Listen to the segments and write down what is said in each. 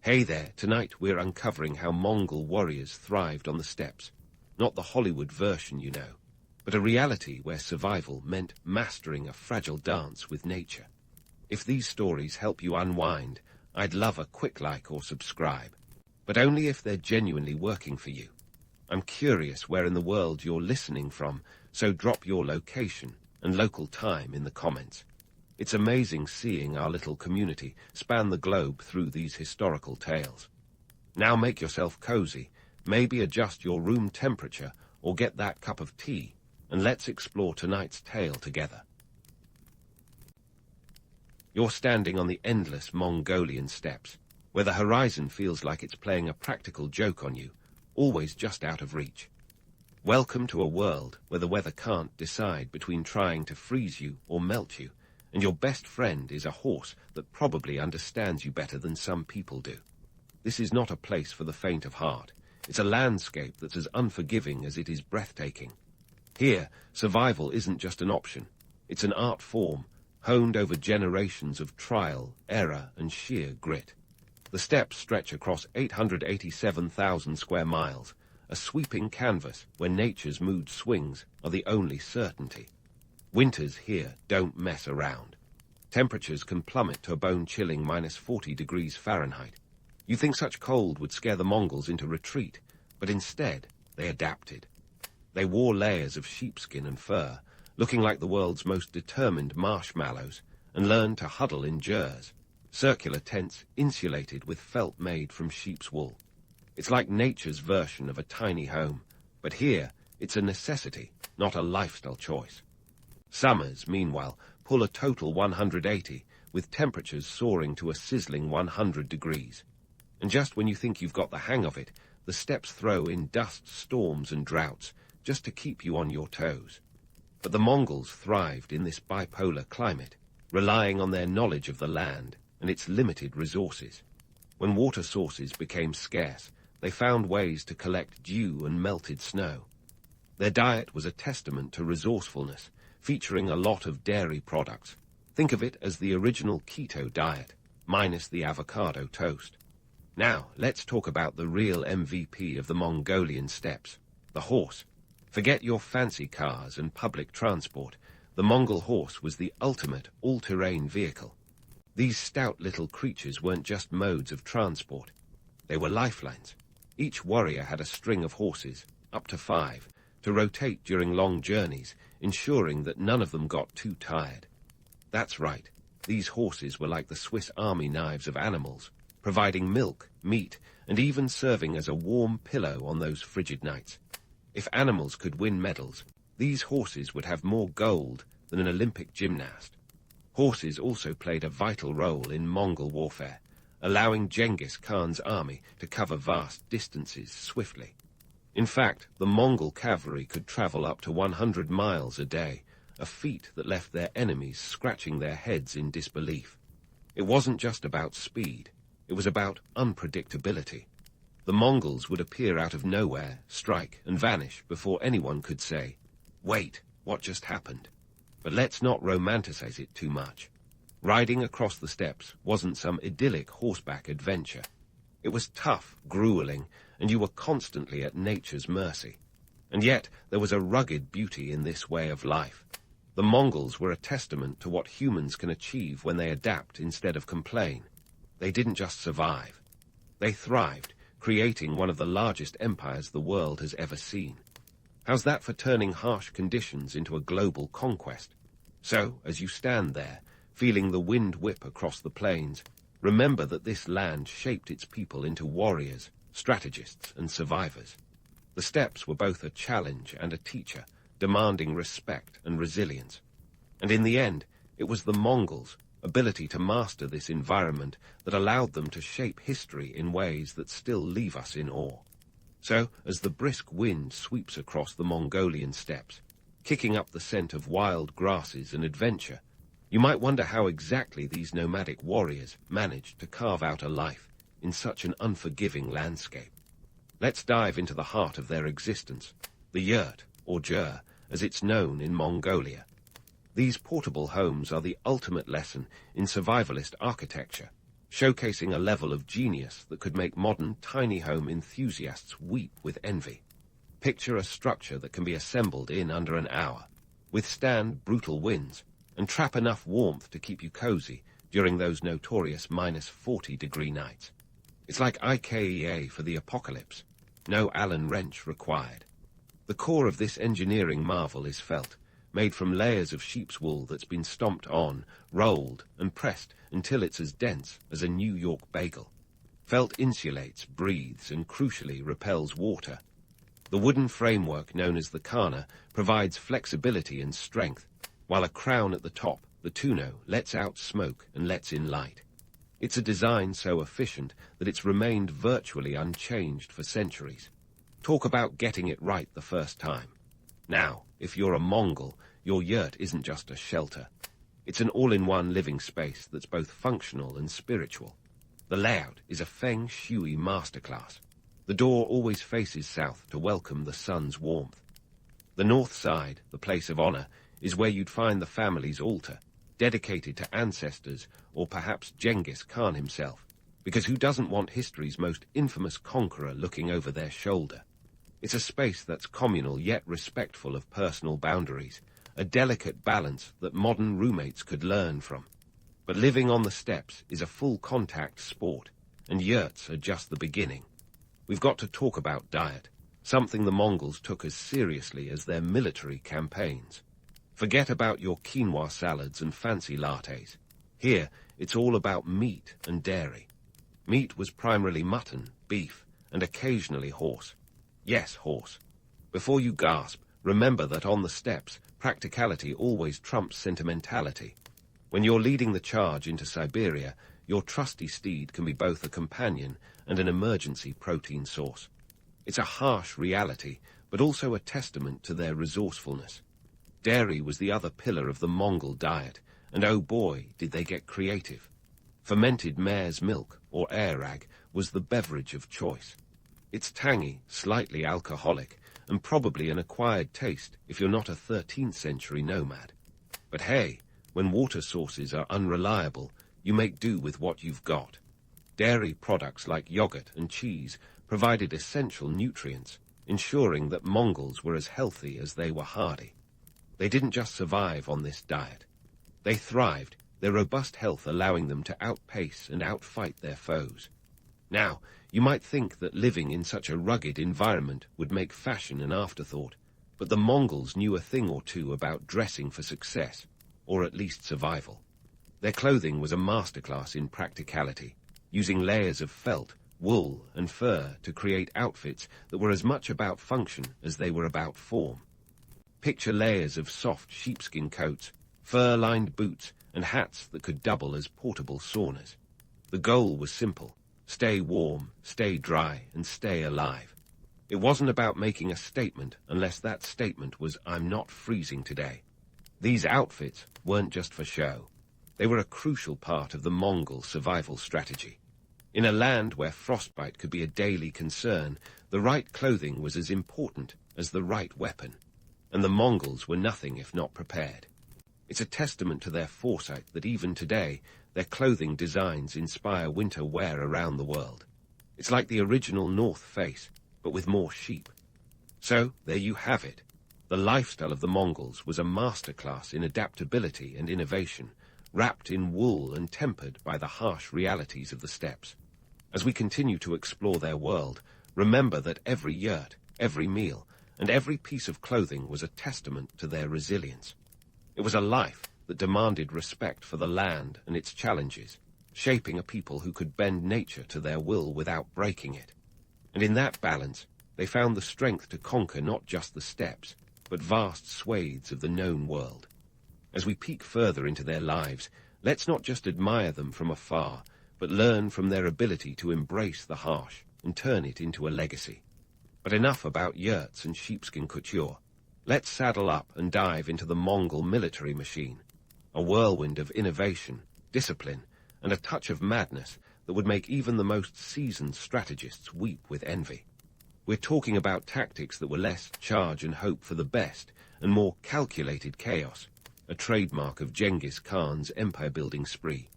Hey there, tonight we're uncovering how Mongol warriors thrived on the steppes. Not the Hollywood version, you know, but a reality where survival meant mastering a fragile dance with nature. If these stories help you unwind, I'd love a quick like or subscribe, but only if they're genuinely working for you. I'm curious where in the world you're listening from, so drop your location and local time in the comments. It's amazing seeing our little community span the globe through these historical tales. Now make yourself cozy, maybe adjust your room temperature or get that cup of tea, and let's explore tonight's tale together. You're standing on the endless Mongolian steppes, where the horizon feels like it's playing a practical joke on you, always just out of reach. Welcome to a world where the weather can't decide between trying to freeze you or melt you, and your best friend is a horse that probably understands you better than some people do. This is not a place for the faint of heart. It's a landscape that's as unforgiving as it is breathtaking. Here, survival isn't just an option. It's an art form, honed over generations of trial, error, and sheer grit. The steppes stretch across 887,000 square miles, a sweeping canvas where nature's mood swings are the only certainty. Winters here don't mess around. Temperatures can plummet to a bone-chilling -40 degrees Fahrenheit. You think such cold would scare the Mongols into retreat, but instead they adapted. They wore layers of sheepskin and fur, looking like the world's most determined marshmallows, and learned to huddle in jers, circular tents insulated with felt made from sheep's wool. It's like nature's version of a tiny home, but here it's a necessity, not a lifestyle choice. Summers, meanwhile, pull a total 180, with temperatures soaring to a sizzling 100 degrees. And just when you think you've got the hang of it, the steppes throw in dust storms and droughts, just to keep you on your toes. But the Mongols thrived in this bipolar climate, relying on their knowledge of the land and its limited resources. When water sources became scarce, they found ways to collect dew and melted snow. Their diet was a testament to resourcefulness, featuring a lot of dairy products. Think of it as the original keto diet, minus the avocado toast. Now, let's talk about the real MVP of the Mongolian steppes, the horse. Forget your fancy cars and public transport. The Mongol horse was the ultimate all-terrain vehicle. These stout little creatures weren't just modes of transport. They were lifelines. Each warrior had a string of horses, up to 5, to rotate during long journeys, ensuring that none of them got too tired. That's right, these horses were like the Swiss Army knives of animals, providing milk, meat, and even serving as a warm pillow on those frigid nights. If animals could win medals, these horses would have more gold than an Olympic gymnast. Horses also played a vital role in Mongol warfare, allowing Genghis Khan's army to cover vast distances swiftly. In fact, the Mongol cavalry could travel up to 100 miles a day, a feat that left their enemies scratching their heads in disbelief. It wasn't just about speed, it was about unpredictability. The Mongols would appear out of nowhere, strike, and vanish before anyone could say, "Wait, what just happened?" But let's not romanticize it too much. Riding across the steppes wasn't some idyllic horseback adventure. It was tough, grueling, and you were constantly at nature's mercy. And yet there was a rugged beauty in this way of life. The Mongols were a testament to what humans can achieve when they adapt instead of complain. They didn't just survive. They thrived, creating one of the largest empires the world has ever seen. How's that for turning harsh conditions into a global conquest? So, as you stand there, feeling the wind whip across the plains, remember that this land shaped its people into warriors, strategists, and survivors. The steppes were both a challenge and a teacher, demanding respect and resilience. And in the end, it was the Mongols' ability to master this environment that allowed them to shape history in ways that still leave us in awe. So, as the brisk wind sweeps across the Mongolian steppes, kicking up the scent of wild grasses and adventure, you might wonder how exactly these nomadic warriors managed to carve out a life in such an unforgiving landscape. Let's dive into the heart of their existence, the yurt, or Ger, as it's known in Mongolia. These portable homes are the ultimate lesson in survivalist architecture, showcasing a level of genius that could make modern tiny home enthusiasts weep with envy. Picture a structure that can be assembled in under an hour, withstand brutal winds, and trap enough warmth to keep you cozy during those notorious -40-degree nights. It's like IKEA for the apocalypse. No Allen wrench required. The core of this engineering marvel is felt, made from layers of sheep's wool that's been stomped on, rolled, and pressed until it's as dense as a New York bagel. Felt insulates, breathes, and crucially repels water. The wooden framework known as the Kana provides flexibility and strength, while a crown at the top, the Tuno, lets out smoke and lets in light. It's a design so efficient that it's remained virtually unchanged for centuries. Talk about getting it right the first time. Now, if you're a Mongol, your yurt isn't just a shelter. It's an all-in-one living space that's both functional and spiritual. The layout is a feng shui masterclass. The door always faces south to welcome the sun's warmth. The north side, the place of honor, is where you'd find the family's altar, dedicated to ancestors or perhaps Genghis Khan himself, because who doesn't want history's most infamous conqueror looking over their shoulder? It's a space that's communal yet respectful of personal boundaries, a delicate balance that modern roommates could learn from. But living on the steppes is a full-contact sport, and yurts are just the beginning. We've got to talk about diet, something the Mongols took as seriously as their military campaigns. Forget about your quinoa salads and fancy lattes. Here, it's all about meat and dairy. Meat was primarily mutton, beef, and occasionally horse. Yes, horse. Before you gasp, remember that on the steppes, practicality always trumps sentimentality. When you're leading the charge into Siberia, your trusty steed can be both a companion and an emergency protein source. It's a harsh reality, but also a testament to their resourcefulness. Dairy was the other pillar of the Mongol diet, and oh boy, did they get creative. Fermented mare's milk, or airag, was the beverage of choice. It's tangy, slightly alcoholic, and probably an acquired taste if you're not a 13th century nomad. But hey, when water sources are unreliable, you make do with what you've got. Dairy products like yogurt and cheese provided essential nutrients, ensuring that Mongols were as healthy as they were hardy. They didn't just survive on this diet. They thrived, their robust health allowing them to outpace and outfight their foes. Now, you might think that living in such a rugged environment would make fashion an afterthought, but the Mongols knew a thing or two about dressing for success, or at least survival. Their clothing was a masterclass in practicality, using layers of felt, wool, and fur to create outfits that were as much about function as they were about form. Picture layers of soft sheepskin coats, fur-lined boots, and hats that could double as portable saunas. The goal was simple: stay warm, stay dry, and stay alive. It wasn't about making a statement unless that statement was, "I'm not freezing today." These outfits weren't just for show. They were a crucial part of the Mongol survival strategy. In a land where frostbite could be a daily concern, the right clothing was as important as the right weapon, and the Mongols were nothing if not prepared. It's a testament to their foresight that even today, their clothing designs inspire winter wear around the world. It's like the original North Face, but with more sheep. So, there you have it. The lifestyle of the Mongols was a masterclass in adaptability and innovation, wrapped in wool and tempered by the harsh realities of the steppes. As we continue to explore their world, remember that every yurt, every meal, and every piece of clothing was a testament to their resilience. It was a life that demanded respect for the land and its challenges, shaping a people who could bend nature to their will without breaking it. And in that balance, they found the strength to conquer not just the steppes, but vast swathes of the known world. As we peek further into their lives, let's not just admire them from afar, but learn from their ability to embrace the harsh and turn it into a legacy. But enough about yurts and sheepskin couture. Let's saddle up and dive into the Mongol military machine, a whirlwind of innovation, discipline, and a touch of madness that would make even the most seasoned strategists weep with envy. We're talking about tactics that were less charge and hope for the best and more calculated chaos, a trademark of Genghis Khan's empire-building spree.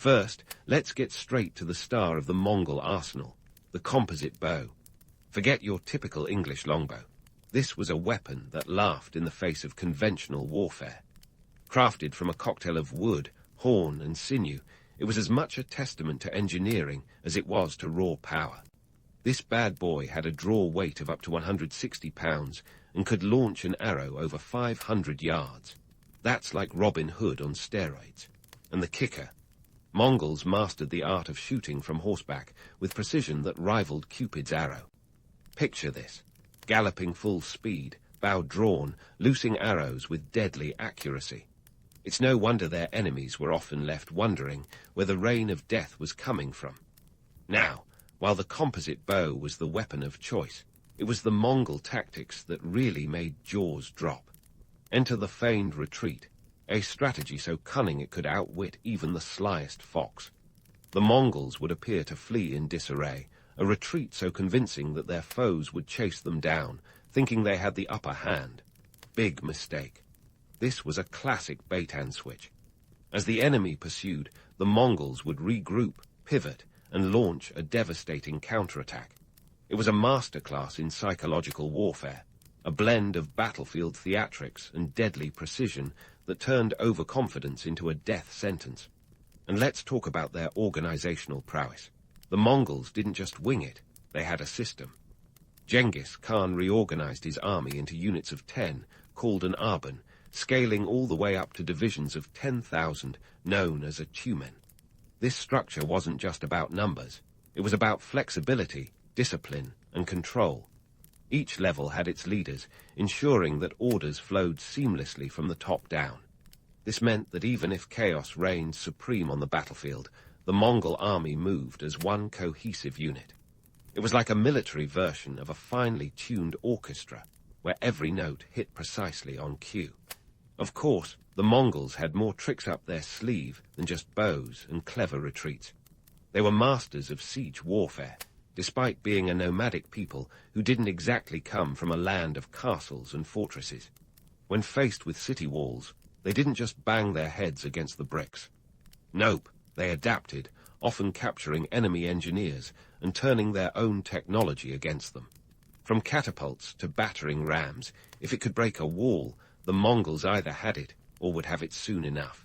First, let's get straight to the star of the Mongol arsenal, the composite bow. Forget your typical English longbow. This was a weapon that laughed in the face of conventional warfare. Crafted from a cocktail of wood, horn, and sinew, it was as much a testament to engineering as it was to raw power. This bad boy had a draw weight of up to 160 pounds and could launch an arrow over 500 yards. That's like Robin Hood on steroids. And the kicker. Mongols mastered the art of shooting from horseback with precision that rivaled Cupid's arrow. Picture this. Galloping full speed, bow drawn, loosing arrows with deadly accuracy. It's no wonder their enemies were often left wondering where the rain of death was coming from. Now, while the composite bow was the weapon of choice, it was the Mongol tactics that really made jaws drop. Enter the feigned retreat, a strategy so cunning it could outwit even the slyest fox. The Mongols would appear to flee in disarray, a retreat so convincing that their foes would chase them down, thinking they had the upper hand. Big mistake. This was a classic bait-and-switch. As the enemy pursued, the Mongols would regroup, pivot, and launch a devastating counterattack. It was a masterclass in psychological warfare, a blend of battlefield theatrics and deadly precision that turned overconfidence into a death sentence. And let's talk about their organizational prowess. The Mongols didn't just wing it, they had a system. Genghis Khan reorganized his army into units of 10, called an arban, scaling all the way up to divisions of 10,000, known as a tumen. This structure wasn't just about numbers, it was about flexibility, discipline, and control. Each level had its leaders, ensuring that orders flowed seamlessly from the top down. This meant that even if chaos reigned supreme on the battlefield, the Mongol army moved as one cohesive unit. It was like a military version of a finely tuned orchestra, where every note hit precisely on cue. Of course, the Mongols had more tricks up their sleeve than just bows and clever retreats. They were masters of siege warfare, despite being a nomadic people who didn't exactly come from a land of castles and fortresses. When faced with city walls, they didn't just bang their heads against the bricks. Nope, they adapted, often capturing enemy engineers and turning their own technology against them. From catapults to battering rams, if it could break a wall, the Mongols either had it or would have it soon enough.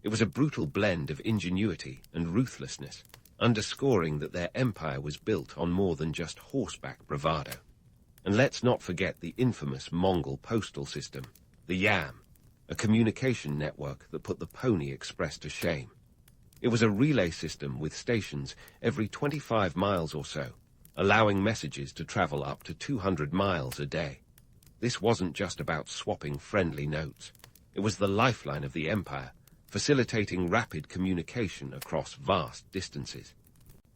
It was a brutal blend of ingenuity and ruthlessness, underscoring that their empire was built on more than just horseback bravado. And let's not forget the infamous Mongol postal system, the Yam, a communication network that put the Pony Express to shame. It was a relay system with stations every 25 miles or so, allowing messages to travel up to 200 miles a day. This wasn't just about swapping friendly notes. It was the lifeline of the empire, facilitating rapid communication across vast distances.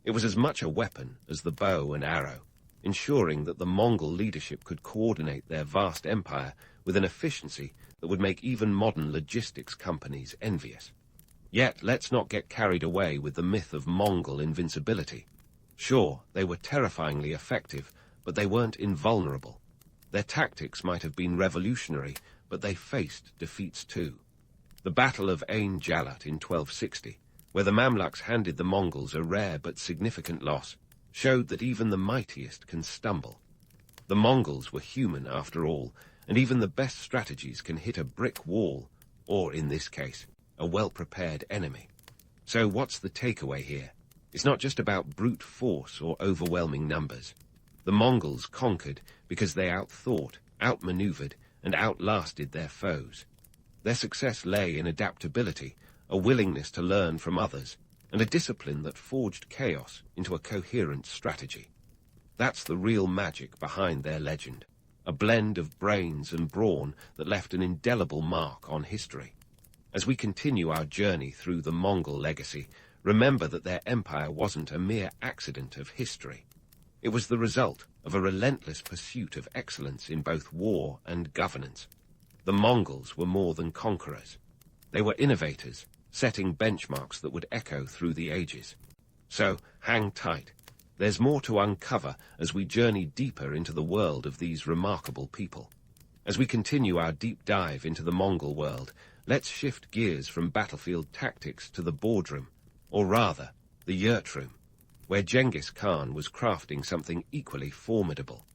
It was as much a weapon as the bow and arrow, ensuring that the Mongol leadership could coordinate their vast empire with an efficiency that would make even modern logistics companies envious. Yet, let's not get carried away with the myth of Mongol invincibility. Sure, they were terrifyingly effective, but they weren't invulnerable. Their tactics might have been revolutionary, but they faced defeats too. The Battle of Ain Jalut in 1260, where the Mamluks handed the Mongols a rare but significant loss, showed that even the mightiest can stumble. The Mongols were human after all, and even the best strategies can hit a brick wall, or in this case, a well-prepared enemy. So what's the takeaway here? It's not just about brute force or overwhelming numbers. The Mongols conquered because they outthought, outmaneuvered, and outlasted their foes. Their success lay in adaptability, a willingness to learn from others, and a discipline that forged chaos into a coherent strategy. That's the real magic behind their legend, a blend of brains and brawn that left an indelible mark on history. As we continue our journey through the Mongol legacy, remember that their empire wasn't a mere accident of history. It was the result of a relentless pursuit of excellence in both war and governance. The Mongols were more than conquerors. They were innovators, setting benchmarks that would echo through the ages. So, hang tight. There's more to uncover as we journey deeper into the world of these remarkable people. As we continue our deep dive into the Mongol world, let's shift gears from battlefield tactics to the boardroom, or rather, the yurt room, where Genghis Khan was crafting something equally formidable,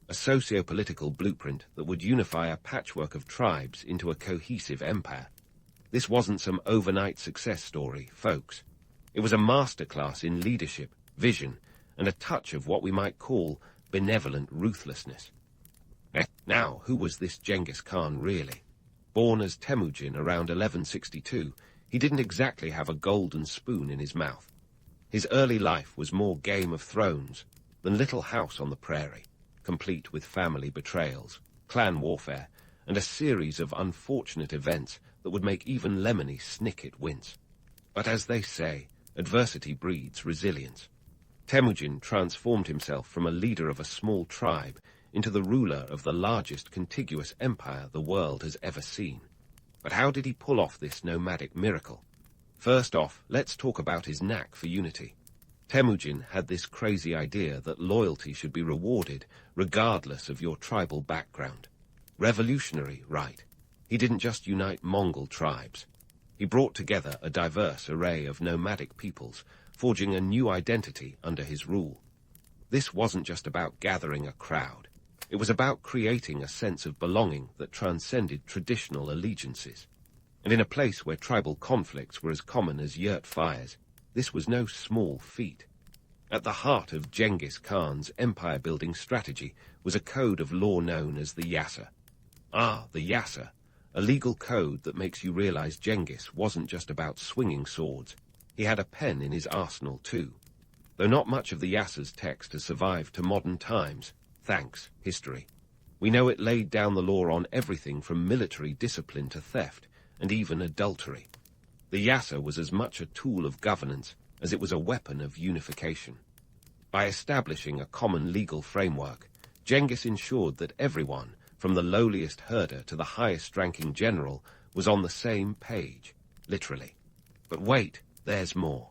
a socio-political blueprint that would unify a patchwork of tribes into a cohesive empire. This wasn't some overnight success story, folks. It was a masterclass in leadership, vision, and a touch of what we might call benevolent ruthlessness. Now, who was this Genghis Khan really? Born as Temujin around 1162, he didn't exactly have a golden spoon in his mouth. His early life was more Game of Thrones than Little House on the Prairie, complete with family betrayals, clan warfare, and a series of unfortunate events that would make even Lemony Snicket wince. But as they say, adversity breeds resilience. Temujin transformed himself from a leader of a small tribe into the ruler of the largest contiguous empire the world has ever seen. But how did he pull off this nomadic miracle? First off, let's talk about his knack for unity. Temujin had this crazy idea that loyalty should be rewarded regardless of your tribal background. Revolutionary, right? He didn't just unite Mongol tribes. He brought together a diverse array of nomadic peoples, forging a new identity under his rule. This wasn't just about gathering a crowd. It was about creating a sense of belonging that transcended traditional allegiances. And in a place where tribal conflicts were as common as yurt fires, this was no small feat. At the heart of Genghis Khan's empire-building strategy was a code of law known as the Yasa. The Yasa, a legal code that makes you realize Genghis wasn't just about swinging swords. He had a pen in his arsenal too. Though not much of the Yasa's text has survived to modern times, thanks history. We know it laid down the law on everything from military discipline to theft, and even adultery. The Yasa was as much a tool of governance as it was a weapon of unification. By establishing a common legal framework, Genghis ensured that everyone, from the lowliest herder to the highest-ranking general, was on the same page, literally. But wait, there's more.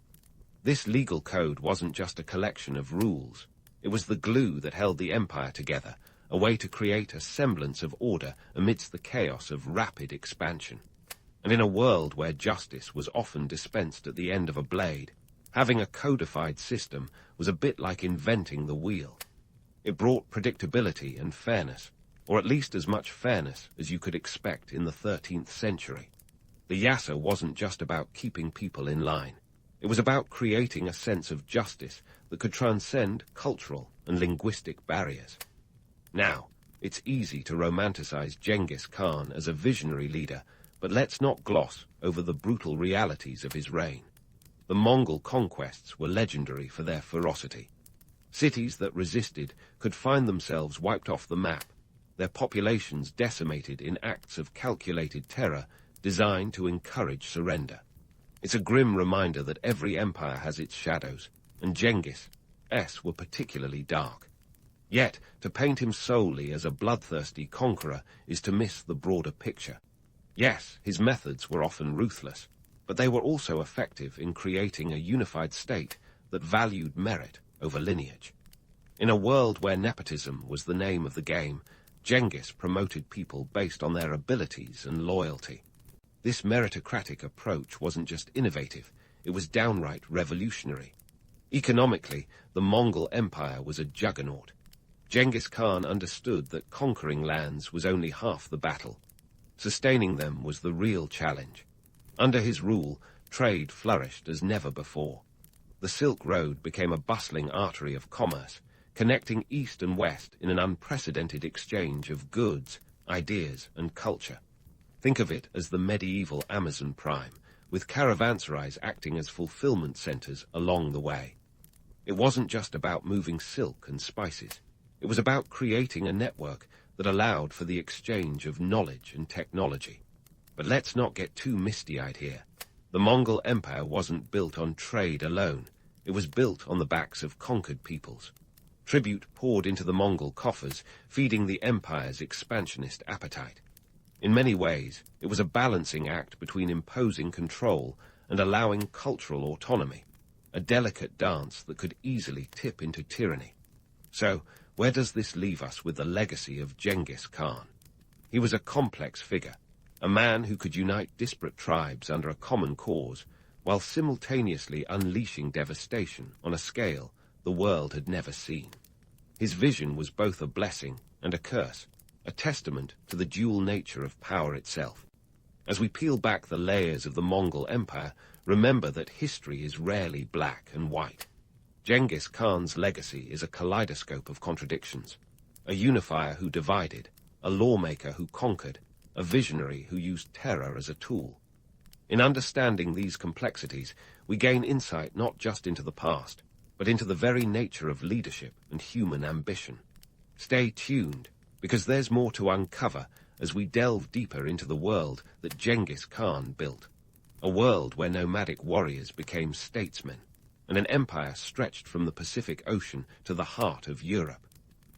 This legal code wasn't just a collection of rules. It was the glue that held the empire together, a way to create a semblance of order amidst the chaos of rapid expansion. And in a world where justice was often dispensed at the end of a blade, having a codified system was a bit like inventing the wheel. It brought predictability and fairness, or at least as much fairness as you could expect in the 13th century. The Yasa wasn't just about keeping people in line. It was about creating a sense of justice that could transcend cultural and linguistic barriers. Now, it's easy to romanticize Genghis Khan as a visionary leader, but let's not gloss over the brutal realities of his reign. The Mongol conquests were legendary for their ferocity. Cities that resisted could find themselves wiped off the map, their populations decimated in acts of calculated terror designed to encourage surrender. It's a grim reminder that every empire has its shadows, and Genghis' were particularly dark. Yet, to paint him solely as a bloodthirsty conqueror is to miss the broader picture. Yes, his methods were often ruthless, but they were also effective in creating a unified state that valued merit over lineage. In a world where nepotism was the name of the game, Genghis promoted people based on their abilities and loyalty. This meritocratic approach wasn't just innovative, it was downright revolutionary. Economically, the Mongol Empire was a juggernaut. Genghis Khan understood that conquering lands was only half the battle. Sustaining them was the real challenge. Under his rule, trade flourished as never before. The Silk Road became a bustling artery of commerce, connecting east and west in an unprecedented exchange of goods, ideas, and culture. Think of it as the medieval Amazon Prime, with caravanserais acting as fulfillment centers along the way. It wasn't just about moving silk and spices. It was about creating a network that allowed for the exchange of knowledge and technology. But let's not get too misty-eyed here. The Mongol Empire wasn't built on trade alone. It was built on the backs of conquered peoples. Tribute poured into the Mongol coffers, feeding the empire's expansionist appetite. In many ways, it was a balancing act between imposing control and allowing cultural autonomy, a delicate dance that could easily tip into tyranny. So, where does this leave us with the legacy of Genghis Khan? He was a complex figure, a man who could unite disparate tribes under a common cause, while simultaneously unleashing devastation on a scale the world had never seen. His vision was both a blessing and a curse, a testament to the dual nature of power itself. As we peel back the layers of the Mongol Empire, remember that history is rarely black and white. Genghis Khan's legacy is a kaleidoscope of contradictions, a unifier who divided, a lawmaker who conquered, a visionary who used terror as a tool. In understanding these complexities, we gain insight not just into the past, but into the very nature of leadership and human ambition. Stay tuned, because there's more to uncover as we delve deeper into the world that Genghis Khan built. A world where nomadic warriors became statesmen, and an empire stretched from the Pacific Ocean to the heart of Europe.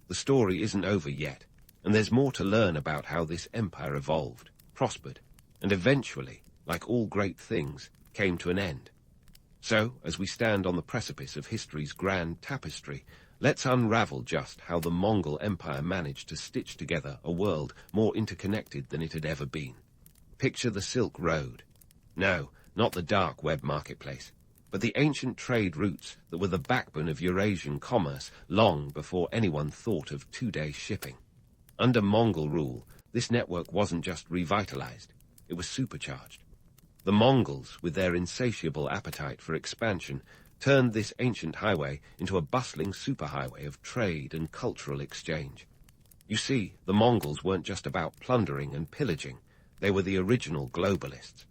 The story isn't over yet, and there's more to learn about how this empire evolved, prospered, and eventually, like all great things, came to an end. So, as we stand on the precipice of history's grand tapestry, let's unravel just how the Mongol Empire managed to stitch together a world more interconnected than it had ever been. Picture the Silk Road. No, not the dark web marketplace, but the ancient trade routes that were the backbone of Eurasian commerce long before anyone thought of two-day shipping. Under Mongol rule, this network wasn't just revitalized, it was supercharged. The Mongols, with their insatiable appetite for expansion, turned this ancient highway into a bustling superhighway of trade and cultural exchange. You see, the Mongols weren't just about plundering and pillaging, they were the original globalists.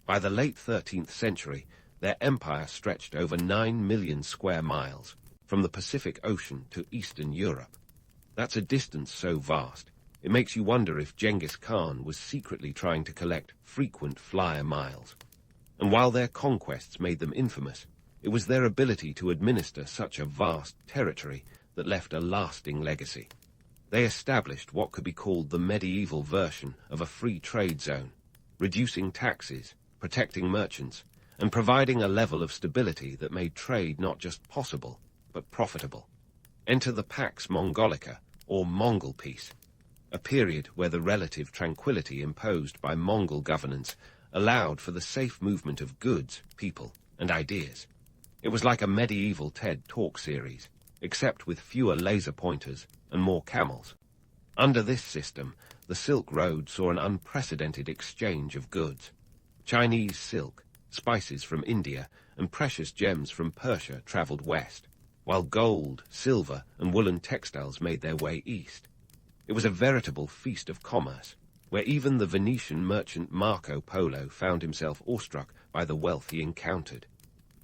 By the late 13th century, their empire stretched over 9 million square miles, from the Pacific Ocean to Eastern Europe. That's a distance so vast, it makes you wonder if Genghis Khan was secretly trying to collect frequent flyer miles. And while their conquests made them infamous, it was their ability to administer such a vast territory that left a lasting legacy. They established what could be called the medieval version of a free trade zone, reducing taxes, protecting merchants, and providing a level of stability that made trade not just possible, but profitable. Enter the Pax Mongolica, or Mongol Peace, a period where the relative tranquility imposed by Mongol governance allowed for the safe movement of goods, people, and ideas. It was like a medieval TED Talk series, except with fewer laser pointers and more camels. Under this system, the Silk Road saw an unprecedented exchange of goods. Chinese silk, spices from India, and precious gems from Persia traveled west, while gold, silver, and woolen textiles made their way east. It was a veritable feast of commerce, where even the Venetian merchant Marco Polo found himself awestruck by the wealth he encountered.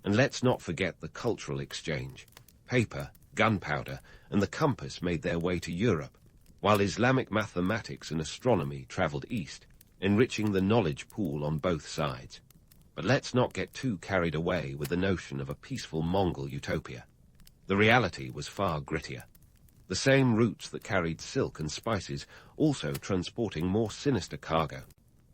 And let's not forget the cultural exchange. Paper, gunpowder, and the compass made their way to Europe, while Islamic mathematics and astronomy traveled east, enriching the knowledge pool on both sides. But let's not get too carried away with the notion of a peaceful Mongol utopia. The reality was far grittier. The same routes that carried silk and spices also transporting more sinister cargo,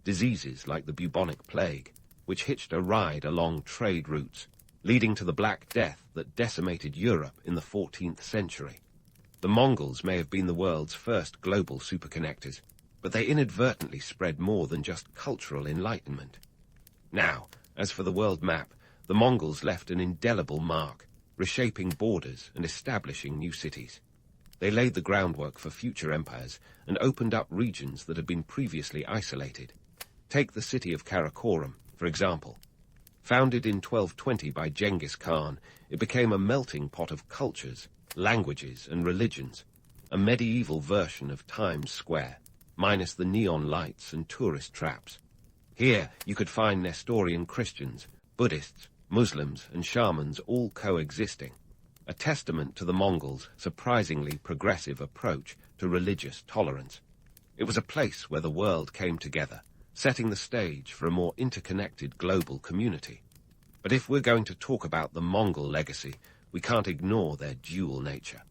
diseases like the bubonic plague, which hitched a ride along trade routes, leading to the Black Death that decimated Europe in the 14th century. The Mongols may have been the world's first global superconnectors, but they inadvertently spread more than just cultural enlightenment. Now, as for the world map, the Mongols left an indelible mark, reshaping borders and establishing new cities. They laid the groundwork for future empires and opened up regions that had been previously isolated. Take the city of Karakoram, for example. Founded in 1220 by Genghis Khan, it became a melting pot of cultures, languages, and religions, a medieval version of Times Square, minus the neon lights and tourist traps. Here you could find Nestorian Christians, Buddhists, Muslims, and shamans all coexisting, a testament to the Mongols' surprisingly progressive approach to religious tolerance. It was a place where the world came together, setting the stage for a more interconnected global community. But if we're going to talk about the Mongol legacy, we can't ignore their dual nature.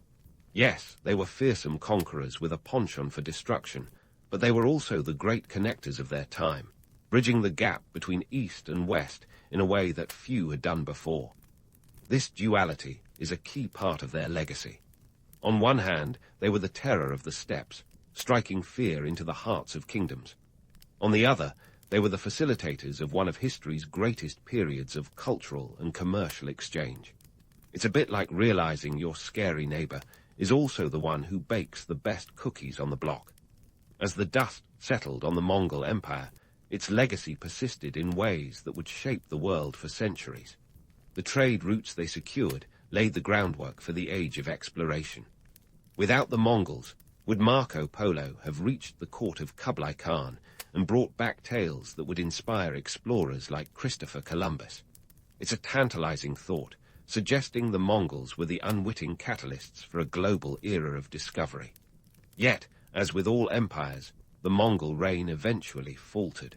Yes, they were fearsome conquerors with a penchant for destruction, but they were also the great connectors of their time, bridging the gap between East and West in a way that few had done before. This duality is a key part of their legacy. On one hand, they were the terror of the steppes, striking fear into the hearts of kingdoms. On the other, They were the facilitators of one of history's greatest periods of cultural and commercial exchange. It's a bit like realizing your scary neighbor is also the one who bakes the best cookies on the block. As the dust settled on the Mongol Empire, its legacy persisted in ways that would shape the world for centuries. The trade routes they secured laid the groundwork for the age of exploration. Without the Mongols, would Marco Polo have reached the court of Kublai Khan and brought back tales that would inspire explorers like Christopher Columbus? It's a tantalizing thought, suggesting the Mongols were the unwitting catalysts for a global era of discovery. Yet, as with all empires, the Mongol reign eventually faltered.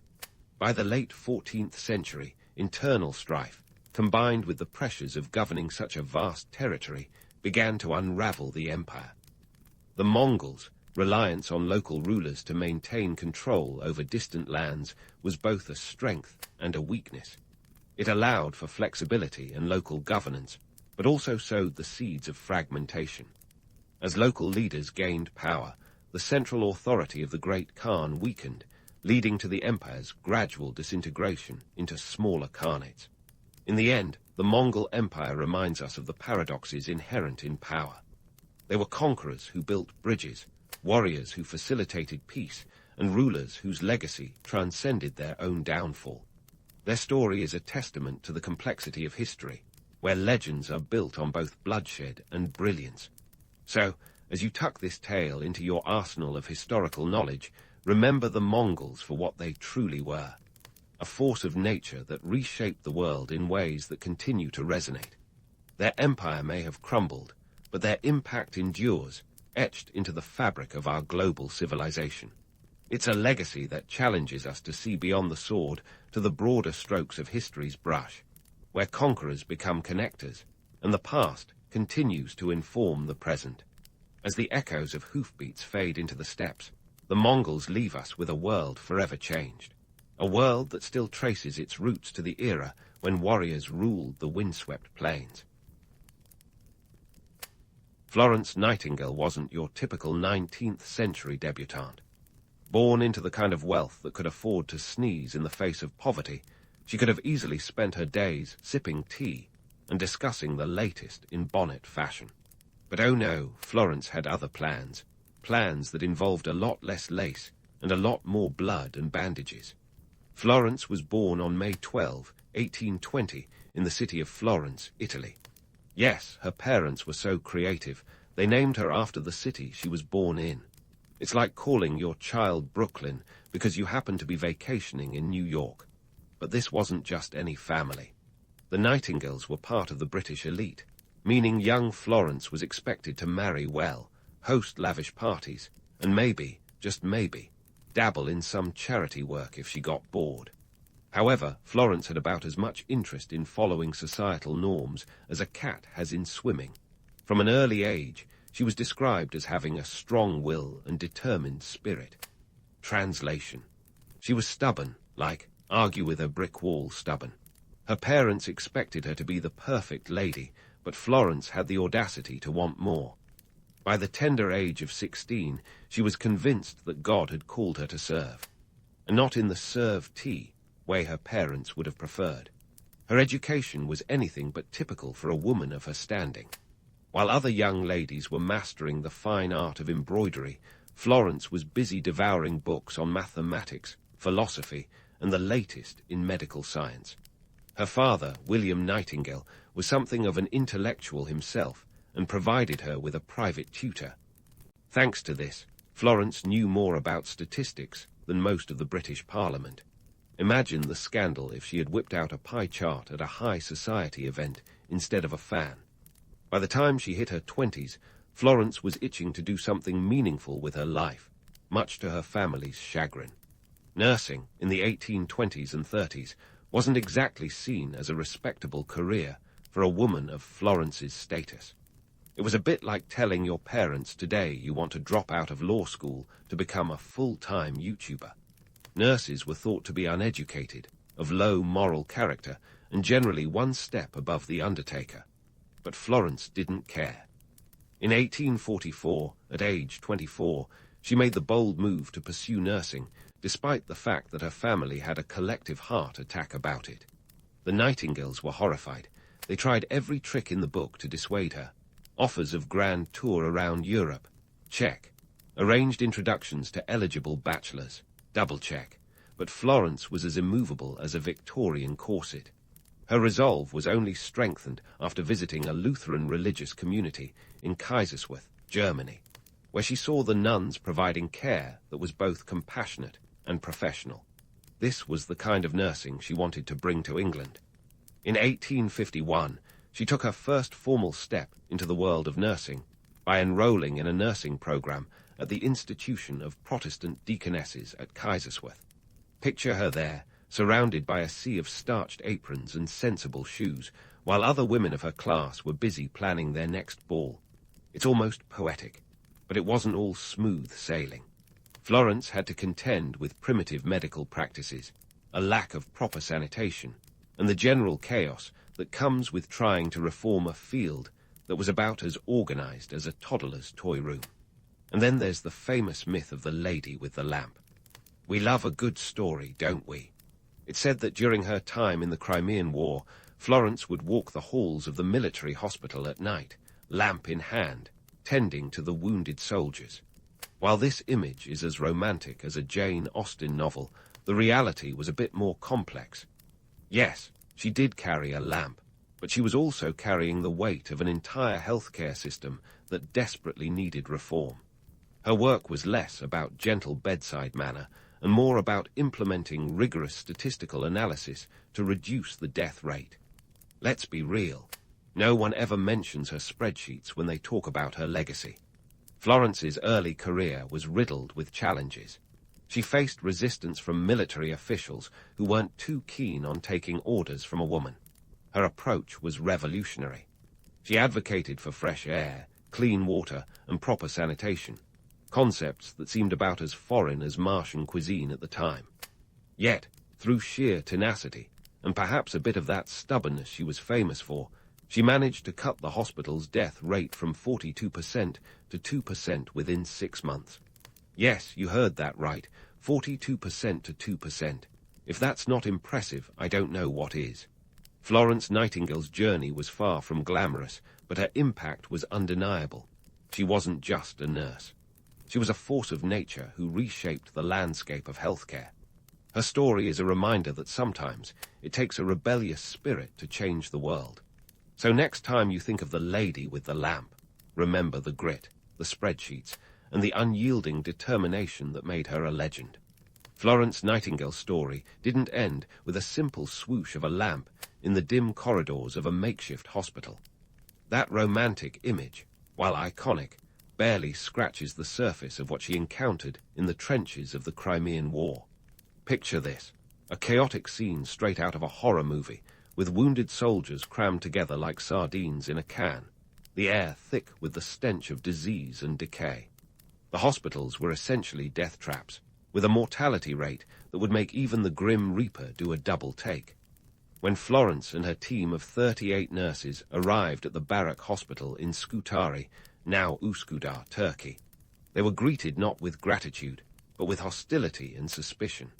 By the late 14th century, internal strife, combined with the pressures of governing such a vast territory, began to unravel the empire. The Mongols' reliance on local rulers to maintain control over distant lands was both a strength and a weakness. It allowed for flexibility and local governance, but also sowed the seeds of fragmentation. As local leaders gained power, the central authority of the Great Khan weakened, leading to the empire's gradual disintegration into smaller khanates. In the end, the Mongol Empire reminds us of the paradoxes inherent in power. They were conquerors who built bridges, warriors who facilitated peace, and rulers whose legacy transcended their own downfall. Their story is a testament to the complexity of history, where legends are built on both bloodshed and brilliance. So, as you tuck this tale into your arsenal of historical knowledge, remember the Mongols for what they truly were: a force of nature that reshaped the world in ways that continue to resonate. Their empire may have crumbled, but their impact endures, etched into the fabric of our global civilization. It's a legacy that challenges us to see beyond the sword to the broader strokes of history's brush, where conquerors become connectors, and the past continues to inform the present. As the echoes of hoofbeats fade into the steppes, the Mongols leave us with a world forever changed, a world that still traces its roots to the era when warriors ruled the windswept plains. Florence Nightingale wasn't your typical 19th century debutante. Born into the kind of wealth that could afford to sneeze in the face of poverty, she could have easily spent her days sipping tea and discussing the latest in bonnet fashion. But oh no, Florence had other plans, plans that involved a lot less lace and a lot more blood and bandages. Florence was born on May 12, 1820, in the city of Florence, Italy. Yes, her parents were so creative, they named her after the city she was born in. It's like calling your child Brooklyn because you happen to be vacationing in New York. But this wasn't just any family. The Nightingales were part of the British elite, meaning young Florence was expected to marry well, host lavish parties, and maybe, just maybe, dabble in some charity work if she got bored. However, Florence had about as much interest in following societal norms as a cat has in swimming. From an early age, she was described as having a strong will and determined spirit. Translation: she was stubborn, like argue with a brick wall stubborn. Her parents expected her to be the perfect lady, but Florence had the audacity to want more. By the tender age of 16, she was convinced that God had called her to serve, and not in the serve tea way her parents would have preferred. Her education was anything but typical for a woman of her standing. While other young ladies were mastering the fine art of embroidery, Florence was busy devouring books on mathematics, philosophy, and the latest in medical science. Her father, William Nightingale, was something of an intellectual himself and provided her with a private tutor. Thanks to this, Florence knew more about statistics than most of the British Parliament. Imagine the scandal if she had whipped out a pie chart at a high society event instead of a fan. By the time she hit her 20s, Florence was itching to do something meaningful with her life, much to her family's chagrin. Nursing, in the 1820s and 30s, wasn't exactly seen as a respectable career for a woman of Florence's status. It was a bit like telling your parents today you want to drop out of law school to become a full-time YouTuber. Nurses were thought to be uneducated, of low moral character, and generally one step above the undertaker. But Florence didn't care. In 1844, at age 24, she made the bold move to pursue nursing, despite the fact that her family had a collective heart attack about it. The Nightingales were horrified. They tried every trick in the book to dissuade her. Offers of grand tour around Europe, check. Arranged introductions to eligible bachelors, double check. But Florence was as immovable as a Victorian corset. Her resolve was only strengthened after visiting a Lutheran religious community in Kaiserswerth, Germany, where she saw the nuns providing care that was both compassionate and professional. This was the kind of nursing she wanted to bring to England. In 1851, she took her first formal step into the world of nursing by enrolling in a nursing program at the Institution of Protestant Deaconesses at Kaiserswerth. Picture her there, surrounded by a sea of starched aprons and sensible shoes, while other women of her class were busy planning their next ball. It's almost poetic, but it wasn't all smooth sailing. Florence had to contend with primitive medical practices, a lack of proper sanitation, and the general chaos that comes with trying to reform a field that was about as organized as a toddler's toy room. And then there's the famous myth of the lady with the lamp. We love a good story, don't we? It's said that during her time in the Crimean War, Florence would walk the halls of the military hospital at night, lamp in hand, tending to the wounded soldiers. While this image is as romantic as a Jane Austen novel, the reality was a bit more complex. Yes, she did carry a lamp, but she was also carrying the weight of an entire healthcare system that desperately needed reform. Her work was less about gentle bedside manner and more about implementing rigorous statistical analysis to reduce the death rate. Let's be real. No one ever mentions her spreadsheets when they talk about her legacy. Florence's early career was riddled with challenges. She faced resistance from military officials who weren't too keen on taking orders from a woman. Her approach was revolutionary. She advocated for fresh air, clean water, and proper sanitation, concepts that seemed about as foreign as Martian cuisine at the time. Yet, through sheer tenacity, and perhaps a bit of that stubbornness she was famous for, she managed to cut the hospital's death rate from 42% to 2% within 6 months. Yes, you heard that right, 42% to 2%. If that's not impressive, I don't know what is. Florence Nightingale's journey was far from glamorous, but her impact was undeniable. She wasn't just a nurse. She was a force of nature who reshaped the landscape of healthcare. Her story is a reminder that sometimes it takes a rebellious spirit to change the world. So next time you think of the lady with the lamp, remember the grit, the spreadsheets, and the unyielding determination that made her a legend. Florence Nightingale's story didn't end with a simple swoosh of a lamp in the dim corridors of a makeshift hospital. That romantic image, while iconic, barely scratches the surface of what she encountered in the trenches of the Crimean War. Picture this, a chaotic scene straight out of a horror movie, with wounded soldiers crammed together like sardines in a can, the air thick with the stench of disease and decay. The hospitals were essentially death traps, with a mortality rate that would make even the Grim Reaper do a double take. When Florence and her team of 38 nurses arrived at the barrack hospital in Scutari, now Üsküdar, Turkey, they were greeted not with gratitude, but with hostility and suspicion.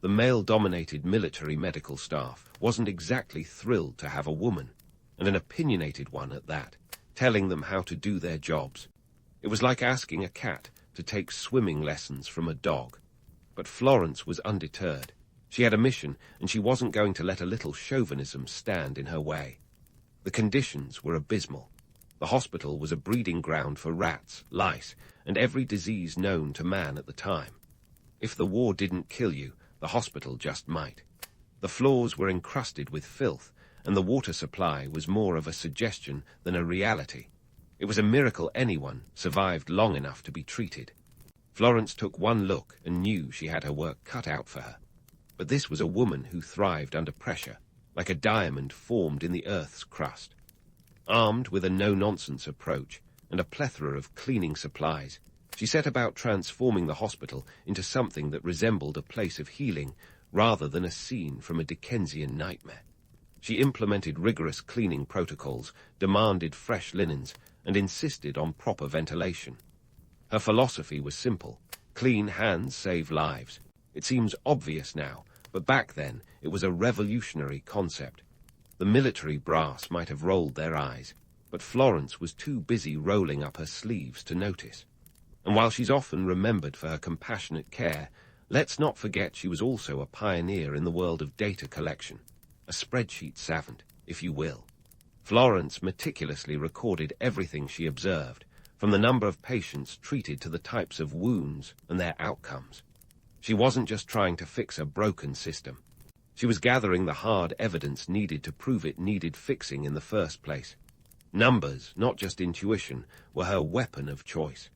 The male-dominated military medical staff wasn't exactly thrilled to have a woman, and an opinionated one at that, telling them how to do their jobs. It was like asking a cat to take swimming lessons from a dog. But Florence was undeterred. She had a mission, and she wasn't going to let a little chauvinism stand in her way. The conditions were abysmal. The hospital was a breeding ground for rats, lice, and every disease known to man at the time. If the war didn't kill you, the hospital just might. The floors were encrusted with filth, and the water supply was more of a suggestion than a reality. It was a miracle anyone survived long enough to be treated. Florence took one look and knew she had her work cut out for her. But this was a woman who thrived under pressure, like a diamond formed in the earth's crust. Armed with a no-nonsense approach and a plethora of cleaning supplies, she set about transforming the hospital into something that resembled a place of healing rather than a scene from a Dickensian nightmare. She implemented rigorous cleaning protocols, demanded fresh linens, and insisted on proper ventilation. Her philosophy was simple: clean hands save lives. It seems obvious now, but back then it was a revolutionary concept. The military brass might have rolled their eyes, but Florence was too busy rolling up her sleeves to notice. And while she's often remembered for her compassionate care, let's not forget she was also a pioneer in the world of data collection, a spreadsheet savant, if you will. Florence meticulously recorded everything she observed, from the number of patients treated to the types of wounds and their outcomes. She wasn't just trying to fix a broken system. She was gathering the hard evidence needed to prove it needed fixing in the first place. Numbers, not just intuition, were her weapon of choice.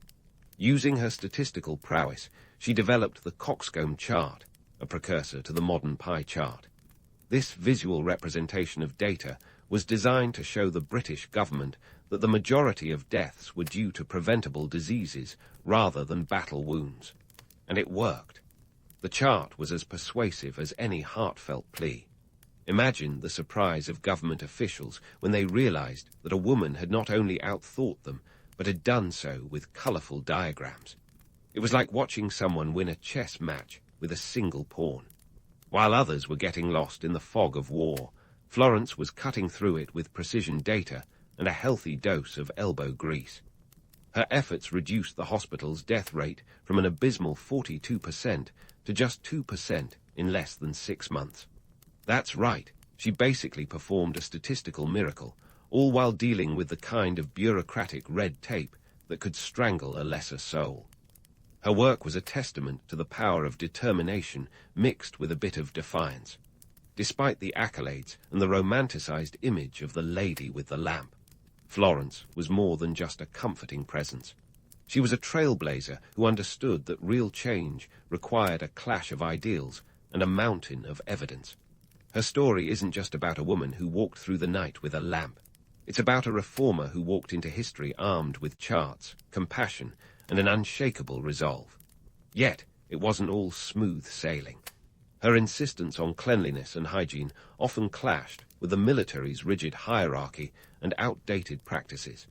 Using her statistical prowess, she developed the coxcomb chart, a precursor to the modern pie chart. This visual representation of data was designed to show the British government that the majority of deaths were due to preventable diseases rather than battle wounds. And it worked. The chart was as persuasive as any heartfelt plea. Imagine the surprise of government officials when they realized that a woman had not only outthought them, but had done so with colorful diagrams. It was like watching someone win a chess match with a single pawn. While others were getting lost in the fog of war, Florence was cutting through it with precision data and a healthy dose of elbow grease. Her efforts reduced the hospital's death rate from an abysmal 42% to just 2% in less than 6 months. That's right, she basically performed a statistical miracle, all while dealing with the kind of bureaucratic red tape that could strangle a lesser soul. Her work was a testament to the power of determination mixed with a bit of defiance. Despite the accolades and the romanticized image of the lady with the lamp, Florence was more than just a comforting presence. She was a trailblazer who understood that real change required a clash of ideals and a mountain of evidence. Her story isn't just about a woman who walked through the night with a lamp. It's about a reformer who walked into history armed with charts, compassion, and an unshakable resolve. Yet, it wasn't all smooth sailing. Her insistence on cleanliness and hygiene often clashed with the military's rigid hierarchy and outdated practices.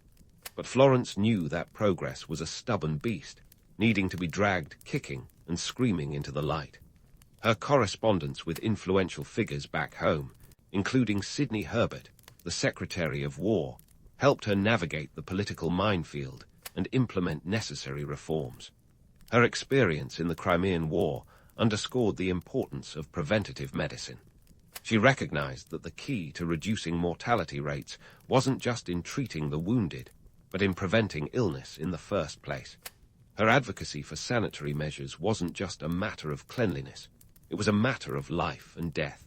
But Florence knew that progress was a stubborn beast, needing to be dragged kicking and screaming into the light. Her correspondence with influential figures back home, including Sidney Herbert, the Secretary of War, helped her navigate the political minefield and implement necessary reforms. Her experience in the Crimean War underscored the importance of preventative medicine. She recognized that the key to reducing mortality rates wasn't just in treating the wounded, but in preventing illness in the first place. Her advocacy for sanitary measures wasn't just a matter of cleanliness, it was a matter of life and death.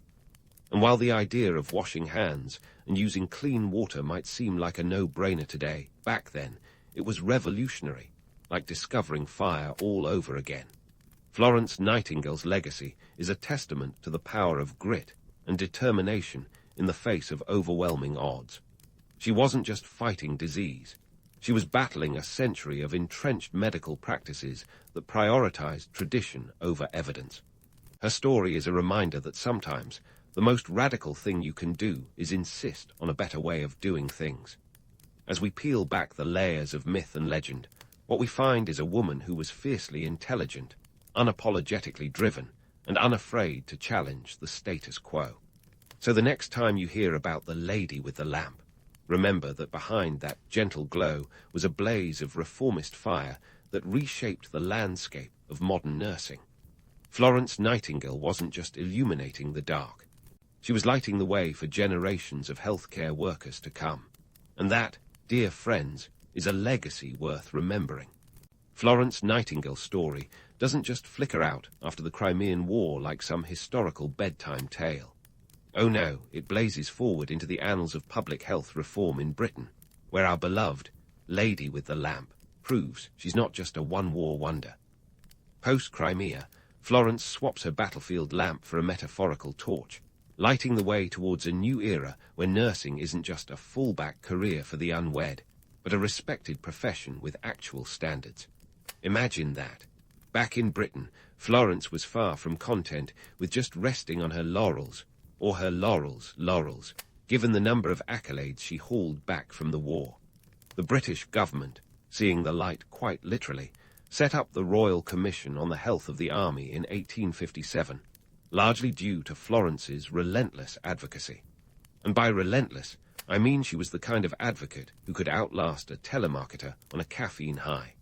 And while the idea of washing hands and using clean water might seem like a no-brainer today, back then, it was revolutionary, like discovering fire all over again. Florence Nightingale's legacy is a testament to the power of grit and determination in the face of overwhelming odds. She wasn't just fighting disease. She was battling a century of entrenched medical practices that prioritized tradition over evidence. Her story is a reminder that sometimes the most radical thing you can do is insist on a better way of doing things. As we peel back the layers of myth and legend, what we find is a woman who was fiercely intelligent, unapologetically driven, and unafraid to challenge the status quo. So the next time you hear about the lady with the lamp, remember that behind that gentle glow was a blaze of reformist fire that reshaped the landscape of modern nursing. Florence Nightingale wasn't just illuminating the dark. She was lighting the way for generations of healthcare workers to come. And that, dear friends, is a legacy worth remembering. Florence Nightingale's story doesn't just flicker out after the Crimean War like some historical bedtime tale. Oh no, it blazes forward into the annals of public health reform in Britain, where our beloved Lady with the Lamp proves she's not just a one-war wonder. Post-Crimea, Florence swaps her battlefield lamp for a metaphorical torch, lighting the way towards a new era where nursing isn't just a fallback career for the unwed, but a respected profession with actual standards. Imagine that. Back in Britain, Florence was far from content with just resting on her laurels, or her laurels, given the number of accolades she hauled back from the war. The British government, seeing the light quite literally, set up the Royal Commission on the Health of the Army in 1857, largely due to Florence's relentless advocacy. And by relentless, I mean she was the kind of advocate who could outlast a telemarketer on a caffeine high.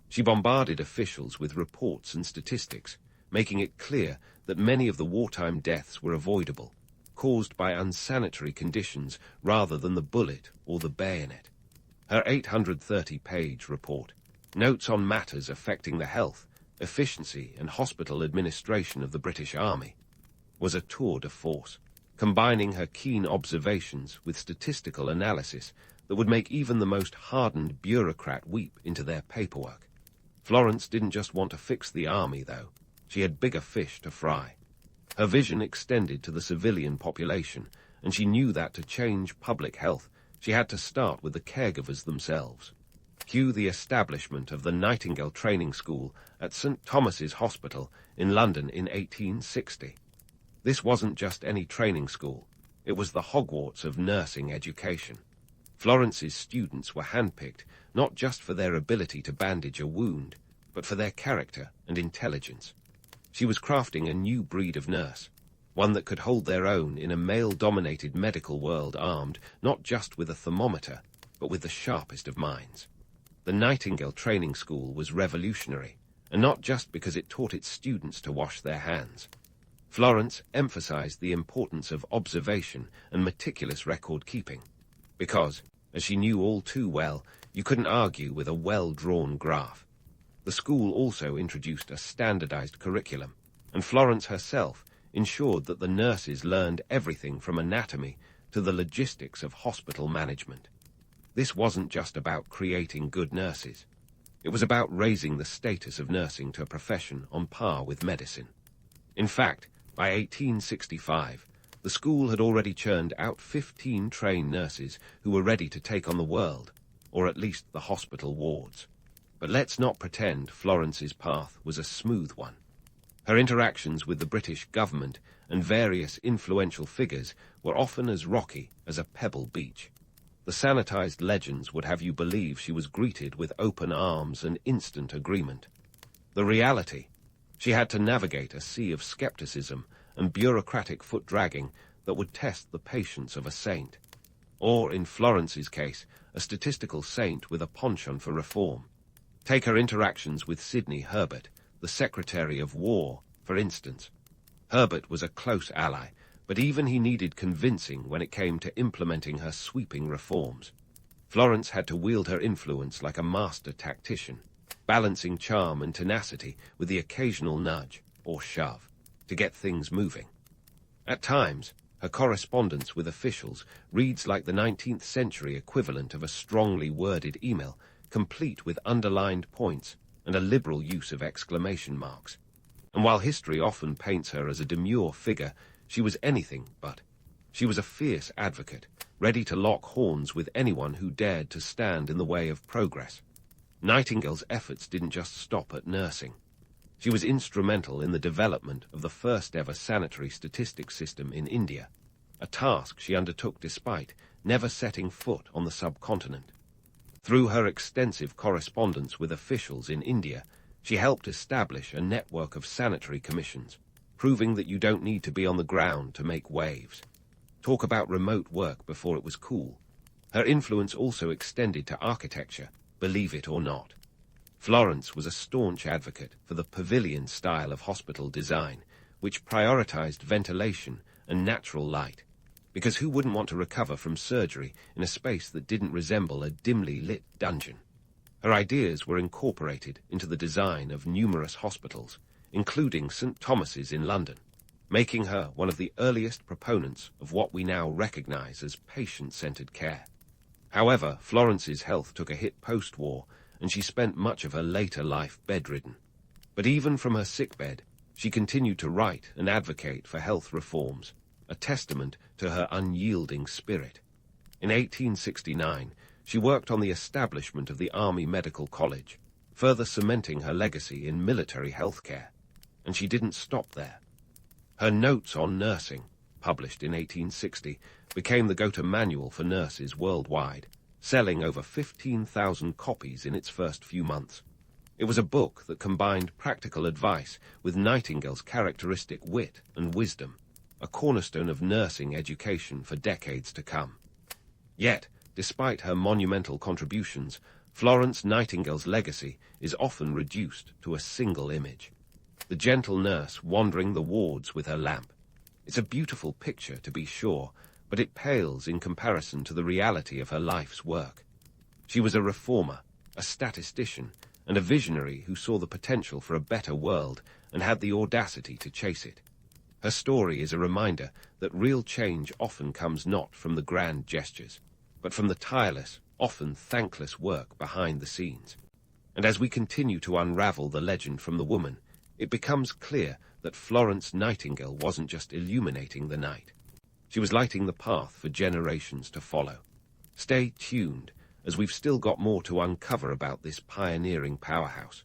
She bombarded officials with reports and statistics, making it clear that many of the wartime deaths were avoidable, caused by unsanitary conditions rather than the bullet or the bayonet. Her 830-page report, Notes on Matters Affecting the Health, Efficiency and Hospital Administration of the British Army, was a tour de force, combining her keen observations with statistical analysis that would make even the most hardened bureaucrat weep into their paperwork. Florence didn't just want to fix the army, though. She had bigger fish to fry. Her vision extended to the civilian population, and she knew that to change public health, she had to start with the caregivers themselves. Cue the establishment of the Nightingale Training School at St. Thomas's Hospital in London in 1860. This wasn't just any training school. It was the Hogwarts of nursing education. Florence's students were handpicked not just for their ability to bandage a wound, but for their character and intelligence. She was crafting a new breed of nurse, one that could hold their own in a male-dominated medical world armed not just with a thermometer, but with the sharpest of minds. The Nightingale Training School was revolutionary, and not just because it taught its students to wash their hands. Florence emphasized the importance of observation and meticulous record-keeping, because, as she knew all too well, you couldn't argue with a well-drawn graph. The school also introduced a standardized curriculum, and Florence herself ensured that the nurses learned everything from anatomy to the logistics of hospital management. This wasn't just about creating good nurses. It was about raising the status of nursing to a profession on par with medicine. In fact, by 1865, the school had already churned out 15 trained nurses who were ready to take on the world, or at least the hospital wards. But let's not pretend Florence's path was a smooth one. Her interactions with the British government and various influential figures were often as rocky as a pebble beach. The sanitized legends would have you believe she was greeted with open arms and instant agreement. The reality, she had to navigate a sea of skepticism and bureaucratic foot-dragging that would test the patience of a saint. Or, in Florence's case, a statistical saint with a penchant for reform. Take her interactions with Sidney Herbert, the Secretary of War, for instance. Herbert was a close ally, but even he needed convincing when it came to implementing her sweeping reforms. Florence had to wield her influence like a master tactician, balancing charm and tenacity with the occasional nudge, or shove, to get things moving. At times, her correspondence with officials reads like the 19th century equivalent of a strongly worded email, complete with underlined points and a liberal use of exclamation marks. And while history often paints her as a demure figure, she was anything but. She was a fierce advocate, ready to lock horns with anyone who dared to stand in the way of progress. Nightingale's efforts didn't just stop at nursing. She was instrumental in the development of the first-ever sanitary statistics system in India, a task she undertook despite never setting foot on the subcontinent. Through her extensive correspondence with officials in India, she helped establish a network of sanitary commissions, proving that you don't need to be on the ground to make waves. Talk about remote work before it was cool. Her influence also extended to architecture, believe it or not. Florence was a staunch advocate for the pavilion style of hospital design, which prioritized ventilation and natural light, because who wouldn't want to recover from surgery in a space that didn't resemble a dimly lit dungeon? Her ideas were incorporated into the design of numerous hospitals, including St. Thomas's in London, making her one of the earliest proponents of what we now recognize as patient-centered care. However, Florence's health took a hit post-war, and she spent much of her later life bedridden. But even from her sickbed, she continued to write and advocate for health reforms, a testament to her unyielding spirit. In 1869, she worked on the establishment of the Army Medical College, further cementing her legacy in military healthcare. And she didn't stop there. Her Notes on Nursing, published in 1860, became the go-to manual for nurses worldwide, selling over 15,000 copies in its first few months. It was a book that combined practical advice with Nightingale's characteristic wit and wisdom, a cornerstone of nursing education for decades to come. Yet, despite her monumental contributions, Florence Nightingale's legacy is often reduced to a single image: the gentle nurse wandering the wards with her lamp. It's a beautiful picture, to be sure, but it pales in comparison to the reality of her life's work. She was a reformer, a statistician, and a visionary who saw the potential for a better world and had the audacity to chase it. Her story is a reminder that real change often comes not from the grand gestures, but from the tireless, often thankless work behind the scenes. And as we continue to unravel the legend from the woman, it becomes clear that Florence Nightingale wasn't just illuminating the night. She was lighting the path for generations to follow. Stay tuned, as we've still got more to uncover about this pioneering powerhouse.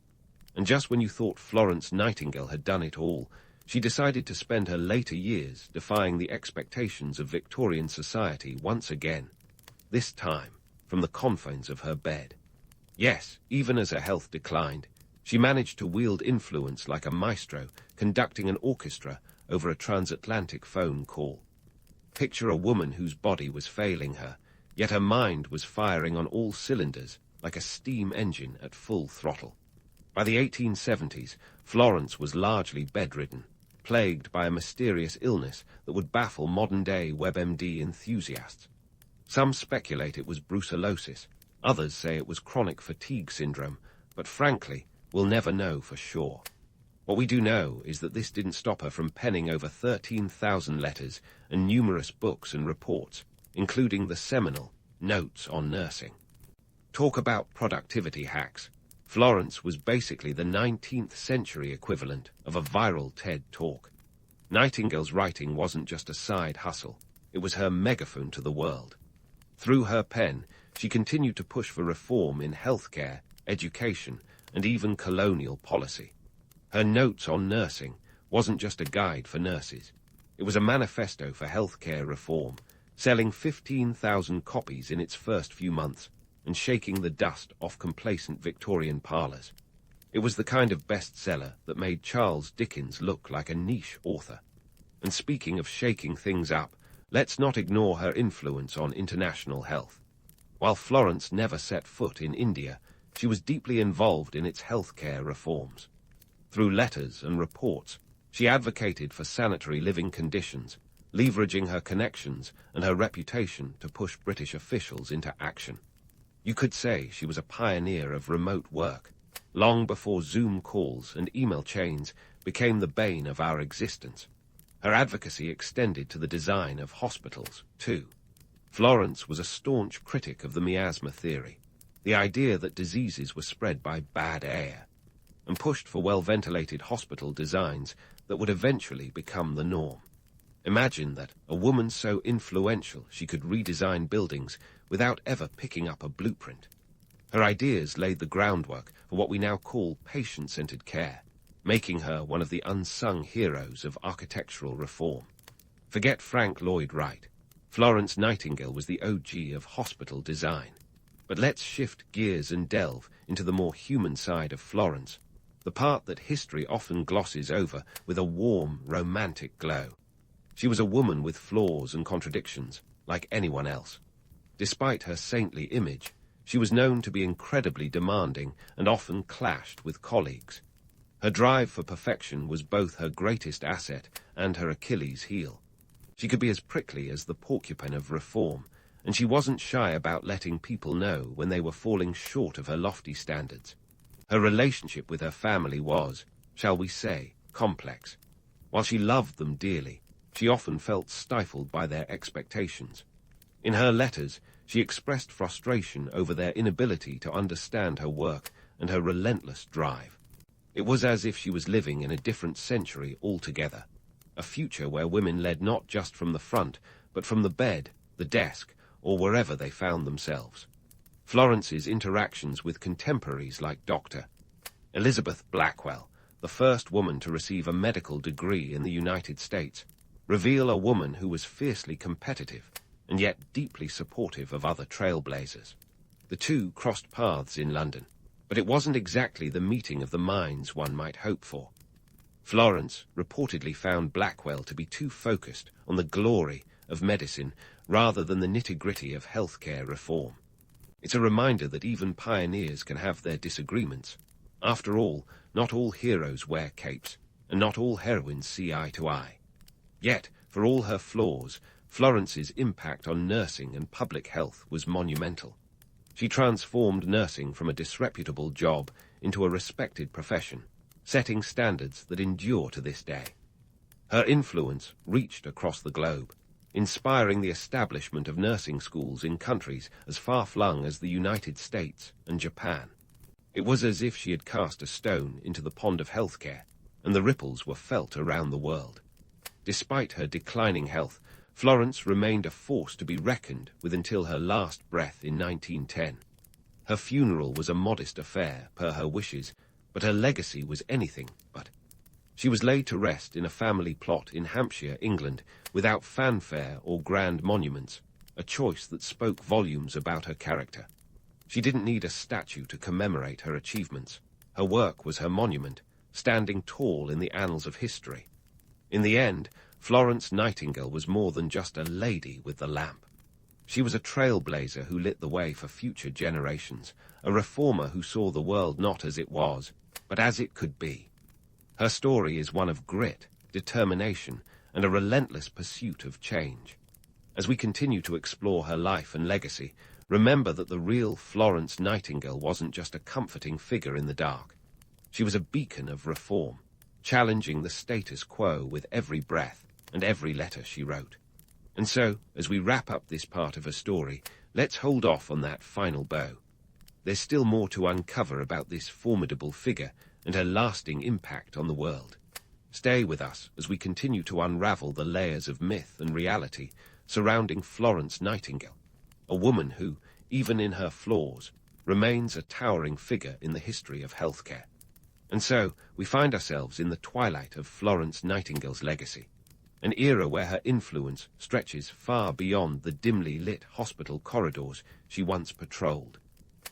And just when you thought Florence Nightingale had done it all, she decided to spend her later years defying the expectations of Victorian society once again, this time from the confines of her bed. Yes, even as her health declined, she managed to wield influence like a maestro conducting an orchestra over a transatlantic phone call. Picture a woman whose body was failing her, yet her mind was firing on all cylinders like a steam engine at full throttle. By the 1870s, Florence was largely bedridden, plagued by a mysterious illness that would baffle modern-day WebMD enthusiasts. Some speculate it was brucellosis, others say it was chronic fatigue syndrome, but frankly, we'll never know for sure. What we do know is that this didn't stop her from penning over 13,000 letters and numerous books and reports, including the seminal Notes on Nursing. Talk about productivity hacks. Florence was basically the 19th century equivalent of a viral TED Talk. Nightingale's writing wasn't just a side hustle, it was her megaphone to the world. Through her pen, she continued to push for reform in healthcare, education, and even colonial policy. Her Notes on Nursing wasn't just a guide for nurses. It was a manifesto for healthcare reform, selling 15,000 copies in its first few months and shaking the dust off complacent Victorian parlours. It was the kind of bestseller that made Charles Dickens look like a niche author. And speaking of shaking things up, let's not ignore her influence on international health. While Florence never set foot in India, she was deeply involved in its healthcare reforms. Through letters and reports, she advocated for sanitary living conditions, leveraging her connections and her reputation to push British officials into action. You could say she was a pioneer of remote work, long before Zoom calls and email chains became the bane of our existence. Her advocacy extended to the design of hospitals, too. Florence was a staunch critic of the miasma theory, the idea that diseases were spread by bad air, and pushed for well-ventilated hospital designs that would eventually become the norm. Imagine that, a woman so influential she could redesign buildings without ever picking up a blueprint. Her ideas laid the groundwork for what we now call patient-centered care, making her one of the unsung heroes of architectural reform. Forget Frank Lloyd Wright. Florence Nightingale was the OG of hospital design. But let's shift gears and delve into the more human side of Florence, the part that history often glosses over with a warm, romantic glow. She was a woman with flaws and contradictions, like anyone else. Despite her saintly image, she was known to be incredibly demanding and often clashed with colleagues. Her drive for perfection was both her greatest asset and her Achilles heel. She could be as prickly as the porcupine of reform, and she wasn't shy about letting people know when they were falling short of her lofty standards. Her relationship with her family was, shall we say, complex. While she loved them dearly, she often felt stifled by their expectations. In her letters, she expressed frustration over their inability to understand her work and her relentless drive. It was as if she was living in a different century altogether, a future where women led not just from the front, but from the bed, the desk, or wherever they found themselves. Florence's interactions with contemporaries like Dr. Elizabeth Blackwell, the first woman to receive a medical degree in the United States, reveal a woman who was fiercely competitive and yet deeply supportive of other trailblazers. The two crossed paths in London, But it wasn't exactly the meeting of the minds one might hope for. Florence reportedly found Blackwell to be too focused on the glory of medicine rather than the nitty-gritty of healthcare reform. It's a reminder that even pioneers can have their disagreements. After all, not all heroes wear capes, and not all heroines see eye to eye. Yet, for all her flaws, Florence's impact on nursing and public health was monumental. She transformed nursing from a disreputable job into a respected profession, setting standards that endure to this day. Her influence reached across the globe, inspiring the establishment of nursing schools in countries as far-flung as the United States and Japan. It was as if she had cast a stone into the pond of healthcare, and the ripples were felt around the world. Despite her declining health, Florence remained a force to be reckoned with until her last breath in 1910. Her funeral was a modest affair, per her wishes, but her legacy was anything but. She was laid to rest in a family plot in Hampshire, England, without fanfare or grand monuments, a choice that spoke volumes about her character. She didn't need a statue to commemorate her achievements. Her work was her monument, standing tall in the annals of history. In the end, Florence Nightingale was more than just a lady with the lamp. She was a trailblazer who lit the way for future generations, a reformer who saw the world not as it was, but as it could be. Her story is one of grit, determination, and a relentless pursuit of change. As we continue to explore her life and legacy, remember that the real Florence Nightingale wasn't just a comforting figure in the dark. She was a beacon of reform, challenging the status quo with every breath and every letter she wrote. And so, as we wrap up this part of her story, let's hold off on that final bow. There's still more to uncover about this formidable figure and her lasting impact on the world. Stay with us as we continue to unravel the layers of myth and reality surrounding Florence Nightingale, a woman who, even in her flaws, remains a towering figure in the history of healthcare. And so, we find ourselves in the twilight of Florence Nightingale's legacy, an era where her influence stretches far beyond the dimly lit hospital corridors she once patrolled.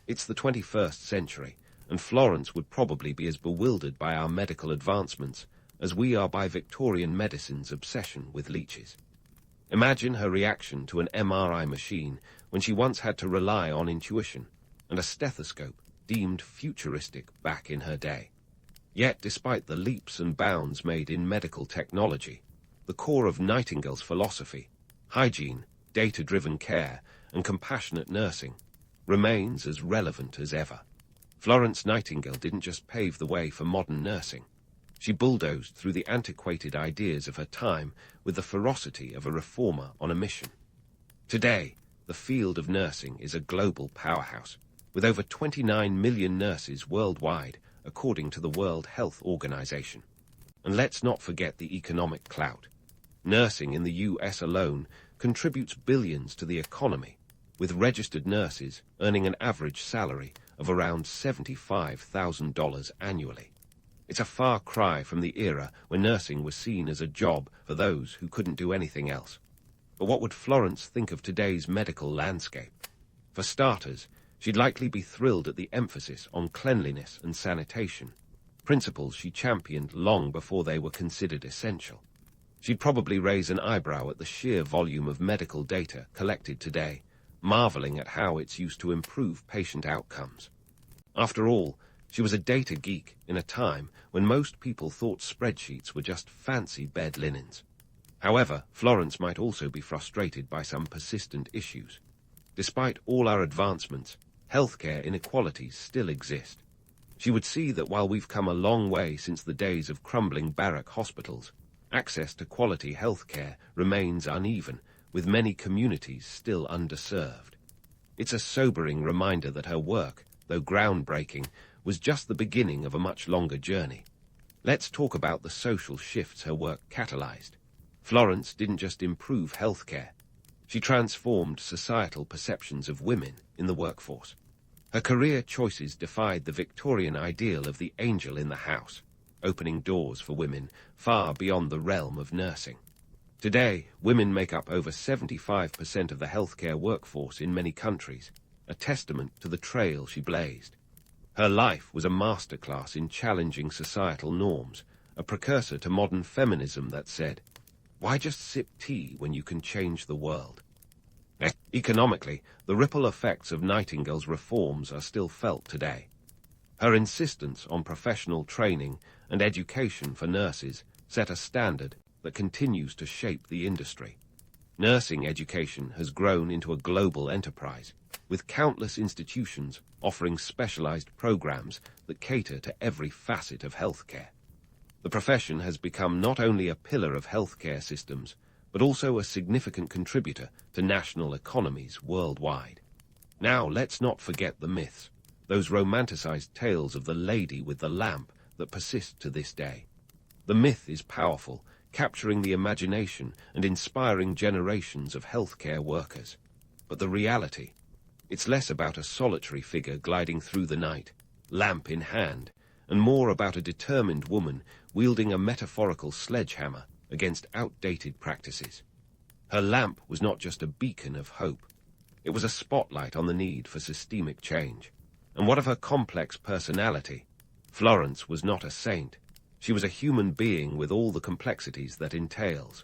It's the 21st century, and Florence would probably be as bewildered by our medical advancements as we are by Victorian medicine's obsession with leeches. Imagine her reaction to an MRI machine when she once had to rely on intuition, and a stethoscope deemed futuristic back in her day. Yet, despite the leaps and bounds made in medical technology, the core of Nightingale's philosophy, hygiene, data-driven care, and compassionate nursing, remains as relevant as ever. Florence Nightingale didn't just pave the way for modern nursing. She bulldozed through the antiquated ideas of her time with the ferocity of a reformer on a mission. Today, the field of nursing is a global powerhouse, with over 29 million nurses worldwide, according to the World Health Organization. And let's not forget the economic clout. Nursing in the US alone contributes billions to the economy, with registered nurses earning an average salary of around $75,000 annually. It's a far cry from the era when nursing was seen as a job for those who couldn't do anything else. But what would Florence think of today's medical landscape? For starters, she'd likely be thrilled at the emphasis on cleanliness and sanitation, principles she championed long before they were considered essential. She'd probably raise an eyebrow at the sheer volume of medical data collected today, marveling at how it's used to improve patient outcomes. After all, she was a data geek in a time when most people thought spreadsheets were just fancy bed linens. However, Florence might also be frustrated by some persistent issues. Despite all our advancements, healthcare inequalities still exist. She would see that while we've come a long way since the days of crumbling barrack hospitals, access to quality healthcare remains uneven, with many communities still underserved. It's a sobering reminder that her work, though groundbreaking, was just the beginning of a much longer journey. Let's talk about the social shifts her work catalyzed. Florence didn't just improve healthcare. She transformed societal perceptions of women in the workforce. Her career choices defied the Victorian ideal of the angel in the house, opening doors for women far beyond the realm of nursing. Today, women make up over 75% of the healthcare workforce in many countries, a testament to the trail she blazed. Her life was a masterclass in challenging societal norms, a precursor to modern feminism that said, "Why just sip tea when you can change the world?" Economically, the ripple effects of Nightingale's reforms are still felt today. Her insistence on professional training and education for nurses set a standard that continues to shape the industry. Nursing education has grown into a global enterprise, with countless institutions offering specialized programs that cater to every facet of healthcare. The profession has become not only a pillar of healthcare systems, but also a significant contributor to national economies worldwide. Now, let's not forget the myths, those romanticized tales of the lady with the lamp that persist to this day. The myth is powerful, capturing the imagination and inspiring generations of healthcare workers. But the reality, it's less about a solitary figure gliding through the night, lamp in hand, and more about a determined woman wielding a metaphorical sledgehammer against outdated practices. Her lamp was not just a beacon of hope. It was a spotlight on the need for systemic change. And what of her complex personality? Florence was not a saint. She was a human being with all the complexities that entails.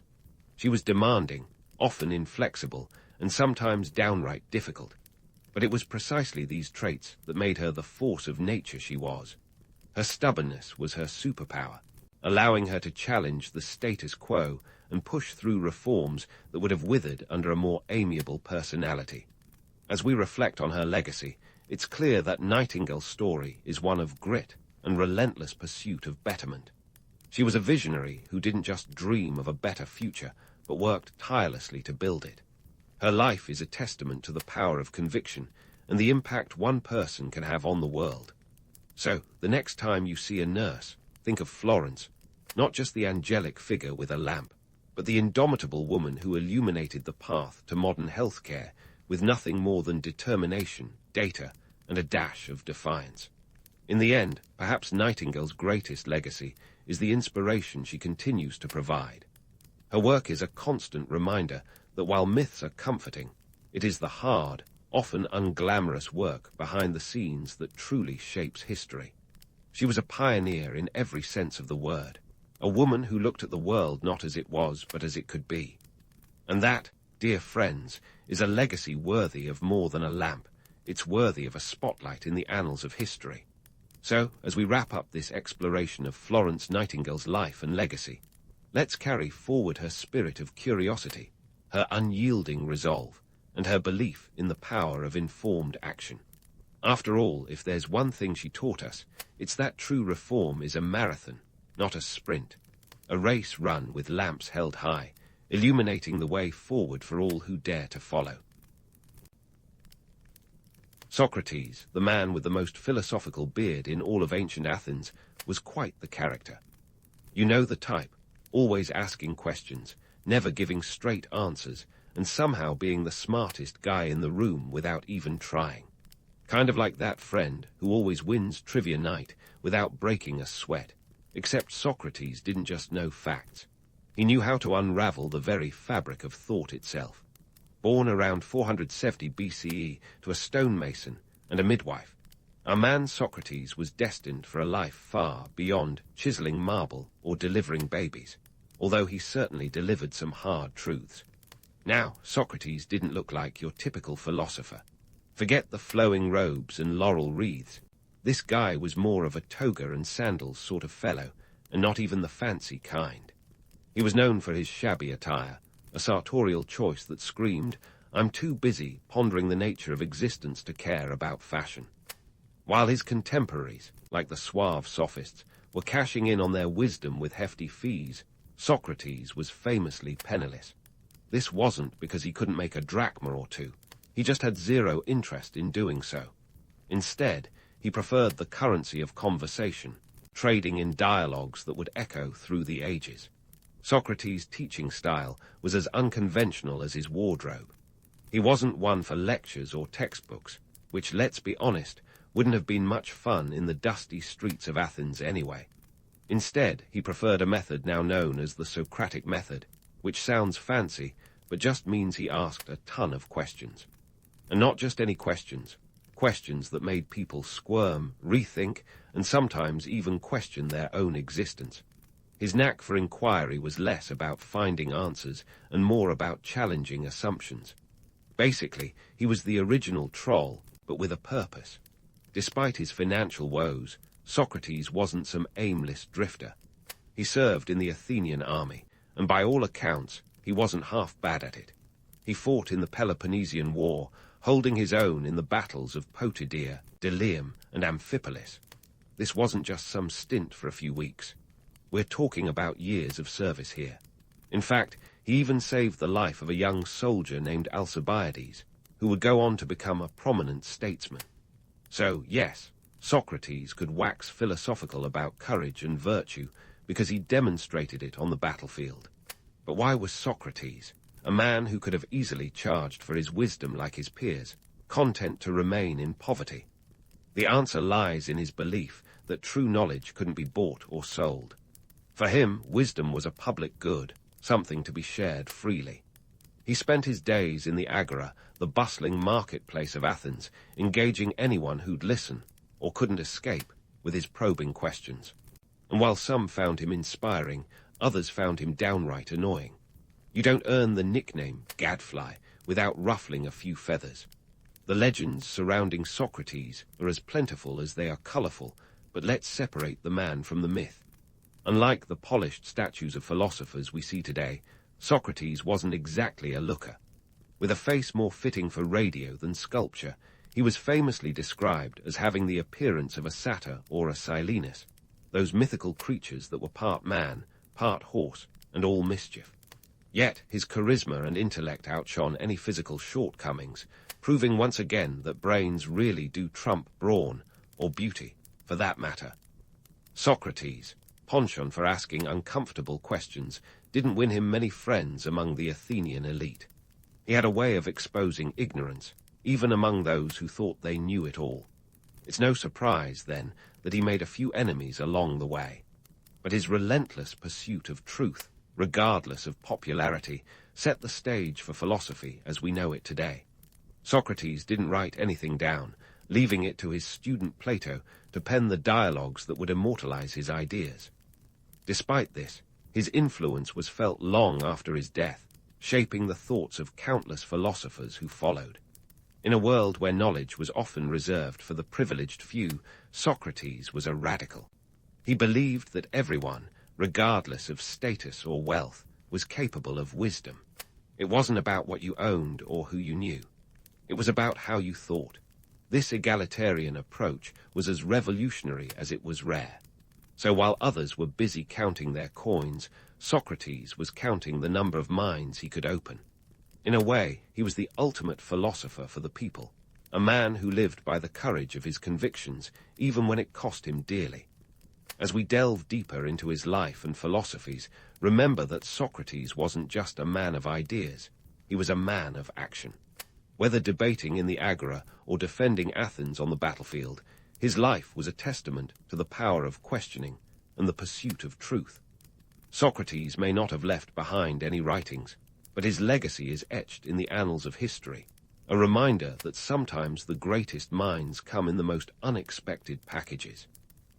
She was demanding, often inflexible, and sometimes downright difficult. But it was precisely these traits that made her the force of nature she was. Her stubbornness was her superpower, allowing her to challenge the status quo and push through reforms that would have withered under a more amiable personality. As we reflect on her legacy, it's clear that Nightingale's story is one of grit and relentless pursuit of betterment. She was a visionary who didn't just dream of a better future, but worked tirelessly to build it. Her life is a testament to the power of conviction and the impact one person can have on the world. So, the next time you see a nurse, think of Florence, not just the angelic figure with a lamp, but the indomitable woman who illuminated the path to modern healthcare with nothing more than determination, data, and a dash of defiance. In the end, perhaps Nightingale's greatest legacy is the inspiration she continues to provide. Her work is a constant reminder that while myths are comforting, it is the hard, often unglamorous work behind the scenes that truly shapes history. She was a pioneer in every sense of the word, a woman who looked at the world not as it was, but as it could be. And that, dear friends, is a legacy worthy of more than a lamp. It's worthy of a spotlight in the annals of history. So, as we wrap up this exploration of Florence Nightingale's life and legacy, let's carry forward her spirit of curiosity, her unyielding resolve, and her belief in the power of informed action. After all, if there's one thing she taught us, it's that true reform is a marathon, not a sprint, a race run with lamps held high, illuminating the way forward for all who dare to follow. Socrates, the man with the most philosophical beard in all of ancient Athens, was quite the character. You know the type, always asking questions, never giving straight answers, and somehow being the smartest guy in the room without even trying. Kind of like that friend who always wins trivia night without breaking a sweat. Except Socrates didn't just know facts. He knew how to unravel the very fabric of thought itself. Born around 470 BCE to a stonemason and a midwife, our man Socrates was destined for a life far beyond chiseling marble or delivering babies, although he certainly delivered some hard truths. Now, Socrates didn't look like your typical philosopher. Forget the flowing robes and laurel wreaths. This guy was more of a toga and sandals sort of fellow, and not even the fancy kind. He was known for his shabby attire, a sartorial choice that screamed, "I'm too busy pondering the nature of existence to care about fashion." While his contemporaries, like the suave sophists, were cashing in on their wisdom with hefty fees, Socrates was famously penniless. This wasn't because he couldn't make a drachma or two. He just had zero interest in doing so. Instead, he preferred the currency of conversation, trading in dialogues that would echo through the ages. Socrates' teaching style was as unconventional as his wardrobe. He wasn't one for lectures or textbooks, which, let's be honest, wouldn't have been much fun in the dusty streets of Athens anyway. Instead, he preferred a method now known as the Socratic method, which sounds fancy, but just means he asked a ton of questions. And not just any questions, questions that made people squirm, rethink, and sometimes even question their own existence. His knack for inquiry was less about finding answers and more about challenging assumptions. Basically, he was the original troll, but with a purpose. Despite his financial woes, Socrates wasn't some aimless drifter. He served in the Athenian army, and by all accounts, he wasn't half bad at it. He fought in the Peloponnesian War, holding his own in the battles of Potidaea, Delium, and Amphipolis. This wasn't just some stint for a few weeks. We're talking about years of service here. In fact, he even saved the life of a young soldier named Alcibiades, who would go on to become a prominent statesman. So, yes, Socrates could wax philosophical about courage and virtue because he demonstrated it on the battlefield. But why was Socrates, a man who could have easily charged for his wisdom like his peers, content to remain in poverty? The answer lies in his belief that true knowledge couldn't be bought or sold. For him, wisdom was a public good, something to be shared freely. He spent his days in the Agora, the bustling marketplace of Athens, engaging anyone who'd listen, or couldn't escape, with his probing questions. And while some found him inspiring, others found him downright annoying. You don't earn the nickname Gadfly without ruffling a few feathers. The legends surrounding Socrates are as plentiful as they are colourful, but let's separate the man from the myth. Unlike the polished statues of philosophers we see today, Socrates wasn't exactly a looker. With a face more fitting for radio than sculpture, he was famously described as having the appearance of a satyr or a Silenus, those mythical creatures that were part man, part horse, and all mischief. Yet his charisma and intellect outshone any physical shortcomings, proving once again that brains really do trump brawn, or beauty, for that matter. Socrates, penchant for asking uncomfortable questions, didn't win him many friends among the Athenian elite. He had a way of exposing ignorance, even among those who thought they knew it all. It's no surprise, then, that he made a few enemies along the way. But his relentless pursuit of truth, regardless of popularity, set the stage for philosophy as we know it today. Socrates didn't write anything down, leaving it to his student Plato to pen the dialogues that would immortalize his ideas. Despite this, his influence was felt long after his death, shaping the thoughts of countless philosophers who followed. In a world where knowledge was often reserved for the privileged few, Socrates was a radical. He believed that everyone, regardless of status or wealth, was capable of wisdom. It wasn't about what you owned or who you knew. It was about how you thought. This egalitarian approach was as revolutionary as it was rare. So while others were busy counting their coins, Socrates was counting the number of minds he could open. In a way, he was the ultimate philosopher for the people, a man who lived by the courage of his convictions, even when it cost him dearly. As we delve deeper into his life and philosophies, remember that Socrates wasn't just a man of ideas, he was a man of action. Whether debating in the Agora or defending Athens on the battlefield, his life was a testament to the power of questioning and the pursuit of truth. Socrates may not have left behind any writings, but his legacy is etched in the annals of history, a reminder that sometimes the greatest minds come in the most unexpected packages.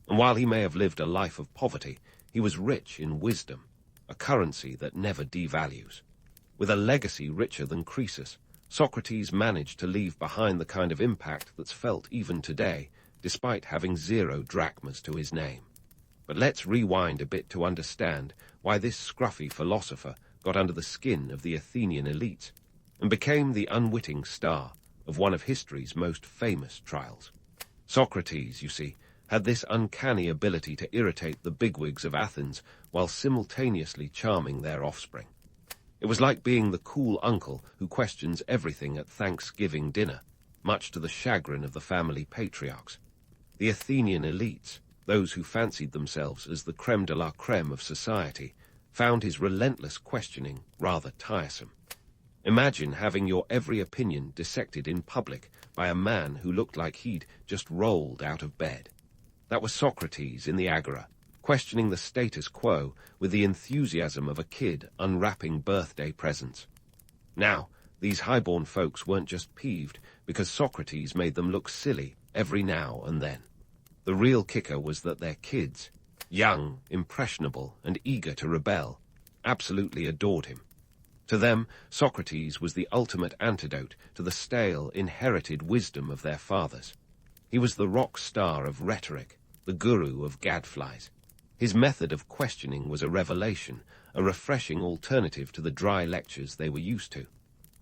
And while he may have lived a life of poverty, he was rich in wisdom, a currency that never devalues. With a legacy richer than Croesus, Socrates managed to leave behind the kind of impact that's felt even today, despite having 0 drachmas to his name. But let's rewind a bit to understand why this scruffy philosopher got under the skin of the Athenian elites and became the unwitting star of one of history's most famous trials. Socrates, you see, had this uncanny ability to irritate the bigwigs of Athens while simultaneously charming their offspring. It was like being the cool uncle who questions everything at Thanksgiving dinner, much to the chagrin of the family patriarchs. The Athenian elites, those who fancied themselves as the crème de la crème of society, found his relentless questioning rather tiresome. Imagine having your every opinion dissected in public by a man who looked like he'd just rolled out of bed. That was Socrates in the Agora, questioning the status quo with the enthusiasm of a kid unwrapping birthday presents. Now, these highborn folks weren't just peeved because Socrates made them look silly every now and then. The real kicker was that their kids, young, impressionable, and eager to rebel, absolutely adored him. To them, Socrates was the ultimate antidote to the stale, inherited wisdom of their fathers. He was the rock star of rhetoric, the guru of gadflies. His method of questioning was a revelation, a refreshing alternative to the dry lectures they were used to.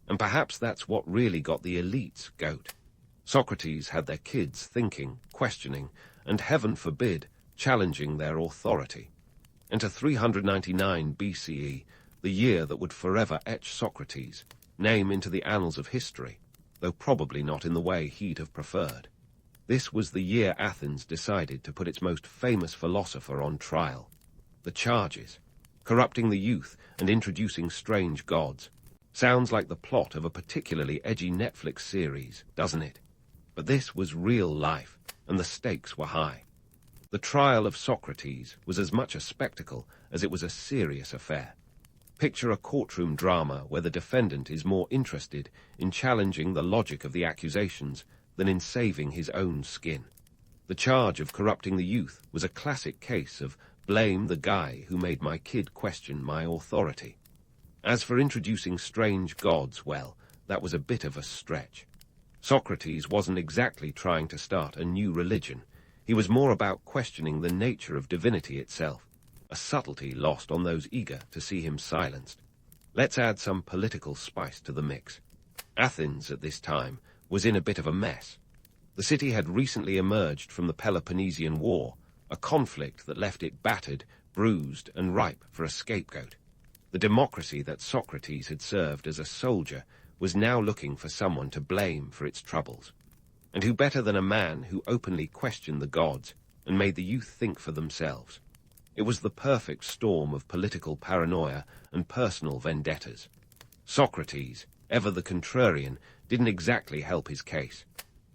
And perhaps that's what really got the elites goat. Socrates had their kids thinking, questioning, and heaven forbid, challenging their authority. And to 399 BCE, the year that would forever etch Socrates' name into the annals of history, though probably not in the way he'd have preferred. This was the year Athens decided to put its most famous philosopher on trial. The charges, corrupting the youth and introducing strange gods. Sounds like the plot of a particularly edgy Netflix series, doesn't it? But this was real life, and the stakes were high. The trial of Socrates was as much a spectacle as it was a serious affair. Picture a courtroom drama where the defendant is more interested in challenging the logic of the accusations than in saving his own skin. The charge of corrupting the youth was a classic case of blame the guy who made my kid question my authority. As for introducing strange gods, well, that was a bit of a stretch. Socrates wasn't exactly trying to start a new religion. He was more about questioning the nature of divinity itself, a subtlety lost on those eager to see him silenced. Let's add some political spice to the mix. Athens, at this time, was in a bit of a mess. The city had recently emerged from the Peloponnesian War, a conflict that left it battered, bruised, and ripe for a scapegoat. The democracy that Socrates had served as a soldier was now looking for someone to blame for its troubles. And who better than a man who openly questioned the gods and made the youth think for themselves? It was the perfect storm of political paranoia and personal vendettas. Socrates, ever the contrarian, didn't exactly help his case.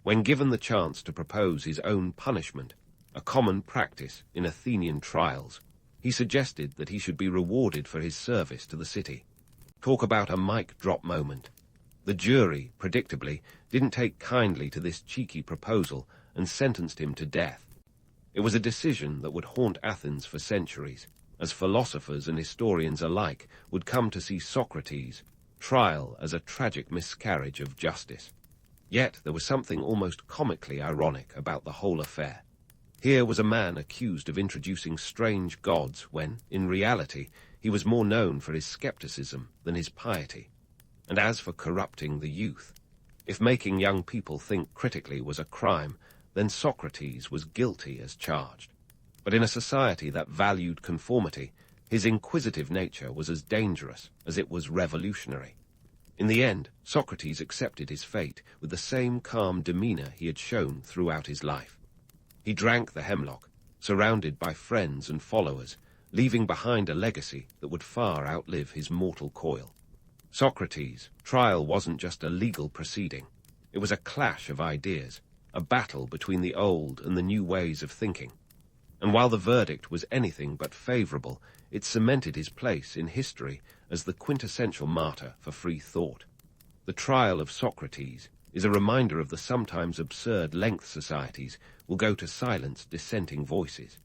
When given the chance to propose his own punishment, a common practice in Athenian trials, he suggested that he should be rewarded for his service to the city. Talk about a mic drop moment. The jury, predictably, didn't take kindly to this cheeky proposal and sentenced him to death. It was a decision that would haunt Athens for centuries, as philosophers and historians alike would come to see Socrates' trial as a tragic miscarriage of justice. Yet there was something almost comically ironic about the whole affair. Here was a man accused of introducing strange gods when, in reality, he was more known for his skepticism than his piety. And as for corrupting the youth, if making young people think critically was a crime, then Socrates was guilty as charged. But in a society that valued conformity, his inquisitive nature was as dangerous as it was revolutionary. In the end, Socrates accepted his fate with the same calm demeanor he had shown throughout his life. He drank the hemlock, surrounded by friends and followers, leaving behind a legacy that would far outlive his mortal coil. Socrates' trial wasn't just a legal proceeding. It was a clash of ideas, a battle between the old and the new ways of thinking. And while the verdict was anything but favorable, it cemented his place in history as the quintessential martyr for free thought. The trial of Socrates is a reminder of the sometimes absurd lengths societies will go to silence dissenting voices.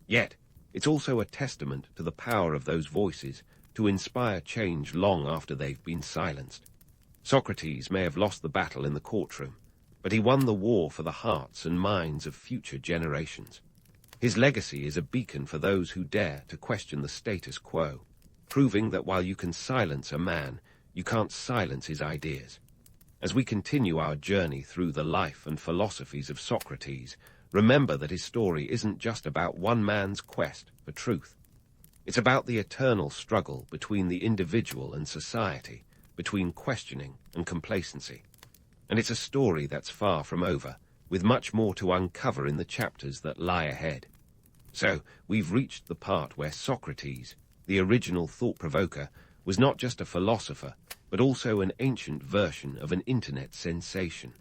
Yet, it's also a testament to the power of those voices to inspire change long after they've been silenced. Socrates may have lost the battle in the courtroom, but he won the war for the hearts and minds of future generations. His legacy is a beacon for those who dare to question the status quo, proving that while you can silence a man, you can't silence his ideas. As we continue our journey through the life and philosophies of Socrates, remember that his story isn't just about one man's quest for truth. It's about the eternal struggle between the individual and society, between questioning and complacency. And it's a story that's far from over, with much more to uncover in the chapters that lie ahead. So, we've reached the part where Socrates, the original thought-provoker, was not just a philosopher, but also an ancient version of an internet sensation.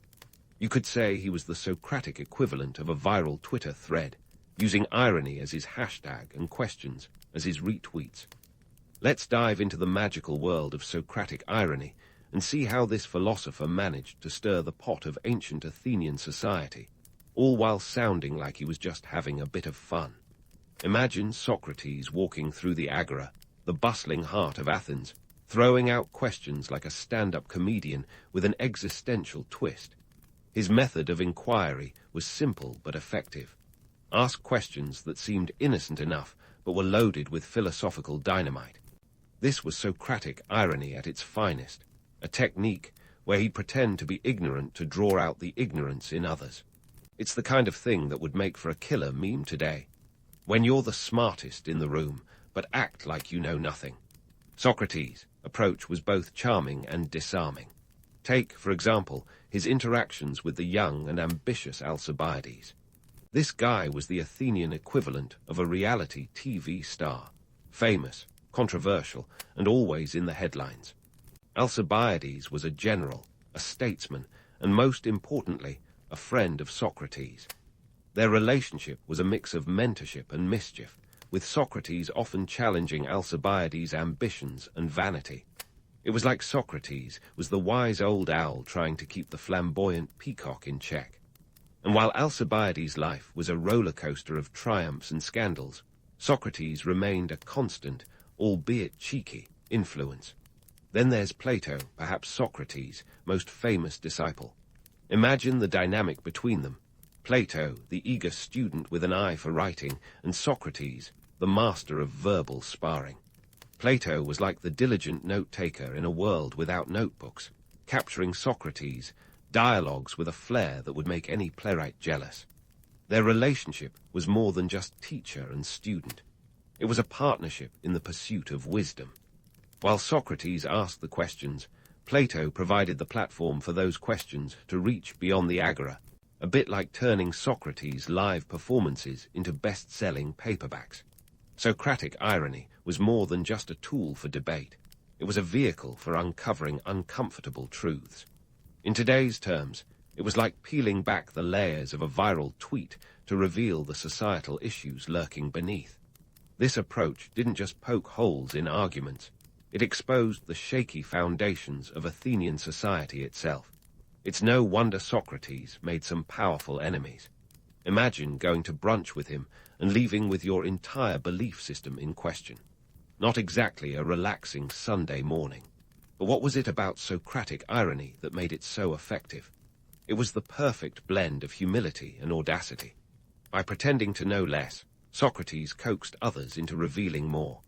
You could say he was the Socratic equivalent of a viral Twitter thread, using irony as his hashtag and questions as his retweets. Let's dive into the magical world of Socratic irony and see how this philosopher managed to stir the pot of ancient Athenian society, all while sounding like he was just having a bit of fun. Imagine Socrates walking through the Agora, the bustling heart of Athens, throwing out questions like a stand-up comedian with an existential twist. His method of inquiry was simple but effective. Ask questions that seemed innocent enough but were loaded with philosophical dynamite. This was Socratic irony at its finest, a technique where he'd pretend to be ignorant to draw out the ignorance in others. It's the kind of thing that would make for a killer meme today. When you're the smartest in the room, but act like you know nothing. Socrates' approach was both charming and disarming. Take, for example, his interactions with the young and ambitious Alcibiades. This guy was the Athenian equivalent of a reality TV star, famous, controversial, and always in the headlines. Alcibiades was a general, a statesman, and most importantly, a friend of Socrates. Their relationship was a mix of mentorship and mischief, with Socrates often challenging Alcibiades' ambitions and vanity. It was like Socrates was the wise old owl trying to keep the flamboyant peacock in check. And while Alcibiades' life was a roller coaster of triumphs and scandals, Socrates remained a constant, albeit cheeky, influence. Then there's Plato, perhaps Socrates' most famous disciple. Imagine the dynamic between them. Plato, the eager student with an eye for writing, and Socrates, the master of verbal sparring. Plato was like the diligent note-taker in a world without notebooks, capturing Socrates' dialogues with a flair that would make any playwright jealous. Their relationship was more than just teacher and student. It was a partnership in the pursuit of wisdom. While Socrates asked the questions, Plato provided the platform for those questions to reach beyond the Agora, a bit like turning Socrates' live performances into best-selling paperbacks. Socratic irony was more than just a tool for debate. It was a vehicle for uncovering uncomfortable truths. In today's terms, it was like peeling back the layers of a viral tweet to reveal the societal issues lurking beneath. This approach didn't just poke holes in arguments. It exposed the shaky foundations of Athenian society itself. It's no wonder Socrates made some powerful enemies. Imagine going to brunch with him and leaving with your entire belief system in question. Not exactly a relaxing Sunday morning. But what was it about Socratic irony that made it so effective? It was the perfect blend of humility and audacity. By pretending to know less, Socrates coaxed others into revealing more.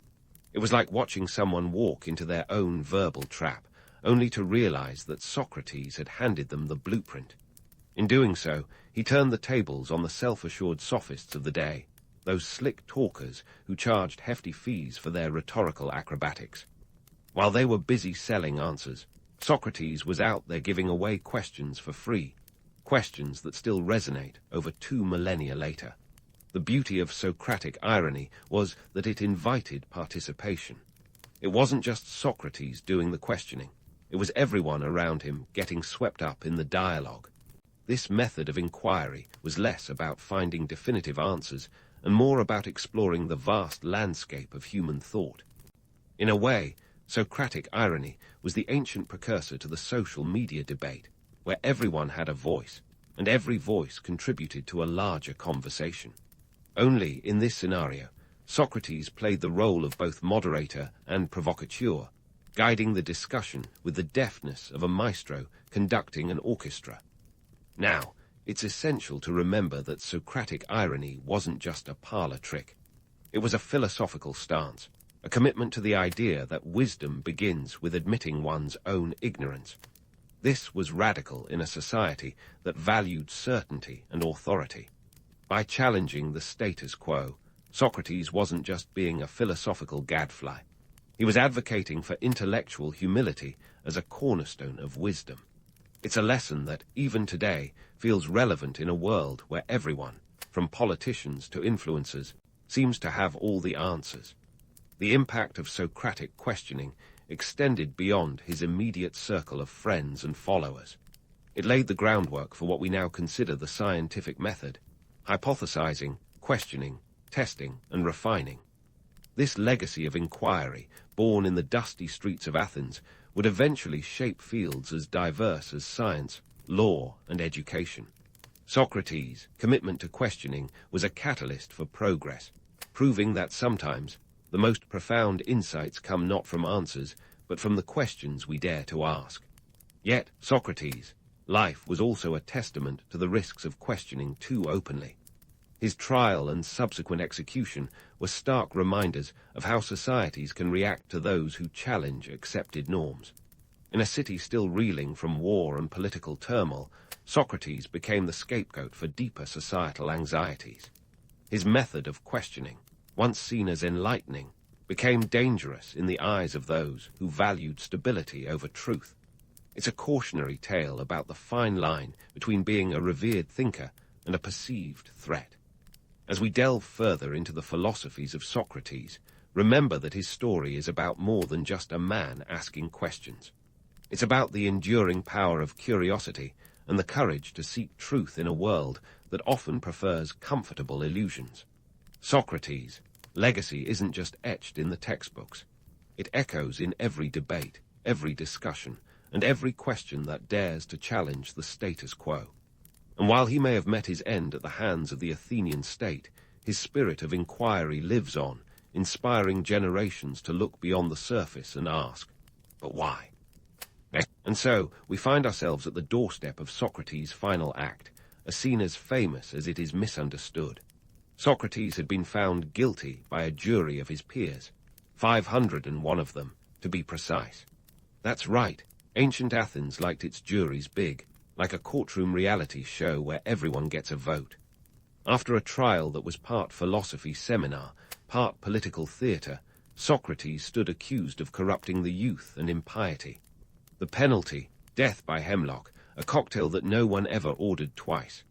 It was like watching someone walk into their own verbal trap, only to realize that Socrates had handed them the blueprint. In doing so, he turned the tables on the self-assured sophists of the day, those slick talkers who charged hefty fees for their rhetorical acrobatics. While they were busy selling answers, Socrates was out there giving away questions for free, questions that still resonate over 2 millennia later. The beauty of Socratic irony was that it invited participation. It wasn't just Socrates doing the questioning. It was everyone around him getting swept up in the dialogue. This method of inquiry was less about finding definitive answers and more about exploring the vast landscape of human thought. In a way, Socratic irony was the ancient precursor to the social media debate, where everyone had a voice, and every voice contributed to a larger conversation. Only, in this scenario, Socrates played the role of both moderator and provocateur, guiding the discussion with the deftness of a maestro conducting an orchestra. Now, it's essential to remember that Socratic irony wasn't just a parlor trick. It was a philosophical stance, a commitment to the idea that wisdom begins with admitting one's own ignorance. This was radical in a society that valued certainty and authority. By challenging the status quo, Socrates wasn't just being a philosophical gadfly. He was advocating for intellectual humility as a cornerstone of wisdom. It's a lesson that, even today, feels relevant in a world where everyone, from politicians to influencers, seems to have all the answers. The impact of Socratic questioning extended beyond his immediate circle of friends and followers. It laid the groundwork for what we now consider the scientific method: hypothesizing, questioning, testing, and refining. This legacy of inquiry, born in the dusty streets of Athens, would eventually shape fields as diverse as science, law, and education. Socrates' commitment to questioning was a catalyst for progress, proving that sometimes the most profound insights come not from answers, but from the questions we dare to ask. Yet, Socrates' life was also a testament to the risks of questioning too openly. His trial and subsequent execution were stark reminders of how societies can react to those who challenge accepted norms. In a city still reeling from war and political turmoil, Socrates became the scapegoat for deeper societal anxieties. His method of questioning, once seen as enlightening, became dangerous in the eyes of those who valued stability over truth. It's a cautionary tale about the fine line between being a revered thinker and a perceived threat. As we delve further into the philosophies of Socrates, remember that his story is about more than just a man asking questions. It's about the enduring power of curiosity and the courage to seek truth in a world that often prefers comfortable illusions. Socrates' legacy isn't just etched in the textbooks. It echoes in every debate, every discussion, and every question that dares to challenge the status quo. And while he may have met his end at the hands of the Athenian state, his spirit of inquiry lives on, inspiring generations to look beyond the surface and ask, but why? And so, we find ourselves at the doorstep of Socrates' final act, a scene as famous as it is misunderstood. Socrates had been found guilty by a jury of his peers, 501 of them, to be precise. That's right, ancient Athens liked its juries big, like a courtroom reality show where everyone gets a vote. After a trial that was part philosophy seminar, part political theatre, Socrates stood accused of corrupting the youth and impiety. The penalty, death by hemlock, a cocktail that no one ever ordered twice.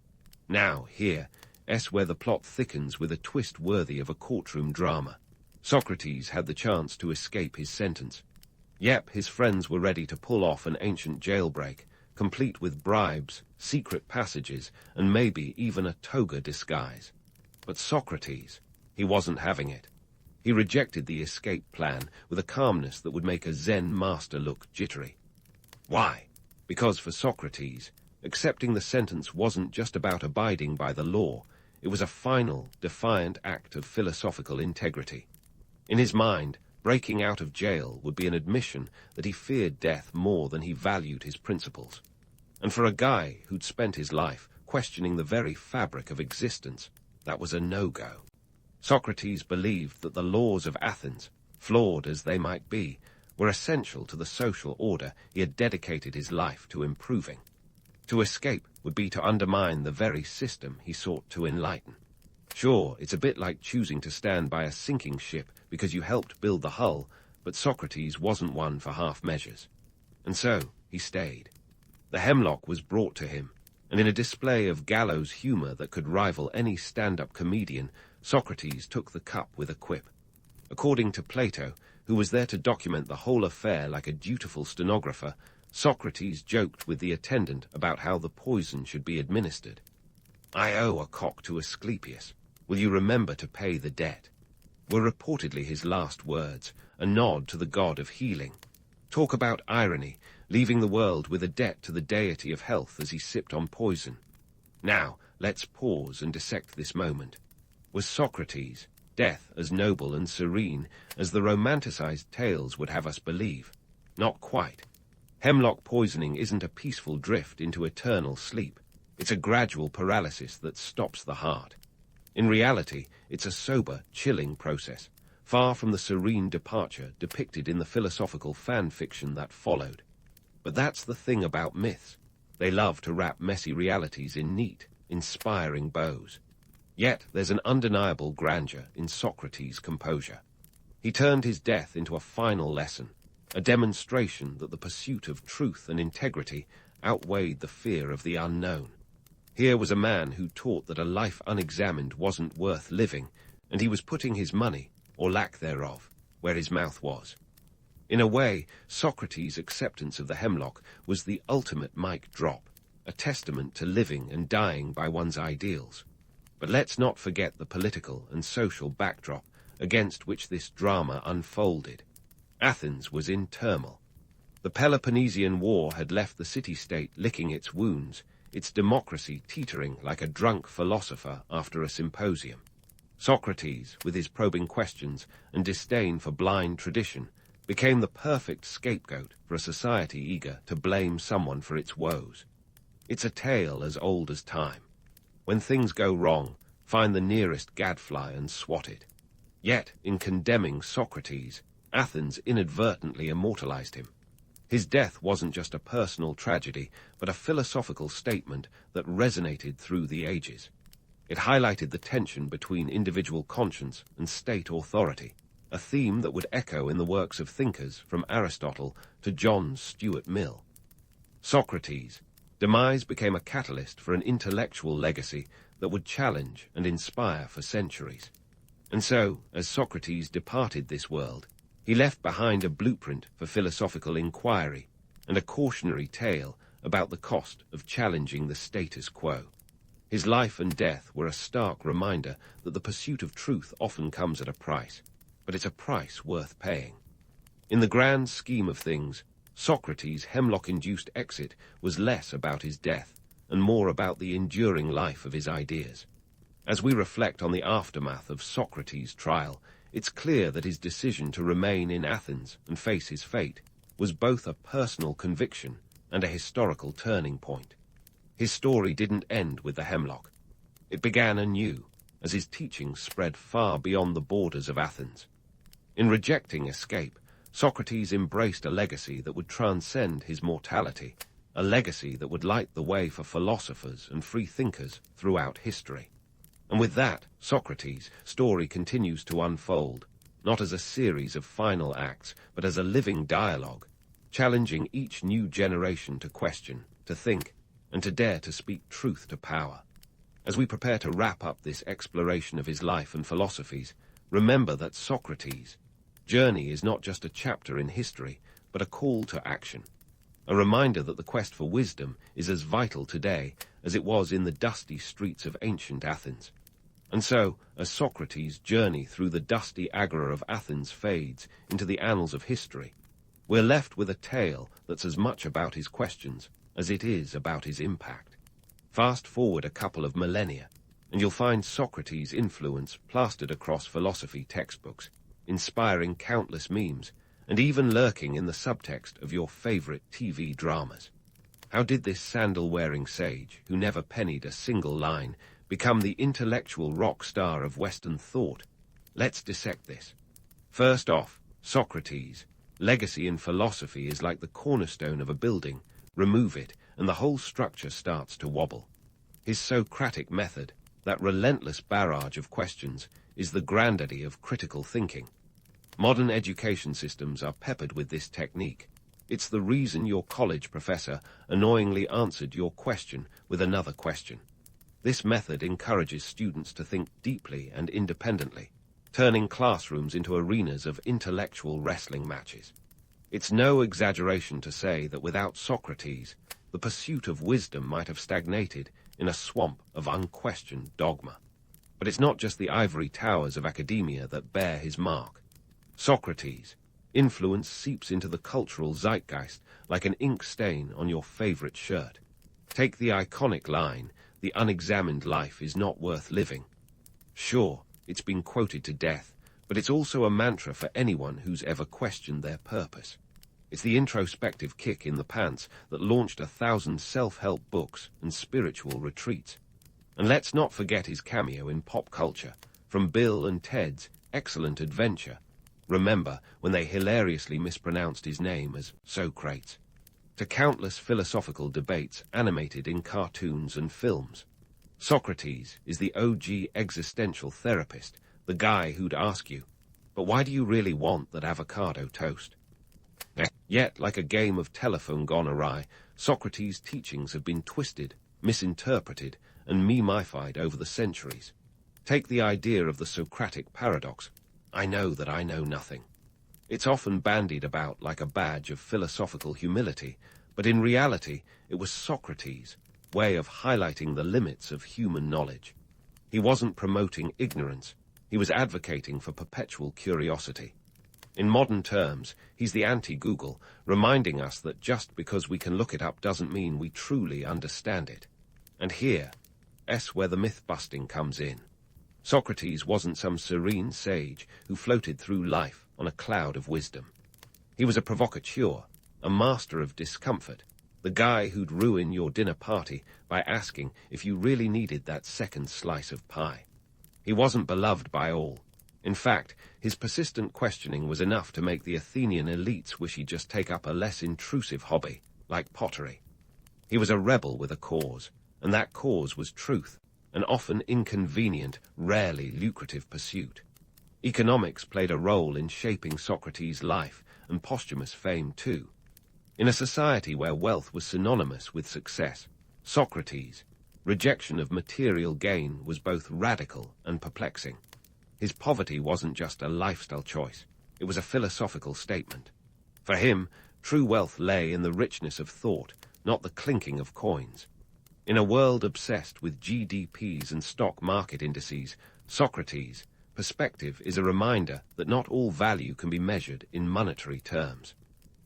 Now, here's where the plot thickens with a twist worthy of a courtroom drama. Socrates had the chance to escape his sentence. Yep, his friends were ready to pull off an ancient jailbreak, complete with bribes, secret passages, and maybe even a toga disguise. But Socrates, he wasn't having it. He rejected the escape plan with a calmness that would make a Zen master look jittery. Why? Because for Socrates, accepting the sentence wasn't just about abiding by the law, it was a final, defiant act of philosophical integrity. In his mind, breaking out of jail would be an admission that he feared death more than he valued his principles. And for a guy who'd spent his life questioning the very fabric of existence, that was a no-go. Socrates believed that the laws of Athens, flawed as they might be, were essential to the social order he had dedicated his life to improving. To escape would be to undermine the very system he sought to enlighten. Sure, it's a bit like choosing to stand by a sinking ship because you helped build the hull, but Socrates wasn't one for half measures. And so, he stayed. The hemlock was brought to him, and in a display of gallows humor that could rival any stand-up comedian, Socrates took the cup with a quip. According to Plato, who was there to document the whole affair like a dutiful stenographer, Socrates joked with the attendant about how the poison should be administered. "I owe a cock to Asclepius. Will you remember to pay the debt?" were reportedly his last words, a nod to the god of healing. Talk about irony, leaving the world with a debt to the deity of health as he sipped on poison. Now, let's pause and dissect this moment. Was Socrates' death as noble and serene as the romanticized tales would have us believe? Not quite. Hemlock poisoning isn't a peaceful drift into eternal sleep. It's a gradual paralysis that stops the heart. In reality, it's a sober, chilling process, far from the serene departure depicted in the philosophical fan fiction that followed. But that's the thing about myths. They love to wrap messy realities in neat, inspiring bows. Yet there's an undeniable grandeur in Socrates' composure. He turned his death into a final lesson, a demonstration that the pursuit of truth and integrity outweighed the fear of the unknown. Here was a man who taught that a life unexamined wasn't worth living, and he was putting his money, or lack thereof, where his mouth was. In a way, Socrates' acceptance of the hemlock was the ultimate mic drop, a testament to living and dying by one's ideals. But let's not forget the political and social backdrop against which this drama unfolded. Athens was in turmoil. The Peloponnesian War had left the city-state licking its wounds, its democracy teetering like a drunk philosopher after a symposium. Socrates, with his probing questions and disdain for blind tradition, became the perfect scapegoat for a society eager to blame someone for its woes. It's a tale as old as time. When things go wrong, find the nearest gadfly and swat it. Yet, in condemning Socrates, Athens inadvertently immortalized him. His death wasn't just a personal tragedy, but a philosophical statement that resonated through the ages. It highlighted the tension between individual conscience and state authority, a theme that would echo in the works of thinkers from Aristotle to John Stuart Mill. Socrates' demise became a catalyst for an intellectual legacy that would challenge and inspire for centuries. And so, as Socrates departed this world, he left behind a blueprint for philosophical inquiry and a cautionary tale about the cost of challenging the status quo. His life and death were a stark reminder that the pursuit of truth often comes at a price, but it's a price worth paying. In the grand scheme of things, Socrates' hemlock-induced exit was less about his death and more about the enduring life of his ideas. As we reflect on the aftermath of Socrates' trial, it's clear that his decision to remain in Athens and face his fate was both a personal conviction and a historical turning point. His story didn't end with the hemlock. It began anew, as his teachings spread far beyond the borders of Athens. In rejecting escape, Socrates embraced a legacy that would transcend his mortality, a legacy that would light the way for philosophers and free thinkers throughout history. And with that, Socrates' story continues to unfold, not as a series of final acts, but as a living dialogue, challenging each new generation to question, to think, and to dare to speak truth to power. As we prepare to wrap up this exploration of his life and philosophies, remember that Socrates' journey is not just a chapter in history, but a call to action. A reminder that the quest for wisdom is as vital today as it was in the dusty streets of ancient Athens. And so, as Socrates' journey through the dusty agora of Athens fades into the annals of history, we're left with a tale that's as much about his questions as it is about his impact. Fast forward a couple of millennia, and you'll find Socrates' influence plastered across philosophy textbooks, inspiring countless memes, and even lurking in the subtext of your favorite TV dramas. How did this sandal-wearing sage, who never pennied a single line, become the intellectual rock star of Western thought? Let's dissect this. First off, Socrates' legacy in philosophy is like the cornerstone of a building. Remove it, and the whole structure starts to wobble. His Socratic method, that relentless barrage of questions, is the granddaddy of critical thinking. Modern education systems are peppered with this technique. It's the reason your college professor annoyingly answered your question with another question. This method encourages students to think deeply and independently, turning classrooms into arenas of intellectual wrestling matches. It's no exaggeration to say that without Socrates, the pursuit of wisdom might have stagnated in a swamp of unquestioned dogma. But it's not just the ivory towers of academia that bear his mark. Socrates' influence seeps into the cultural zeitgeist like an ink stain on your favorite shirt. Take the iconic line, "The unexamined life is not worth living." Sure, it's been quoted to death, but it's also a mantra for anyone who's ever questioned their purpose. It's the introspective kick in the pants that launched 1,000 self-help books and spiritual retreats. And let's not forget his cameo in pop culture, from Bill and Ted's Excellent Adventure. Remember when they hilariously mispronounced his name as Socrates? To countless philosophical debates animated in cartoons and films. Socrates is the OG existential therapist, the guy who'd ask you, "But why do you really want that avocado toast?" Yet, like a game of telephone gone awry, Socrates' teachings have been twisted, misinterpreted, and memified over the centuries. Take the idea of the Socratic paradox, "I know that I know nothing." It's often bandied about like a badge of philosophical humility, but in reality, it was Socrates' way of highlighting the limits of human knowledge. He wasn't promoting ignorance, he was advocating for perpetual curiosity. In modern terms, he's the anti-Google, reminding us that just because we can look it up doesn't mean we truly understand it. And here's where the myth-busting comes in. Socrates wasn't some serene sage who floated through life on a cloud of wisdom. He was a provocateur, a master of discomfort, the guy who'd ruin your dinner party by asking if you really needed that second slice of pie. He wasn't beloved by all. In fact, his persistent questioning was enough to make the Athenian elites wish he'd just take up a less intrusive hobby, like pottery. He was a rebel with a cause, and that cause was truth, an often inconvenient, rarely lucrative pursuit. Economics played a role in shaping Socrates' life and posthumous fame too. In a society where wealth was synonymous with success, Socrates' rejection of material gain was both radical and perplexing. His poverty wasn't just a lifestyle choice, it was a philosophical statement. For him, true wealth lay in the richness of thought, not the clinking of coins. In a world obsessed with GDPs and stock market indices, Socrates' perspective is a reminder that not all value can be measured in monetary terms.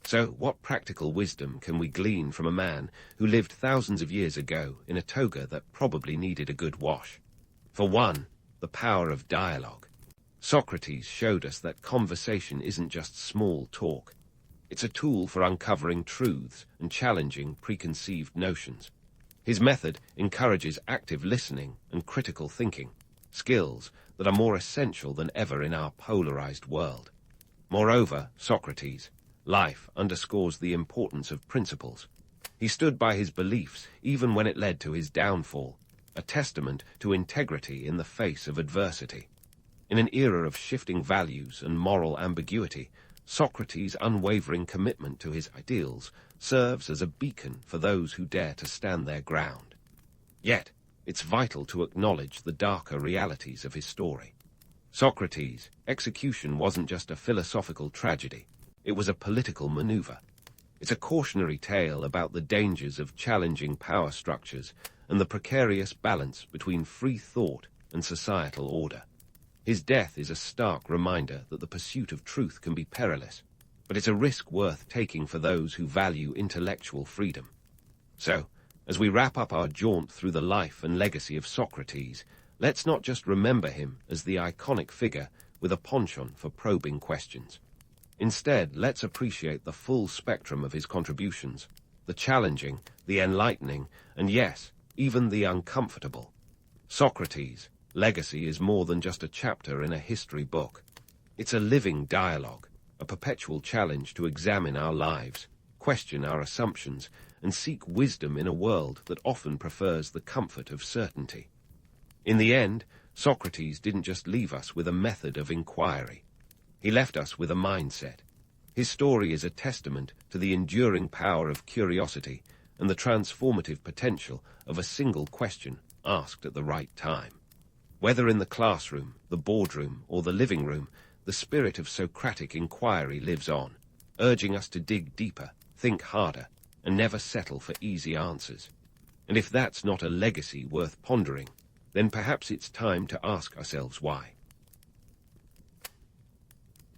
So, what practical wisdom can we glean from a man who lived thousands of years ago in a toga that probably needed a good wash? For one, the power of dialogue. Socrates showed us that conversation isn't just small talk. It's a tool for uncovering truths and challenging preconceived notions. His method encourages active listening and critical thinking, skills that are more essential than ever in our polarized world. Moreover, Socrates' life underscores the importance of principles. He stood by his beliefs even when it led to his downfall, a testament to integrity in the face of adversity. In an era of shifting values and moral ambiguity, Socrates' unwavering commitment to his ideals serves as a beacon for those who dare to stand their ground. Yet, it's vital to acknowledge the darker realities of his story. Socrates' execution wasn't just a philosophical tragedy, it was a political maneuver. It's a cautionary tale about the dangers of challenging power structures and the precarious balance between free thought and societal order. His death is a stark reminder that the pursuit of truth can be perilous, but it's a risk worth taking for those who value intellectual freedom. So, as we wrap up our jaunt through the life and legacy of Socrates, let's not just remember him as the iconic figure with a penchant for probing questions. Instead, let's appreciate the full spectrum of his contributions, the challenging, the enlightening, and yes, even the uncomfortable. Socrates' legacy is more than just a chapter in a history book. It's a living dialogue, a perpetual challenge to examine our lives, question our assumptions, and seek wisdom in a world that often prefers the comfort of certainty. In the end, Socrates didn't just leave us with a method of inquiry. He left us with a mindset. His story is a testament to the enduring power of curiosity and the transformative potential of a single question asked at the right time. Whether in the classroom, the boardroom, or the living room, the spirit of Socratic inquiry lives on, urging us to dig deeper, think harder, and never settle for easy answers. And if that's not a legacy worth pondering, then perhaps it's time to ask ourselves why.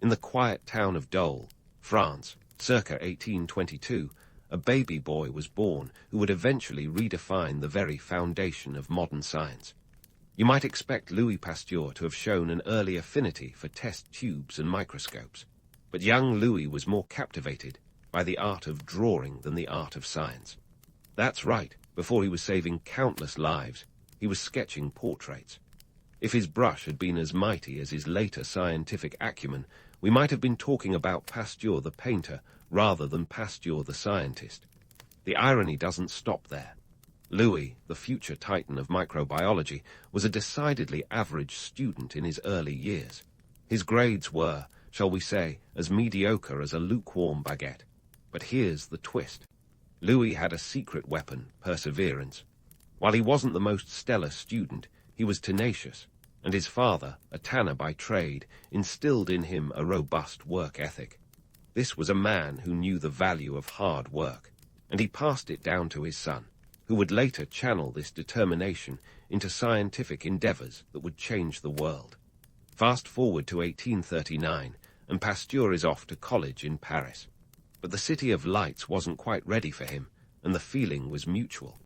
In the quiet town of Dole, France, circa 1822, a baby boy was born who would eventually redefine the very foundation of modern science. You might expect Louis Pasteur to have shown an early affinity for test tubes and microscopes, but young Louis was more captivated by the art of drawing than the art of science. That's right, before he was saving countless lives, he was sketching portraits. If his brush had been as mighty as his later scientific acumen, we might have been talking about Pasteur the painter rather than Pasteur the scientist. The irony doesn't stop there. Louis, the future titan of microbiology, was a decidedly average student in his early years. His grades were, shall we say, as mediocre as a lukewarm baguette. But here's the twist. Louis had a secret weapon, perseverance. While he wasn't the most stellar student, he was tenacious, and his father, a tanner by trade, instilled in him a robust work ethic. This was a man who knew the value of hard work, and he passed it down to his son, who would later channel this determination into scientific endeavors that would change the world. Fast forward to 1839, and Pasteur is off to college in Paris. But the City of Lights wasn't quite ready for him, and the feeling was mutual.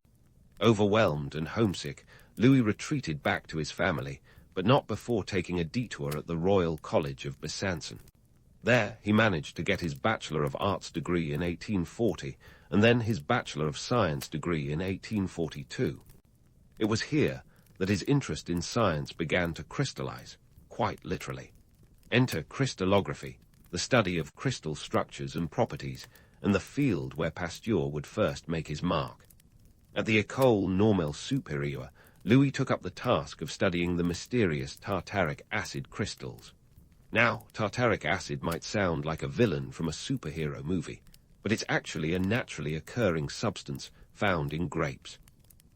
Overwhelmed and homesick, Louis retreated back to his family, but not before taking a detour at the Royal College of Besançon. There he managed to get his Bachelor of Arts degree in 1840, and then his Bachelor of Science degree in 1842. It was here that his interest in science began to crystallize, quite literally. Enter crystallography, the study of crystal structures and properties, and the field where Pasteur would first make his mark. At the École Normale Supérieure, Louis took up the task of studying the mysterious tartaric acid crystals. Now, tartaric acid might sound like a villain from a superhero movie, but it's actually a naturally occurring substance found in grapes.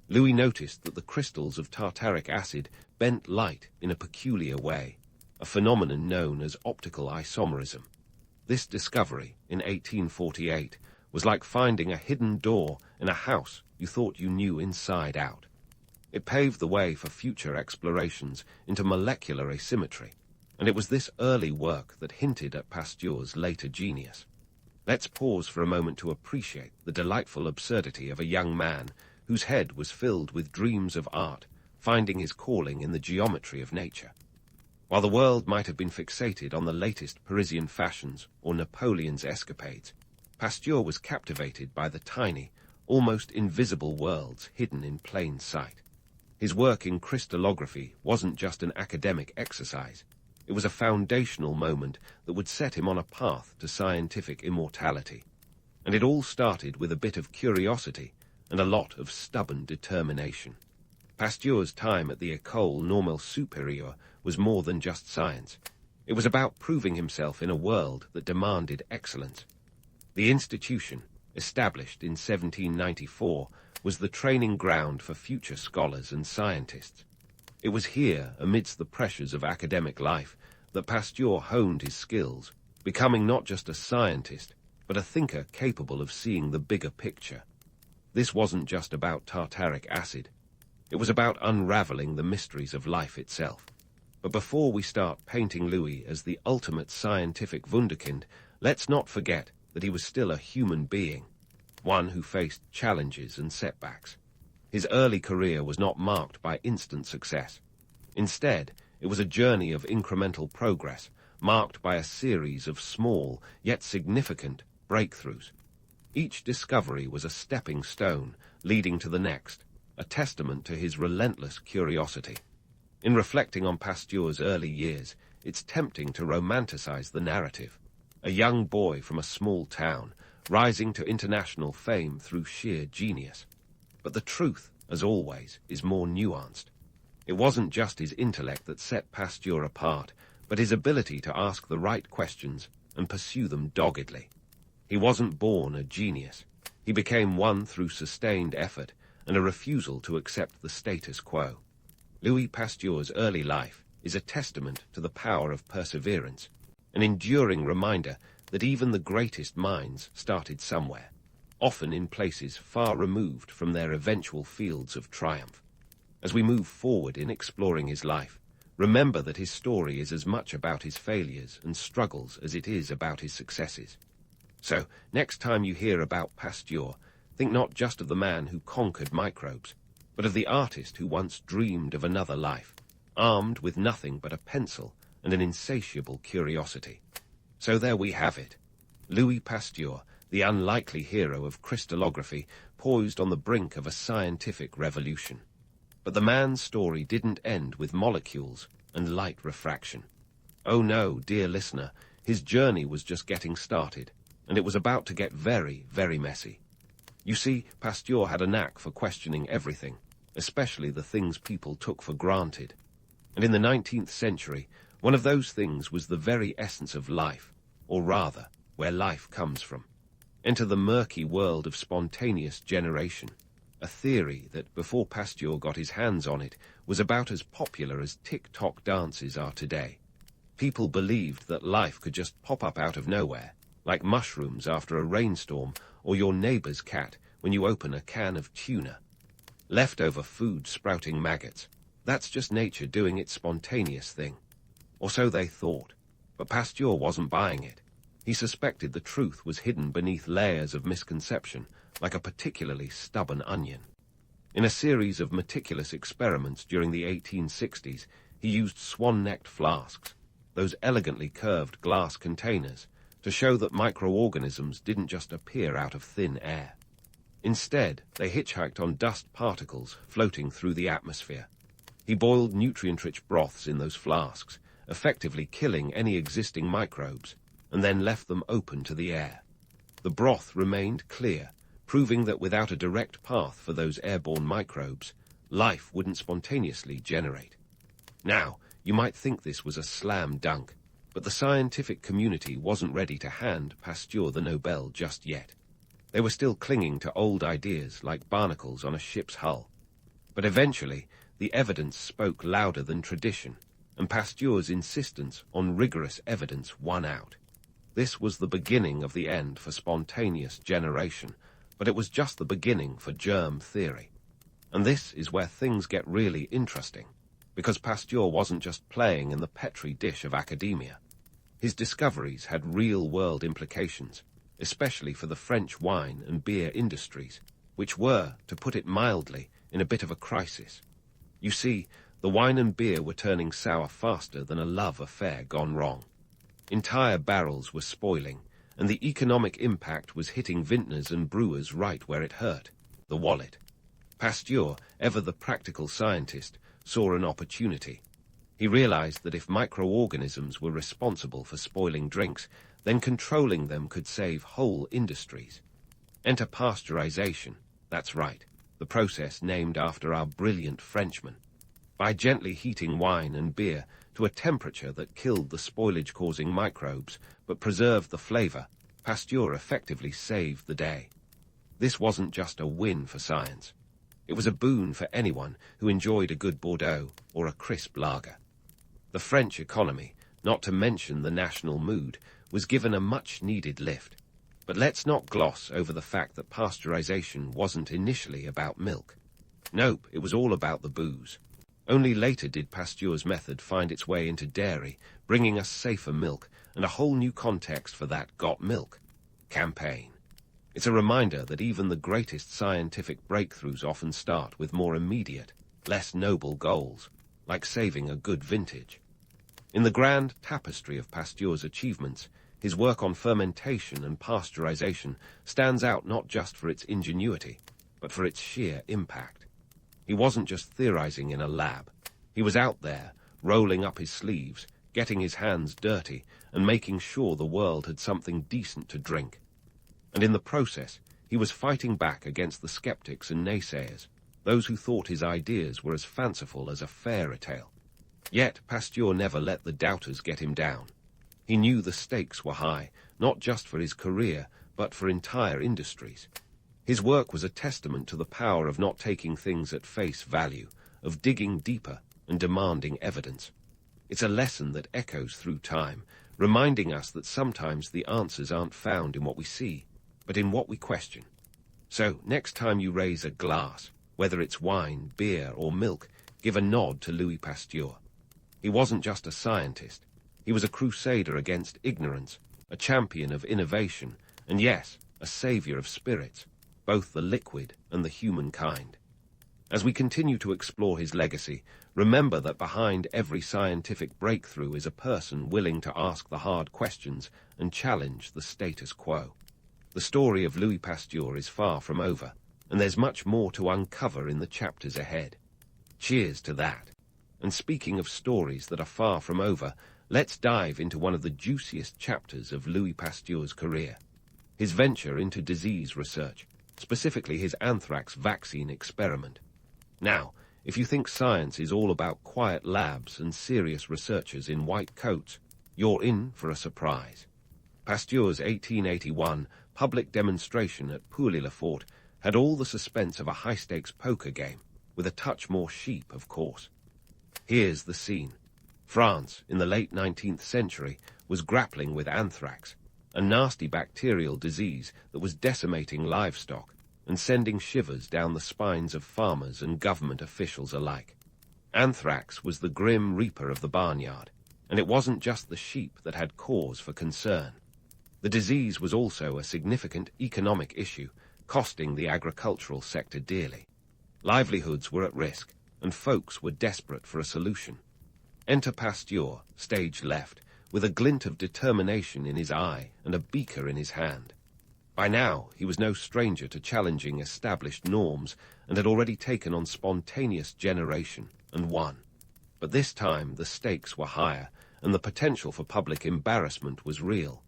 Louis noticed that the crystals of tartaric acid bent light in a peculiar way, a phenomenon known as optical isomerism. This discovery, in 1848, was like finding a hidden door in a house you thought you knew inside out. It paved the way for future explorations into molecular asymmetry, and it was this early work that hinted at Pasteur's later genius. Let's pause for a moment to appreciate the delightful absurdity of a young man whose head was filled with dreams of art, finding his calling in the geometry of nature. While the world might have been fixated on the latest Parisian fashions or Napoleon's escapades, Pasteur was captivated by the tiny, almost invisible worlds hidden in plain sight. His work in crystallography wasn't just an academic exercise. It was a foundational moment that would set him on a path to scientific immortality. And it all started with a bit of curiosity and a lot of stubborn determination. Pasteur's time at the École Normale Supérieure was more than just science. It was about proving himself in a world that demanded excellence. The institution, established in 1794, was the training ground for future scholars and scientists. It was here, amidst the pressures of academic life, that Pasteur honed his skills, becoming not just a scientist, but a thinker capable of seeing the bigger picture. This wasn't just about tartaric acid. It was about unraveling the mysteries of life itself. But before we start painting Louis as the ultimate scientific wunderkind, let's not forget that he was still a human being, one who faced challenges and setbacks. His early career was not marked by instant success. Instead, it was a journey of incremental progress, marked by a series of small, yet significant, breakthroughs. Each discovery was a stepping stone leading to the next, a testament to his relentless curiosity. In reflecting on Pasteur's early years, it's tempting to romanticize the narrative. A young boy from a small town, rising to international fame through sheer genius. But the truth, as always, is more nuanced. It wasn't just his intellect that set Pasteur apart, but his ability to ask the right questions and pursue them doggedly. He wasn't born a genius. He became one through sustained effort and a refusal to accept the status quo. Louis Pasteur's early life is a testament to the power of perseverance, an enduring reminder that even the greatest minds started somewhere, often in places far removed from their eventual fields of triumph. As we move forward in exploring his life, remember that his story is as much about his failures and struggles as it is about his successes. So, next time you hear about Pasteur, think not just of the man who conquered microbes, but of the artist who once dreamed of another life, armed with nothing but a pencil and an insatiable curiosity. So there we have it. Louis Pasteur, the unlikely hero of crystallography, poised on the brink of a scientific revolution. But the man's story didn't end with molecules and light refraction. Oh no, dear listener, his journey was just getting started, and it was about to get very, very messy. You see, Pasteur had a knack for questioning everything, especially the things people took for granted. And in the 19th century, one of those things was the very essence of life, or rather, where life comes from. Enter the murky world of spontaneous generation, a theory that, before Pasteur got his hands on it, was about as popular as TikTok dances are today. People believed that life could just pop up out of nowhere, like mushrooms after a rainstorm or your neighbor's cat when you open a can of tuna. Leftover food sprouting maggots. That's just nature doing its spontaneous thing. Or so they thought. But Pasteur wasn't buying it. He suspected the truth was hidden beneath layers of misconception, like a particularly stubborn onion. In a series of meticulous experiments during the 1860s, he used swan-necked flasks, those elegantly curved glass containers, to show that microorganisms didn't just appear out of thin air. Instead, they hitchhiked on dust particles floating through the atmosphere. He boiled nutrient-rich broths in those flasks, effectively killing any existing microbes, and then left them open to the air. The broth remained clear, proving that without a direct path for those airborne microbes, life wouldn't spontaneously generate. Now, you might think this was a slam dunk, but the scientific community wasn't ready to hand Pasteur the Nobel just yet. They were still clinging to old ideas like barnacles on a ship's hull. But eventually, the evidence spoke louder than tradition, and Pasteur's insistence on rigorous evidence won out. This was the beginning of the end for spontaneous generation, but it was just the beginning for germ theory. And this is where things get really interesting, because Pasteur wasn't just playing in the Petri dish of academia. His discoveries had real-world implications, especially for the French wine and beer industries, which were, to put it mildly, in a bit of a crisis. You see, the wine and beer were turning sour faster than a love affair gone wrong. Entire barrels were spoiling, and the economic impact was hitting vintners and brewers right where it hurt, the wallet. Pasteur, ever the practical scientist, saw an opportunity. He realized that if microorganisms were responsible for spoiling drinks, then controlling them could save whole industries. Enter pasteurization, that's right, the process named after our brilliant Frenchman. By gently heating wine and beer to a temperature that killed the spoilage-causing microbes but preserved the flavor, Pasteur effectively saved the day. This wasn't just a win for science. It was a boon for anyone who enjoyed a good Bordeaux or a crisp lager. The French economy, not to mention the national mood, was given a much-needed lift. But let's not gloss over the fact that pasteurization wasn't initially about milk. Nope, it was all about the booze. Only later did Pasteur's method find its way into dairy, bringing us safer milk and a whole new context for that Got Milk campaign. It's a reminder that even the greatest scientific breakthroughs often start with more immediate, less noble goals, like saving a good vintage. In the grand tapestry of Pasteur's achievements, his work on fermentation and pasteurization stands out not just for its ingenuity, but for its sheer impact. He wasn't just theorizing in a lab. He was out there, rolling up his sleeves, getting his hands dirty, and making sure the world had something decent to drink. And in the process, he was fighting back against the skeptics and naysayers, those who thought his ideas were as fanciful as a fairy tale. Yet Pasteur never let the doubters get him down. He knew the stakes were high, not just for his career, but for entire industries. His work was a testament to the power of not taking things at face value, of digging deeper and demanding evidence. It's a lesson that echoes through time, reminding us that sometimes the answers aren't found in what we see, but in what we question. So, next time you raise a glass, whether it's wine, beer, or milk, give a nod to Louis Pasteur. He wasn't just a scientist. He was a crusader against ignorance, a champion of innovation, and yes, a savior of spirits, both the liquid and the human kind. As we continue to explore his legacy, remember that behind every scientific breakthrough is a person willing to ask the hard questions and challenge the status quo. The story of Louis Pasteur is far from over, and there's much more to uncover in the chapters ahead. Cheers to that. And speaking of stories that are far from over, let's dive into one of the juiciest chapters of Louis Pasteur's career. His venture into disease research, specifically his anthrax vaccine experiment. Now, if you think science is all about quiet labs and serious researchers in white coats, you're in for a surprise. Pasteur's 1881 public demonstration at Pouilly-le-Fort had all the suspense of a high-stakes poker game, with a touch more sheep, of course. Here's the scene. France, in the late 19th century, was grappling with anthrax, a nasty bacterial disease that was decimating livestock and sending shivers down the spines of farmers and government officials alike. Anthrax was the grim reaper of the barnyard. And it wasn't just the sheep that had cause for concern. The disease was also a significant economic issue, costing the agricultural sector dearly. Livelihoods were at risk, and folks were desperate for a solution. Enter Pasteur, stage left, with a glint of determination in his eye and a beaker in his hand. By now, he was no stranger to challenging established norms and had already taken on spontaneous generation and won. But this time, the stakes were higher, and the potential for public embarrassment was real.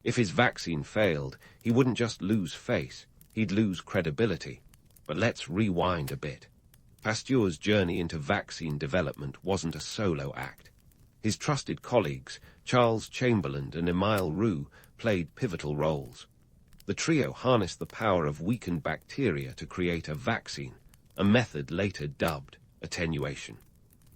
If his vaccine failed, he wouldn't just lose face, he'd lose credibility. But let's rewind a bit. Pasteur's journey into vaccine development wasn't a solo act. His trusted colleagues, Charles Chamberlain and Emile Roux, played pivotal roles. The trio harnessed the power of weakened bacteria to create a vaccine, a method later dubbed attenuation.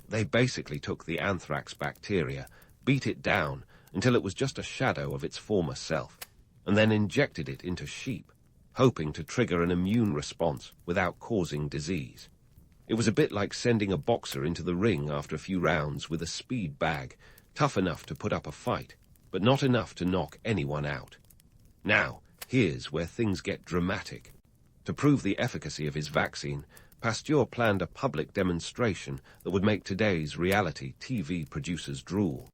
They basically took the anthrax bacteria, beat it down until it was just a shadow of its former self, and then injected it into sheep, hoping to trigger an immune response without causing disease. It was a bit like sending a boxer into the ring after a few rounds with a speed bag, tough enough to put up a fight, but not enough to knock anyone out. Now, here's where things get dramatic. To prove the efficacy of his vaccine, Pasteur planned a public demonstration that would make today's reality TV producers drool.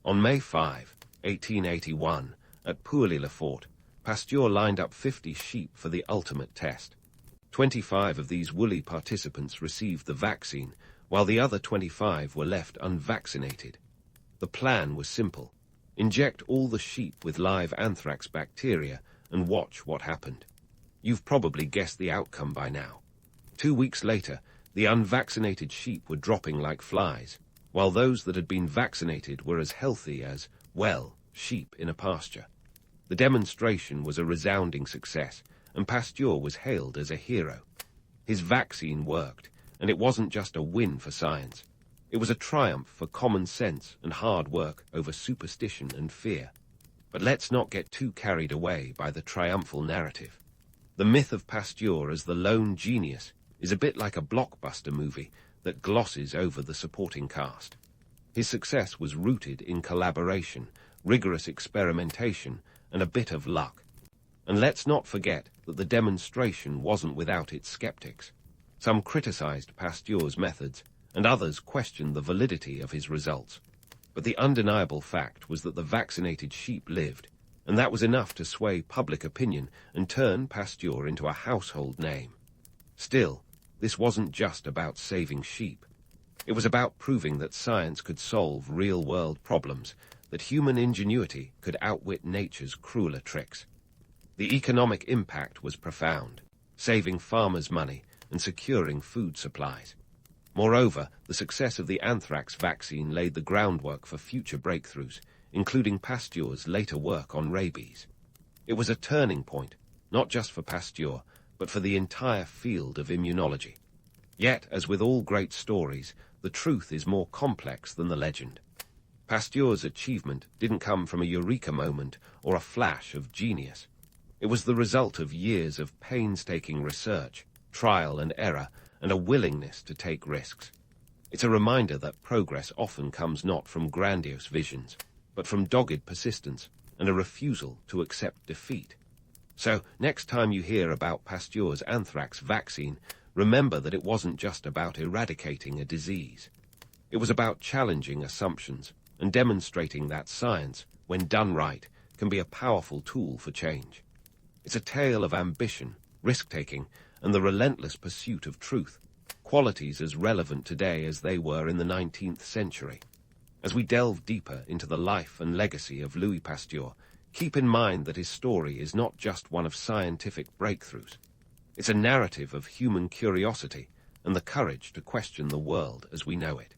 On May 5, 1881, at Pouilly-le-Fort, Pasteur lined up 50 sheep for the ultimate test. 25 of these woolly participants received the vaccine, while the other 25 were left unvaccinated. The plan was simple. Inject all the sheep with live anthrax bacteria and watch what happened. You've probably guessed the outcome by now. 2 weeks later, the unvaccinated sheep were dropping like flies, while those that had been vaccinated were as healthy as, well, sheep in a pasture. The demonstration was a resounding success, and Pasteur was hailed as a hero. His vaccine worked, and it wasn't just a win for science. It was a triumph for common sense and hard work over superstition and fear. But let's not get too carried away by the triumphal narrative. The myth of Pasteur as the lone genius is a bit like a blockbuster movie that glosses over the supporting cast. His success was rooted in collaboration, rigorous experimentation, and a bit of luck. And let's not forget that the demonstration wasn't without its skeptics. Some criticized Pasteur's methods, and others questioned the validity of his results. But the undeniable fact was that the vaccinated sheep lived, and that was enough to sway public opinion and turn Pasteur into a household name. Still, this wasn't just about saving sheep. It was about proving that science could solve real-world problems, that human ingenuity could outwit nature's crueler tricks. The economic impact was profound, saving farmers money and securing food supplies. Moreover, the success of the anthrax vaccine laid the groundwork for future breakthroughs, including Pasteur's later work on rabies. It was a turning point, not just for Pasteur, but for the entire field of immunology. Yet, as with all great stories, the truth is more complex than the legend. Pasteur's achievement didn't come from a eureka moment or a flash of genius. It was the result of years of painstaking research, trial and error, and a willingness to take risks. It's a reminder that progress often comes not from grandiose visions, but from dogged persistence and a refusal to accept defeat. So, next time you hear about Pasteur's anthrax vaccine, remember that it wasn't just about eradicating a disease. It was about challenging assumptions and demonstrating that science, when done right, can be a powerful tool for change. It's a tale of ambition, risk-taking, and the relentless pursuit of truth, qualities as relevant today as they were in the 19th century. As we delve deeper into the life and legacy of Louis Pasteur, keep in mind that his story is not just one of scientific breakthroughs. It's a narrative of human curiosity and the courage to question the world as we know it.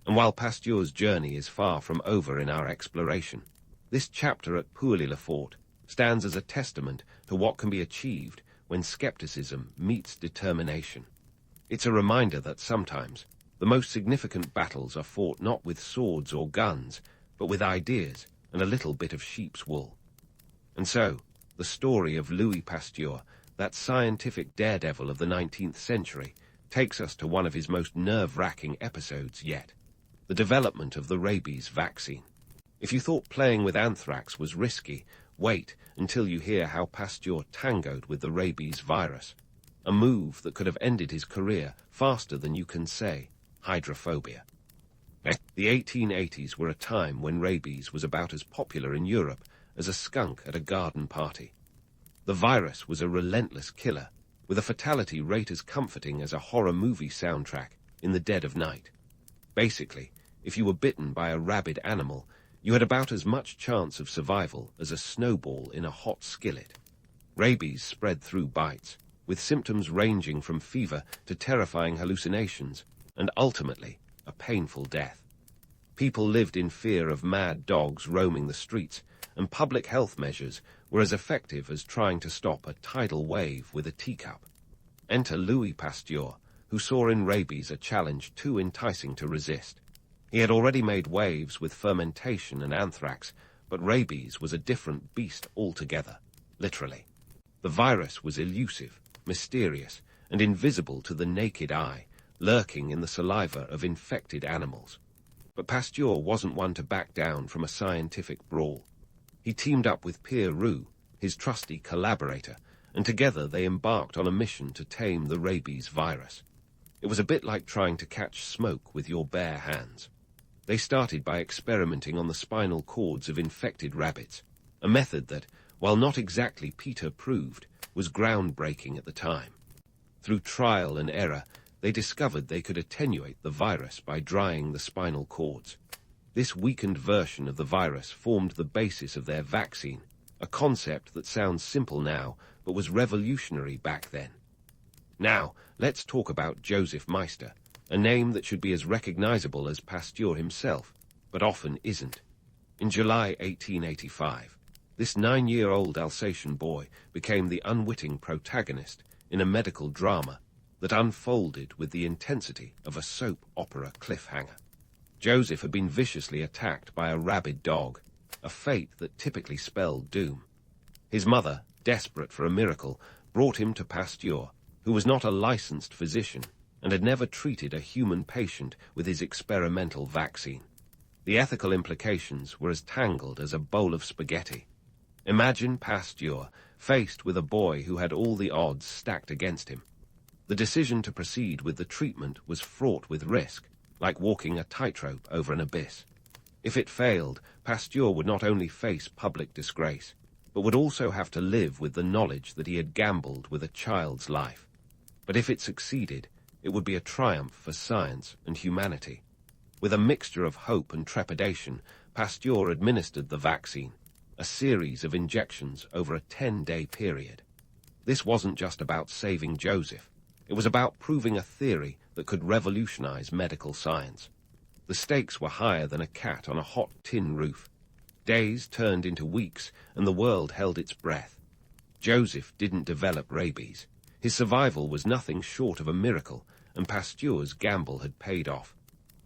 And while Pasteur's journey is far from over in our exploration, this chapter at Pouilly-le-Fort stands as a testament to what can be achieved when skepticism meets determination. It's a reminder that sometimes the most significant battles are fought not with swords or guns, but with ideas and a little bit of sheep's wool. And so, the story of Louis Pasteur, that scientific daredevil of the 19th century, takes us to one of his most nerve-wracking episodes yet. the development of the rabies vaccine. If you thought playing with anthrax was risky, wait until you hear how Pasteur tangoed with the rabies virus, a move that could have ended his career faster than you can say hydrophobia. The 1880s were a time when rabies was about as popular in Europe as a skunk at a garden party. The virus was a relentless killer, with a fatality rate as comforting as a horror movie soundtrack in the dead of night. Basically, if you were bitten by a rabid animal, you had about as much chance of survival as a snowball in a hot skillet. Rabies spread through bites, with symptoms ranging from fever to terrifying hallucinations, and ultimately, a painful death. People lived in fear of mad dogs roaming the streets, and public health measures were as effective as trying to stop a tidal wave with a teacup. Enter Louis Pasteur, who saw in rabies a challenge too enticing to resist. He had already made waves with fermentation and anthrax, but rabies was a different beast altogether, literally. The virus was elusive, mysterious, and invisible to the naked eye, lurking in the saliva of infected animals. But Pasteur wasn't one to back down from a scientific brawl. He teamed up with Pierre Roux, his trusty collaborator, and together they embarked on a mission to tame the rabies virus. It was a bit like trying to catch smoke with your bare hands. They started by experimenting on the spinal cords of infected rabbits, a method that, while not exactly Peter-proved, was groundbreaking at the time. Through trial and error, they discovered they could attenuate the virus by drying the spinal cords. This weakened version of the virus formed the basis of their vaccine, a concept that sounds simple now, but was revolutionary back then. Now, let's talk about Joseph Meister, a name that should be as recognizable as Pasteur himself, but often isn't. In July 1885, this 9-year-old Alsatian boy became the unwitting protagonist in a medical drama that unfolded with the intensity of a soap opera cliffhanger. Joseph had been viciously attacked by a rabid dog, a fate that typically spelled doom. His mother, desperate for a miracle, brought him to Pasteur, who was not a licensed physician and had never treated a human patient with his experimental vaccine. The ethical implications were as tangled as a bowl of spaghetti. Imagine Pasteur faced with a boy who had all the odds stacked against him. The decision to proceed with the treatment was fraught with risk, like walking a tightrope over an abyss. If it failed, Pasteur would not only face public disgrace, but would also have to live with the knowledge that he had gambled with a child's life. But if it succeeded, it would be a triumph for science and humanity. With a mixture of hope and trepidation, Pasteur administered the vaccine, a series of injections over a 10-day period. This wasn't just about saving Joseph. It was about proving a theory that could revolutionize medical science. The stakes were higher than a cat on a hot tin roof. Days turned into weeks, and the world held its breath. Joseph didn't develop rabies. His survival was nothing short of a miracle, and Pasteur's gamble had paid off.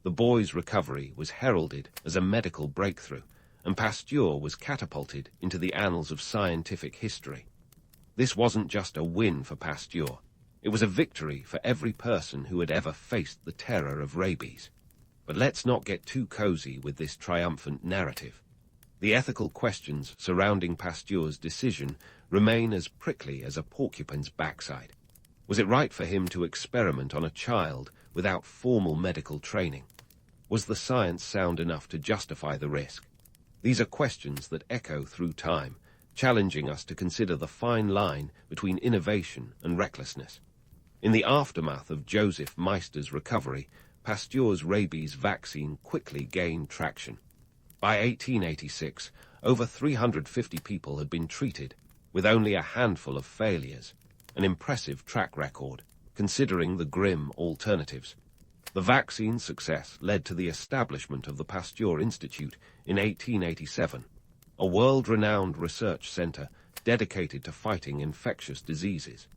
The boy's recovery was heralded as a medical breakthrough, and Pasteur was catapulted into the annals of scientific history. This wasn't just a win for Pasteur. It was a victory for every person who had ever faced the terror of rabies. But let's not get too cozy with this triumphant narrative. The ethical questions surrounding Pasteur's decision remain as prickly as a porcupine's backside. Was it right for him to experiment on a child without formal medical training? Was the science sound enough to justify the risk? These are questions that echo through time, challenging us to consider the fine line between innovation and recklessness. In the aftermath of Joseph Meister's recovery, Pasteur's rabies vaccine quickly gained traction. By 1886, over 350 people had been treated, with only a handful of failures, an impressive track record, considering the grim alternatives. The vaccine's success led to the establishment of the Pasteur Institute in 1887, a world-renowned research center dedicated to fighting infectious diseases.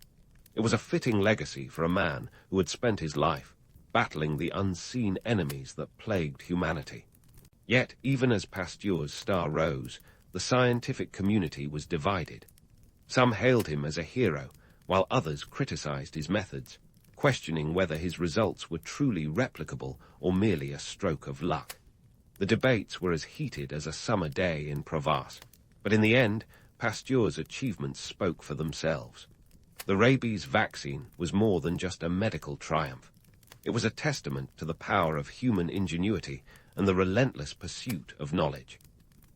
It was a fitting legacy for a man who had spent his life battling the unseen enemies that plagued humanity. Yet, even as Pasteur's star rose, the scientific community was divided. Some hailed him as a hero, while others criticized his methods, questioning whether his results were truly replicable or merely a stroke of luck. The debates were as heated as a summer day in Provence, but in the end, Pasteur's achievements spoke for themselves. The rabies vaccine was more than just a medical triumph. It was a testament to the power of human ingenuity and the relentless pursuit of knowledge.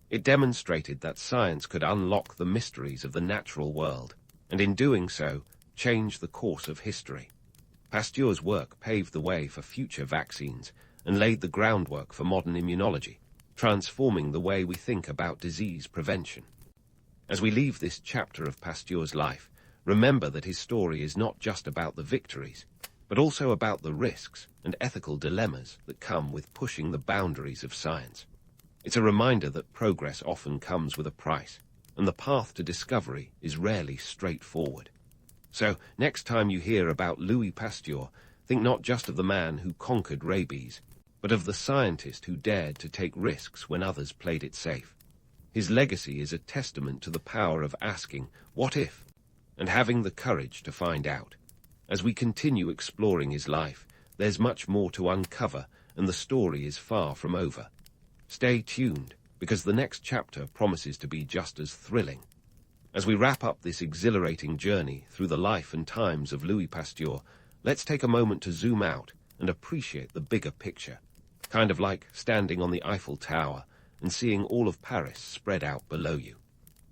It demonstrated that science could unlock the mysteries of the natural world, and in doing so, change the course of history. Pasteur's work paved the way for future vaccines and laid the groundwork for modern immunology, transforming the way we think about disease prevention. As we leave this chapter of Pasteur's life, remember that his story is not just about the victories, but also about the risks and ethical dilemmas that come with pushing the boundaries of science. It's a reminder that progress often comes with a price, and the path to discovery is rarely straightforward. So, next time you hear about Louis Pasteur, think not just of the man who conquered rabies, but of the scientist who dared to take risks when others played it safe. His legacy is a testament to the power of asking, "What if?" and having the courage to find out. As we continue exploring his life, there's much more to uncover, and the story is far from over. Stay tuned, because the next chapter promises to be just as thrilling. As we wrap up this exhilarating journey through the life and times of Louis Pasteur, let's take a moment to zoom out and appreciate the bigger picture, kind of like standing on the Eiffel Tower and seeing all of Paris spread out below you.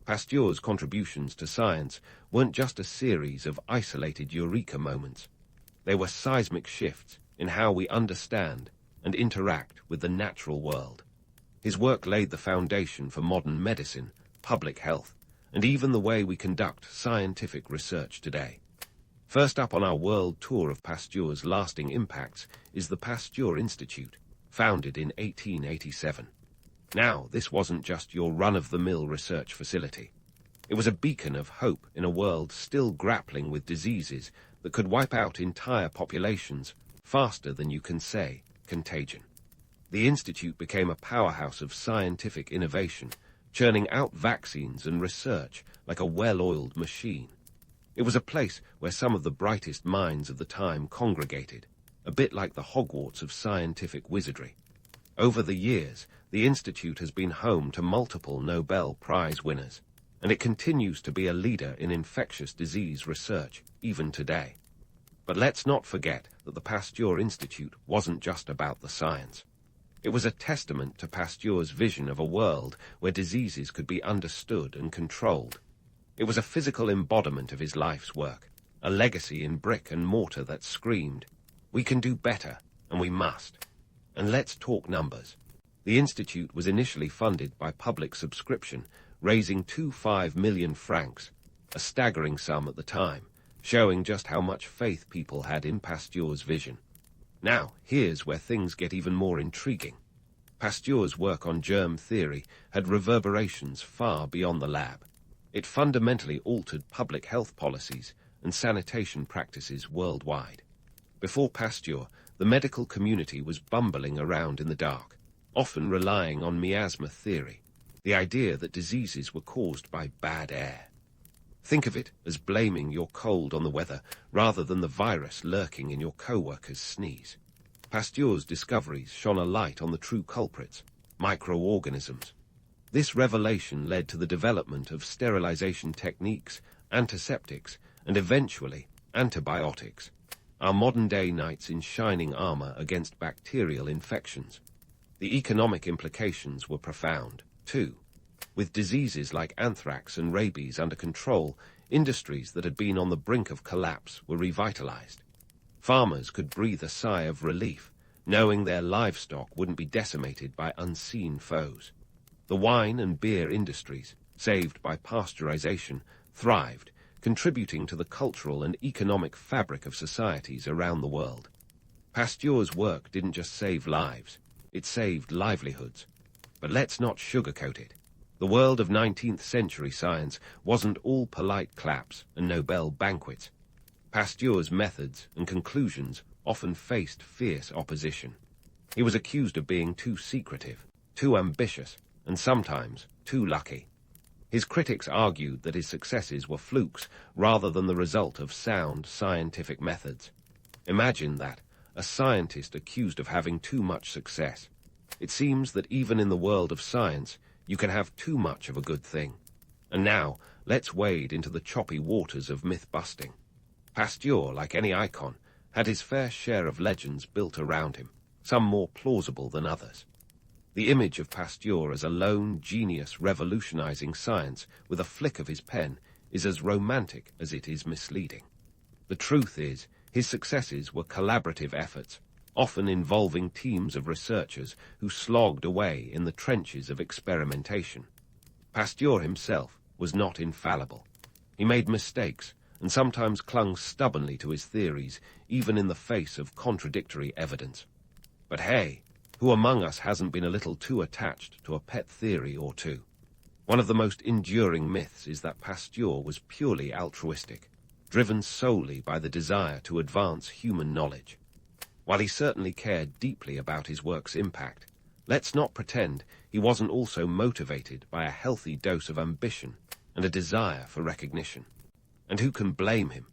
Pasteur's contributions to science weren't just a series of isolated eureka moments. They were seismic shifts in how we understand and interact with the natural world. His work laid the foundation for modern medicine, public health, and even the way we conduct scientific research today. First up on our world tour of Pasteur's lasting impacts is the Pasteur Institute, founded in 1887. Now, this wasn't just your run-of-the-mill research facility. It was a beacon of hope in a world still grappling with diseases that could wipe out entire populations faster than you can say contagion. The Institute became a powerhouse of scientific innovation, churning out vaccines and research like a well-oiled machine. It was a place where some of the brightest minds of the time congregated, a bit like the Hogwarts of scientific wizardry. Over the years, the Institute has been home to multiple Nobel Prize winners, and it continues to be a leader in infectious disease research, even today. But let's not forget that the Pasteur Institute wasn't just about the science. It was a testament to Pasteur's vision of a world where diseases could be understood and controlled. It was a physical embodiment of his life's work, a legacy in brick and mortar that screamed, "We can do better, and we must." And let's talk numbers. The Institute was initially funded by public subscription, raising 25 million francs, a staggering sum at the time, showing just how much faith people had in Pasteur's vision. Now, here's where things get even more intriguing. Pasteur's work on germ theory had reverberations far beyond the lab. It fundamentally altered public health policies and sanitation practices worldwide. Before Pasteur, the medical community was bumbling around in the dark, often relying on miasma theory, the idea that diseases were caused by bad air. Think of it as blaming your cold on the weather rather than the virus lurking in your co-worker's sneeze. Pasteur's discoveries shone a light on the true culprits, microorganisms. This revelation led to the development of sterilization techniques, antiseptics, and eventually antibiotics, our modern-day knights in shining armor against bacterial infections. The economic implications were profound, too. With diseases like anthrax and rabies under control, industries that had been on the brink of collapse were revitalized. Farmers could breathe a sigh of relief, knowing their livestock wouldn't be decimated by unseen foes. The wine and beer industries, saved by pasteurization, thrived, contributing to the cultural and economic fabric of societies around the world. Pasteur's work didn't just save lives, it saved livelihoods. But let's not sugarcoat it. The world of 19th century science wasn't all polite claps and Nobel banquets. Pasteur's methods and conclusions often faced fierce opposition. He was accused of being too secretive, too ambitious, and sometimes too lucky. His critics argued that his successes were flukes rather than the result of sound scientific methods. Imagine that, a scientist accused of having too much success. It seems that even in the world of science, you can have too much of a good thing. And now, let's wade into the choppy waters of myth-busting. Pasteur, like any icon, had his fair share of legends built around him, some more plausible than others. The image of Pasteur as a lone genius revolutionizing science with a flick of his pen is as romantic as it is misleading. The truth is, his successes were collaborative efforts, often involving teams of researchers who slogged away in the trenches of experimentation. Pasteur himself was not infallible. He made mistakes and sometimes clung stubbornly to his theories, even in the face of contradictory evidence. But hey, who among us hasn't been a little too attached to a pet theory or two? One of the most enduring myths is that Pasteur was purely altruistic, driven solely by the desire to advance human knowledge. While he certainly cared deeply about his work's impact, let's not pretend he wasn't also motivated by a healthy dose of ambition and a desire for recognition. And who can blame him?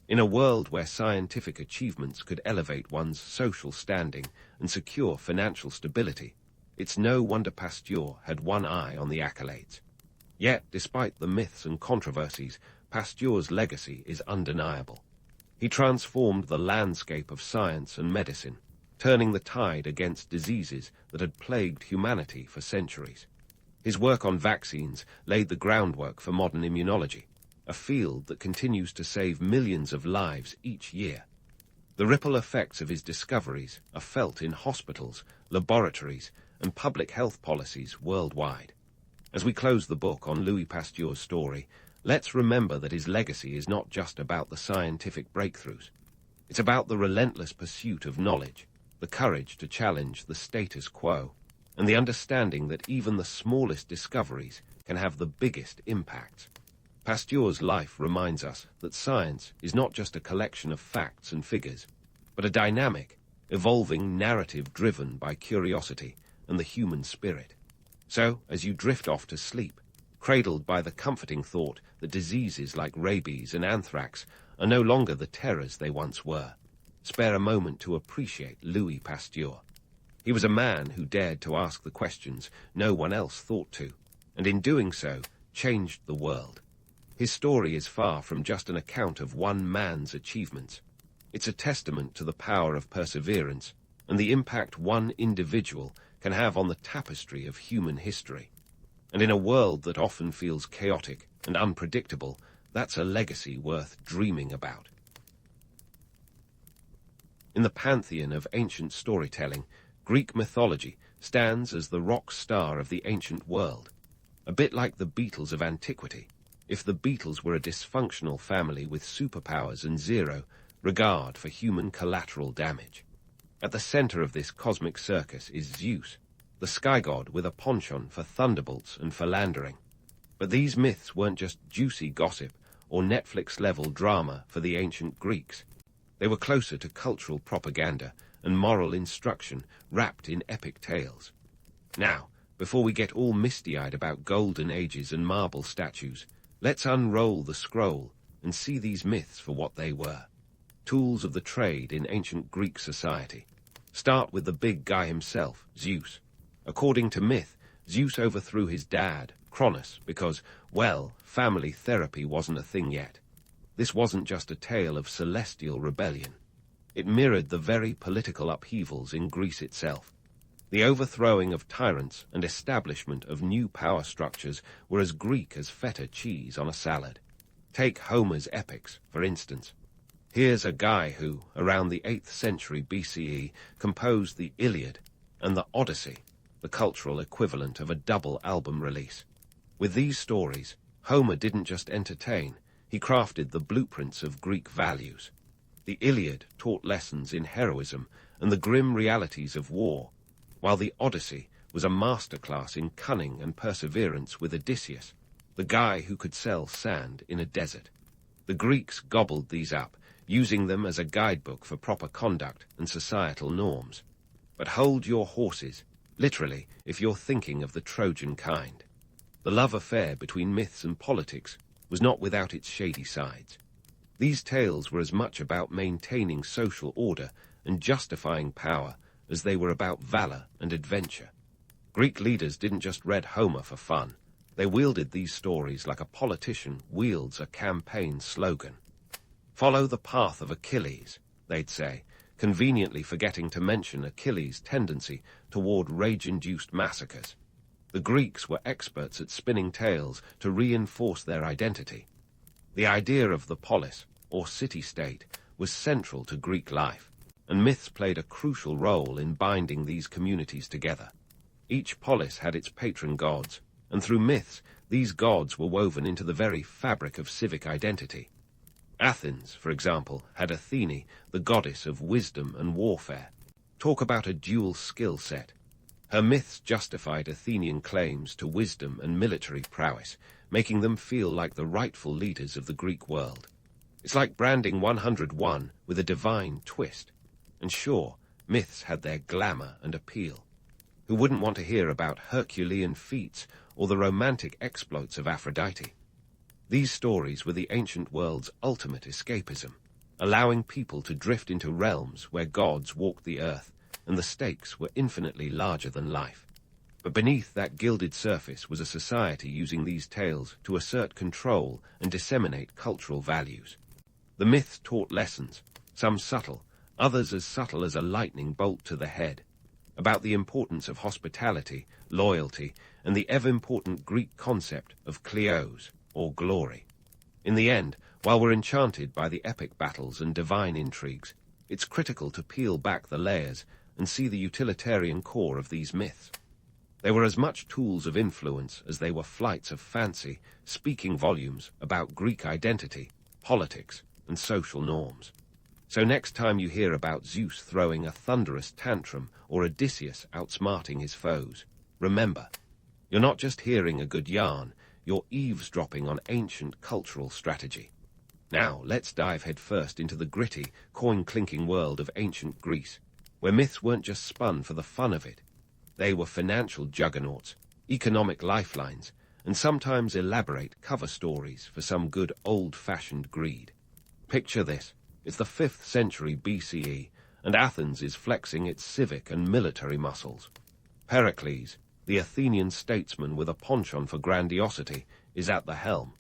In a world where scientific achievements could elevate one's social standing and secure financial stability, it's no wonder Pasteur had one eye on the accolades. Yet, despite the myths and controversies, Pasteur's legacy is undeniable. He transformed the landscape of science and medicine, turning the tide against diseases that had plagued humanity for centuries. His work on vaccines laid the groundwork for modern immunology, a field that continues to save millions of lives each year. The ripple effects of his discoveries are felt in hospitals, laboratories, and public health policies worldwide. As we close the book on Louis Pasteur's story, let's remember that his legacy is not just about the scientific breakthroughs. It's about the relentless pursuit of knowledge, the courage to challenge the status quo, and the understanding that even the smallest discoveries can have the biggest impacts. Pasteur's life reminds us that science is not just a collection of facts and figures, but a dynamic, evolving narrative driven by curiosity and the human spirit. So, as you drift off to sleep, cradled by the comforting thought that diseases like rabies and anthrax are no longer the terrors they once were, spare a moment to appreciate Louis Pasteur. He was a man who dared to ask the questions no one else thought to, and in doing so, changed the world. His story is far from just an account of one man's achievements. It's a testament to the power of perseverance and the impact one individual can have on the tapestry of human history. And in a world that often feels chaotic and unpredictable, that's a legacy worth dreaming about. In the pantheon of ancient storytelling, Greek mythology stands as the rock star of the ancient world. A bit like the Beatles of antiquity, if the Beatles were a dysfunctional family with superpowers and zero regard for human collateral damage. At the center of this cosmic circus is Zeus, the sky god with a penchant for thunderbolts and philandering. But these myths weren't just juicy gossip or Netflix-level drama for the ancient Greeks. They were closer to cultural propaganda and moral instruction wrapped in epic tales. Now, before we get all misty-eyed about golden ages and marble statues, let's unroll the scroll and see these myths for what they were. Tools of the trade in ancient Greek society. Start with the big guy himself, Zeus. According to myth, Zeus overthrew his dad, Cronus, because, well, family therapy wasn't a thing yet. This wasn't just a tale of celestial rebellion. It mirrored the very political upheavals in Greece itself. The overthrowing of tyrants and establishment of new power structures were as Greek as feta cheese on a salad. Take Homer's epics, for instance. Here's a guy who, around the 8th century BCE, composed the Iliad and the Odyssey, the cultural equivalent of a double album release. With these stories, Homer didn't just entertain, he crafted the blueprints of Greek values. The Iliad taught lessons in heroism and the grim realities of war, while the Odyssey was a masterclass in cunning and perseverance with Odysseus, the guy who could sell sand in a desert. The Greeks gobbled these up, using them as a guidebook for proper conduct and societal norms. But hold your horses, literally, if you're thinking of the Trojan kind. The love affair between myths and politics was not without its shady sides. These tales were as much about maintaining social order and justifying power as they were about valor and adventure. Greek leaders didn't just read Homer for fun. They wielded these stories like a politician wields a campaign slogan. "Follow the path of Achilles," they'd say, conveniently forgetting to mention Achilles' tendency toward rage-induced massacres. The Greeks were experts at spinning tales to reinforce their identity. The idea of the polis, or city-state, was central to Greek life, and myths played a crucial role in binding these communities together. Each polis had its patron gods, and through myths, these gods were woven into the very fabric of civic identity. Athens, for example, had Athene, the goddess of wisdom and warfare. Talk about a dual skill set. Her myths justified Athenian claims to wisdom and military prowess, making them feel like the rightful leaders of the Greek world. It's like branding 101 with a divine twist. And sure, myths had their glamour and appeal. Who wouldn't want to hear about Herculean feats or the romantic exploits of Aphrodite? These stories were the ancient world's ultimate escapism, allowing people to drift into realms where gods walked the earth and the stakes were infinitely larger than life. But beneath that gilded surface was a society using these tales to assert control and disseminate cultural values. The myths taught lessons, some subtle, others as subtle as a lightning bolt to the head, about the importance of hospitality, loyalty, and the ever-important Greek concept of kleos, or glory. In the end, while we're enchanted by the epic battles and divine intrigues, it's critical to peel back the layers and see the utilitarian core of these myths. They were as much tools of influence as they were flights of fancy, speaking volumes about Greek identity, politics, and social norms. So next time you hear about Zeus throwing a thunderous tantrum or Odysseus outsmarting his foes, remember, you're not just hearing a good yarn, you're eavesdropping on ancient cultural strategy. Now let's dive headfirst into the gritty, coin-clinking world of ancient Greece, where myths weren't just spun for the fun of it. They were financial juggernauts, economic lifelines, and sometimes elaborate cover stories for some good old-fashioned greed. Picture this. It's the 5th century BCE, and Athens is flexing its civic and military muscles. Pericles, the Athenian statesman with a penchant for grandiosity, is at the helm.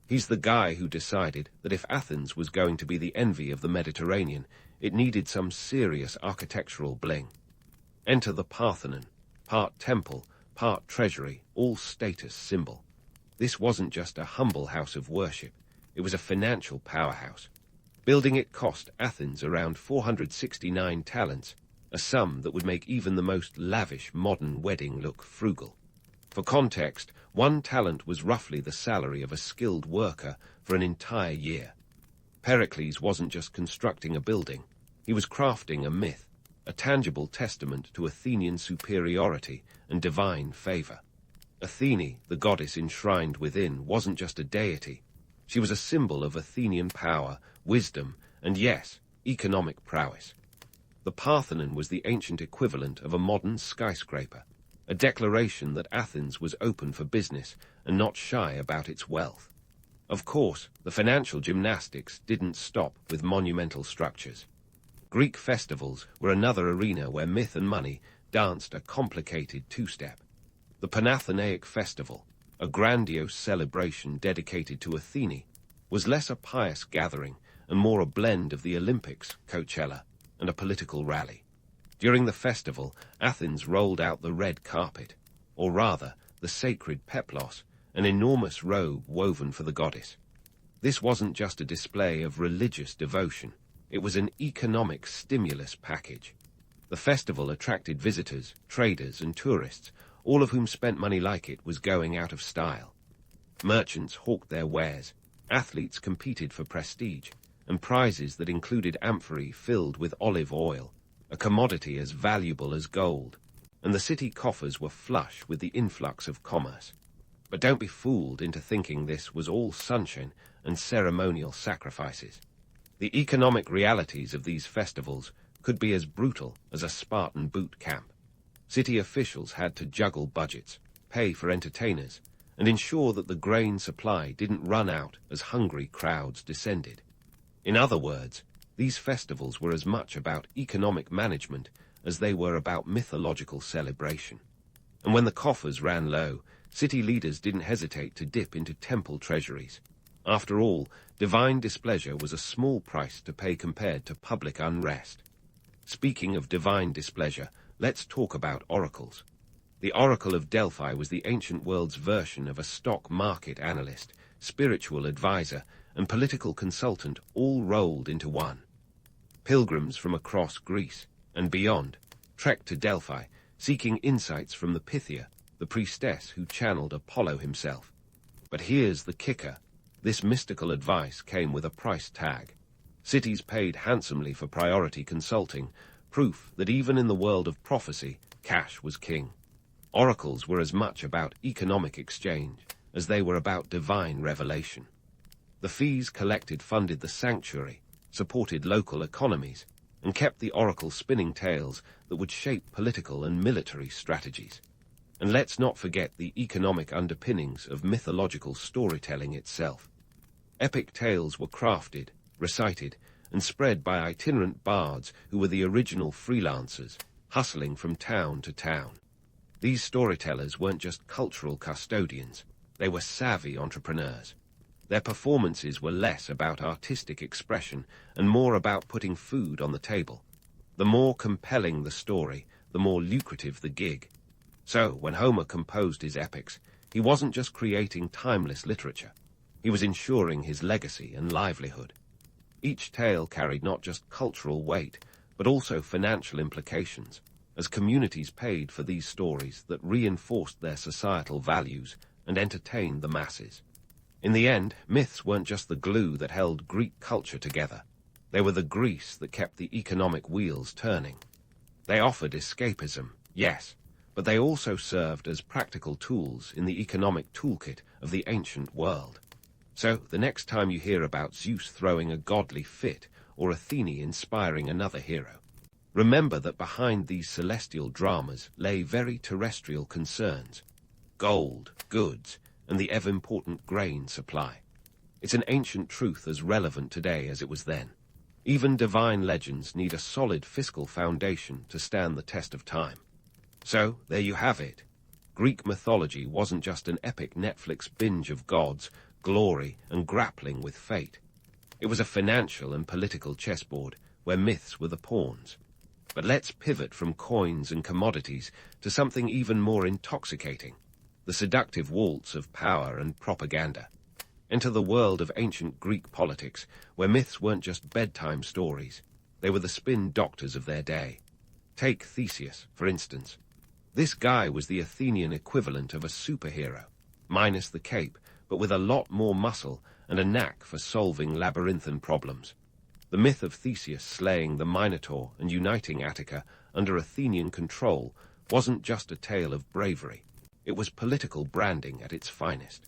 He's the guy who decided that if Athens was going to be the envy of the Mediterranean, it needed some serious architectural bling. Enter the Parthenon, part temple, part treasury, all status symbol. This wasn't just a humble house of worship, it was a financial powerhouse. Building it cost Athens around 469 talents, a sum that would make even the most lavish modern wedding look frugal. For context, 1 talent was roughly the salary of a skilled worker for an entire year. Pericles wasn't just constructing a building, he was crafting a myth, a tangible testament to Athenian superiority and divine favor. Athene, the goddess enshrined within, wasn't just a deity. She was a symbol of Athenian power, wisdom, and yes, economic prowess. The Parthenon was the ancient equivalent of a modern skyscraper, a declaration that Athens was open for business and not shy about its wealth. Of course, the financial gymnastics didn't stop with monumental structures. Greek festivals were another arena where myth and money danced a complicated two-step. The Panathenaic Festival, a grandiose celebration dedicated to Athene, was less a pious gathering and more a blend of the Olympics, Coachella, and a political rally. During the festival, Athens rolled out the red carpet, or rather, the sacred peplos, an enormous robe woven for the goddess. This wasn't just a display of religious devotion, it was an economic stimulus package. The festival attracted visitors, traders, and tourists, all of whom spent money like it was going out of style. Merchants hawked their wares, athletes competed for prestige, and prizes that included amphorae filled with olive oil, a commodity as valuable as gold, and the city coffers were flush with the influx of commerce. But don't be fooled into thinking this was all sunshine and ceremonial sacrifices. The economic realities of these festivals could be as brutal as a Spartan boot camp. City officials had to juggle budgets, pay for entertainers, and ensure that the grain supply didn't run out as hungry crowds descended. In other words, these festivals were as much about economic management as they were about mythological celebration. And when the coffers ran low, city leaders didn't hesitate to dip into temple treasuries. After all, divine displeasure was a small price to pay compared to public unrest. Speaking of divine displeasure, let's talk about oracles. The Oracle of Delphi was the ancient world's version of a stock market analyst, spiritual advisor, and political consultant all rolled into one. Pilgrims from across Greece and beyond trekked to Delphi, seeking insights from the Pythia, the priestess who channeled Apollo himself. But here's the kicker. This mystical advice came with a price tag. Cities paid handsomely for priority consulting, proof that even in the world of prophecy, cash was king. Oracles were as much about economic exchange as they were about divine revelation. The fees collected funded the sanctuary, supported local economies, and kept the oracle spinning tales that would shape political and military strategies. And let's not forget the economic underpinnings of mythological storytelling itself. Epic tales were crafted, recited, and spread by itinerant bards who were the original freelancers, hustling from town to town. These storytellers weren't just cultural custodians, they were savvy entrepreneurs. Their performances were less about artistic expression and more about putting food on the table. The more compelling the story, the more lucrative the gig. So, when Homer composed his epics, he wasn't just creating timeless literature. He was ensuring his legacy and livelihood. Each tale carried not just cultural weight, but also financial implications, as communities paid for these stories that reinforced their societal values and entertained the masses. In the end, myths weren't just the glue that held Greek culture together. They were the grease that kept the economic wheels turning. They offered escapism, yes, but they also served as practical tools in the economic toolkit of the ancient world. So, the next time you hear about Zeus throwing a godly fit or Athene inspiring another hero, remember that behind these celestial dramas lay very terrestrial concerns: gold, goods, and the ever-important grain supply. It's an ancient truth as relevant today as it was then. Even divine legends need a solid fiscal foundation to stand the test of time. So, there you have it. Greek mythology wasn't just an epic Netflix binge of gods, glory, and grappling with fate. It was a financial and political chessboard where myths were the pawns. But let's pivot from coins and commodities to something even more intoxicating: the seductive waltz of power and propaganda. Enter the world of ancient Greek politics, where myths weren't just bedtime stories. They were the spin doctors of their day. Take Theseus, for instance. This guy was the Athenian equivalent of a superhero, minus the cape, but with a lot more muscle and a knack for solving labyrinthine problems. The myth of Theseus slaying the Minotaur and uniting Attica under Athenian control wasn't just a tale of bravery. It was political branding at its finest.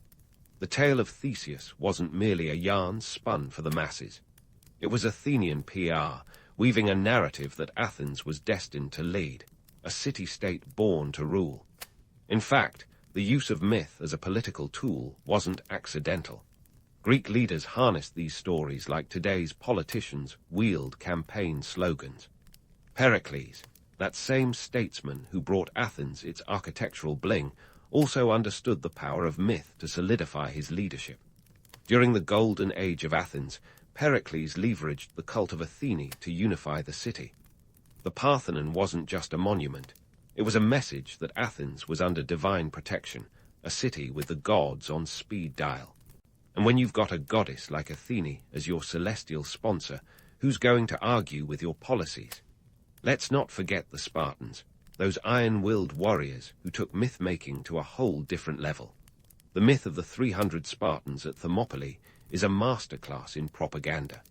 The tale of Theseus wasn't merely a yarn spun for the masses. It was Athenian PR, weaving a narrative that Athens was destined to lead, a city-state born to rule. In fact, the use of myth as a political tool wasn't accidental. Greek leaders harnessed these stories like today's politicians wield campaign slogans. Pericles, that same statesman who brought Athens its architectural bling, also understood the power of myth to solidify his leadership. During the golden age of Athens, Pericles leveraged the cult of Athene to unify the city. The Parthenon wasn't just a monument. It was a message that Athens was under divine protection, a city with the gods on speed dial. And when you've got a goddess like Athene as your celestial sponsor, who's going to argue with your policies? Let's not forget the Spartans, those iron-willed warriors who took myth-making to a whole different level. The myth of the 300 Spartans at Thermopylae is a masterclass in propaganda.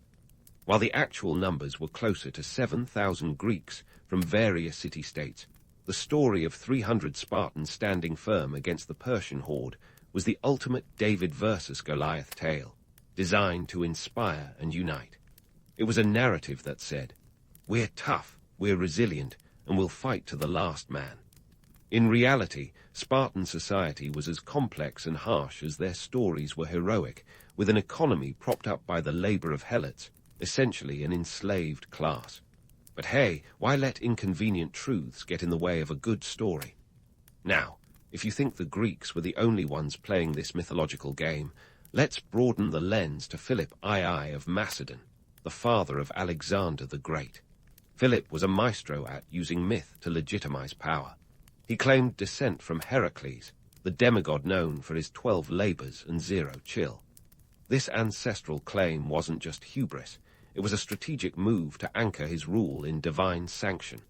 While the actual numbers were closer to 7,000 Greeks from various city-states, the story of 300 Spartans standing firm against the Persian horde was the ultimate David versus Goliath tale, designed to inspire and unite. It was a narrative that said, "We're tough, we're resilient, and we'll fight to the last man." In reality, Spartan society was as complex and harsh as their stories were heroic, with an economy propped up by the labor of helots. essentially an enslaved class. But hey, why let inconvenient truths get in the way of a good story? Now, if you think the Greeks were the only ones playing this mythological game, let's broaden the lens to Philip II of Macedon, the father of Alexander the Great. Philip was a maestro at using myth to legitimize power. He claimed descent from Heracles, the demigod known for his 12 labors and 0 chill. This ancestral claim wasn't just hubris, it was a strategic move to anchor his rule in divine sanction.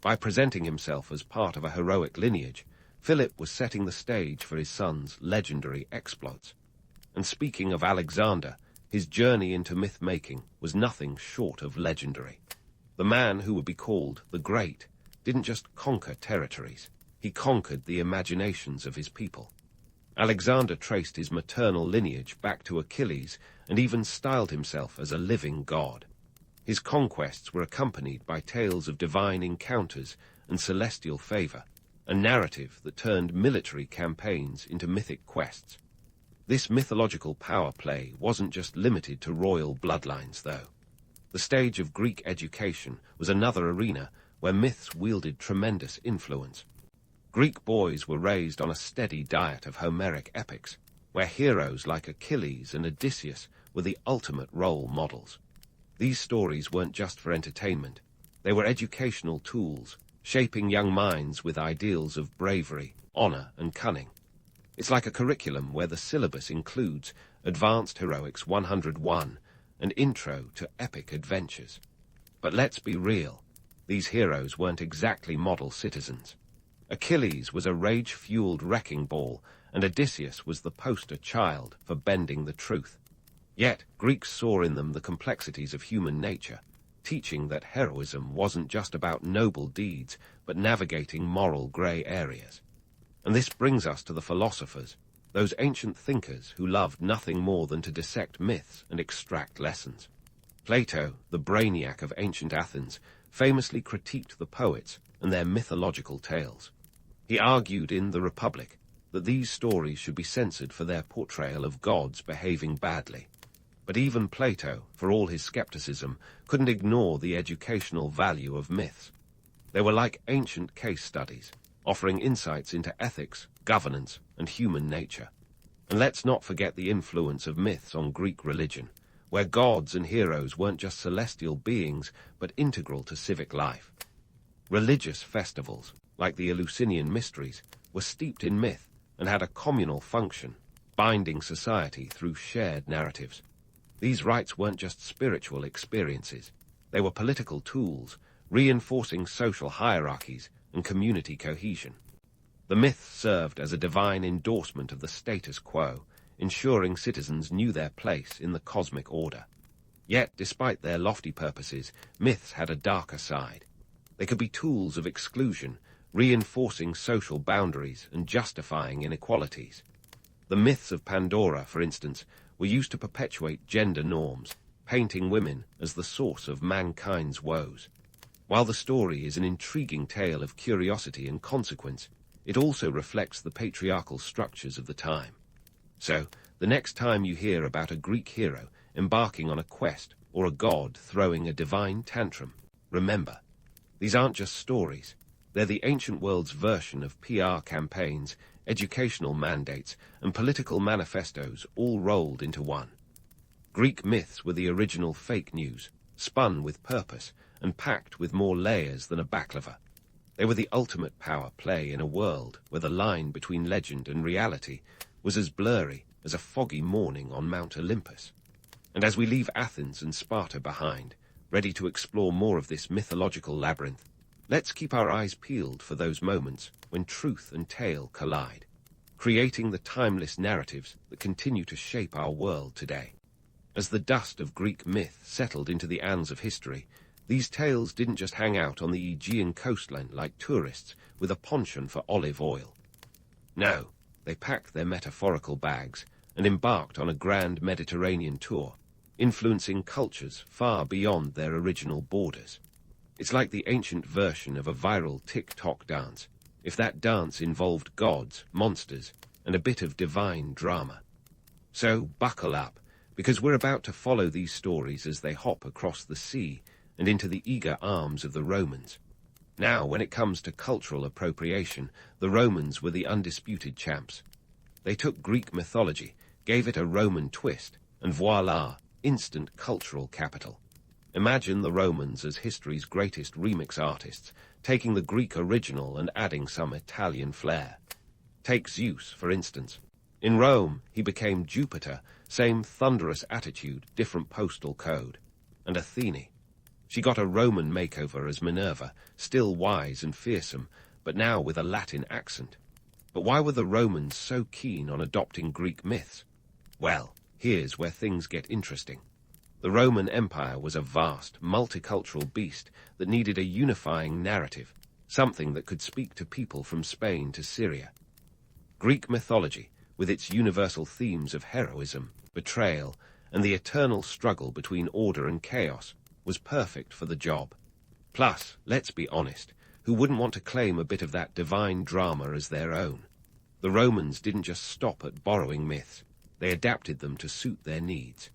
By presenting himself as part of a heroic lineage, Philip was setting the stage for his son's legendary exploits. And speaking of Alexander, his journey into myth-making was nothing short of legendary. The man who would be called the Great didn't just conquer territories, he conquered the imaginations of his people. Alexander traced his maternal lineage back to Achilles and even styled himself as a living god. His conquests were accompanied by tales of divine encounters and celestial favor, a narrative that turned military campaigns into mythic quests. This mythological power play wasn't just limited to royal bloodlines, though. The stage of Greek education was another arena where myths wielded tremendous influence. Greek boys were raised on a steady diet of Homeric epics, where heroes like Achilles and Odysseus were the ultimate role models. These stories weren't just for entertainment, they were educational tools, shaping young minds with ideals of bravery, honor, and cunning. It's like a curriculum where the syllabus includes Advanced Heroics 101 and Intro to Epic Adventures. But let's be real, these heroes weren't exactly model citizens. Achilles was a rage-fueled wrecking ball, and Odysseus was the poster child for bending the truth. Yet, Greeks saw in them the complexities of human nature, teaching that heroism wasn't just about noble deeds, but navigating moral grey areas. And this brings us to the philosophers, those ancient thinkers who loved nothing more than to dissect myths and extract lessons. Plato, the brainiac of ancient Athens, famously critiqued the poets and their mythological tales. He argued in The Republic that these stories should be censored for their portrayal of gods behaving badly. But even Plato, for all his skepticism, couldn't ignore the educational value of myths. They were like ancient case studies, offering insights into ethics, governance, and human nature. And let's not forget the influence of myths on Greek religion, where gods and heroes weren't just celestial beings, but integral to civic life. Religious festivals, like the Eleusinian Mysteries, were steeped in myth and had a communal function, binding society through shared narratives. These rites weren't just spiritual experiences, they were political tools, reinforcing social hierarchies and community cohesion. The myths served as a divine endorsement of the status quo, ensuring citizens knew their place in the cosmic order. Yet, despite their lofty purposes, myths had a darker side. They could be tools of exclusion, reinforcing social boundaries and justifying inequalities. The myths of Pandora, for instance, were used to perpetuate gender norms, painting women as the source of mankind's woes. While the story is an intriguing tale of curiosity and consequence, it also reflects the patriarchal structures of the time. So, the next time you hear about a Greek hero embarking on a quest or a god throwing a divine tantrum, remember, these aren't just stories. They're the ancient world's version of PR campaigns, educational mandates, and political manifestos all rolled into one. Greek myths were the original fake news, spun with purpose and packed with more layers than a baklava. They were the ultimate power play in a world where the line between legend and reality was as blurry as a foggy morning on Mount Olympus. And as we leave Athens and Sparta behind, ready to explore more of this mythological labyrinth, let's keep our eyes peeled for those moments when truth and tale collide, creating the timeless narratives that continue to shape our world today. As the dust of Greek myth settled into the annals of history, these tales didn't just hang out on the Aegean coastline like tourists with a penchant for olive oil. No, they packed their metaphorical bags and embarked on a grand Mediterranean tour, influencing cultures far beyond their original borders. It's like the ancient version of a viral TikTok dance, if that dance involved gods, monsters, and a bit of divine drama. So buckle up, because we're about to follow these stories as they hop across the sea and into the eager arms of the Romans. Now, when it comes to cultural appropriation, the Romans were the undisputed champs. They took Greek mythology, gave it a Roman twist, and voila, instant cultural capital. Imagine the Romans as history's greatest remix artists, taking the Greek original and adding some Italian flair. Take Zeus, for instance. In Rome, he became Jupiter, same thunderous attitude, different postal code. And Athene. She got a Roman makeover as Minerva, still wise and fearsome, but now with a Latin accent. But why were the Romans so keen on adopting Greek myths? Well, here's where things get interesting. The Roman Empire was a vast, multicultural beast that needed a unifying narrative, something that could speak to people from Spain to Syria. Greek mythology, with its universal themes of heroism, betrayal, and the eternal struggle between order and chaos, was perfect for the job. Plus, let's be honest, who wouldn't want to claim a bit of that divine drama as their own? The Romans didn't just stop at borrowing myths, they adapted them to suit their needs.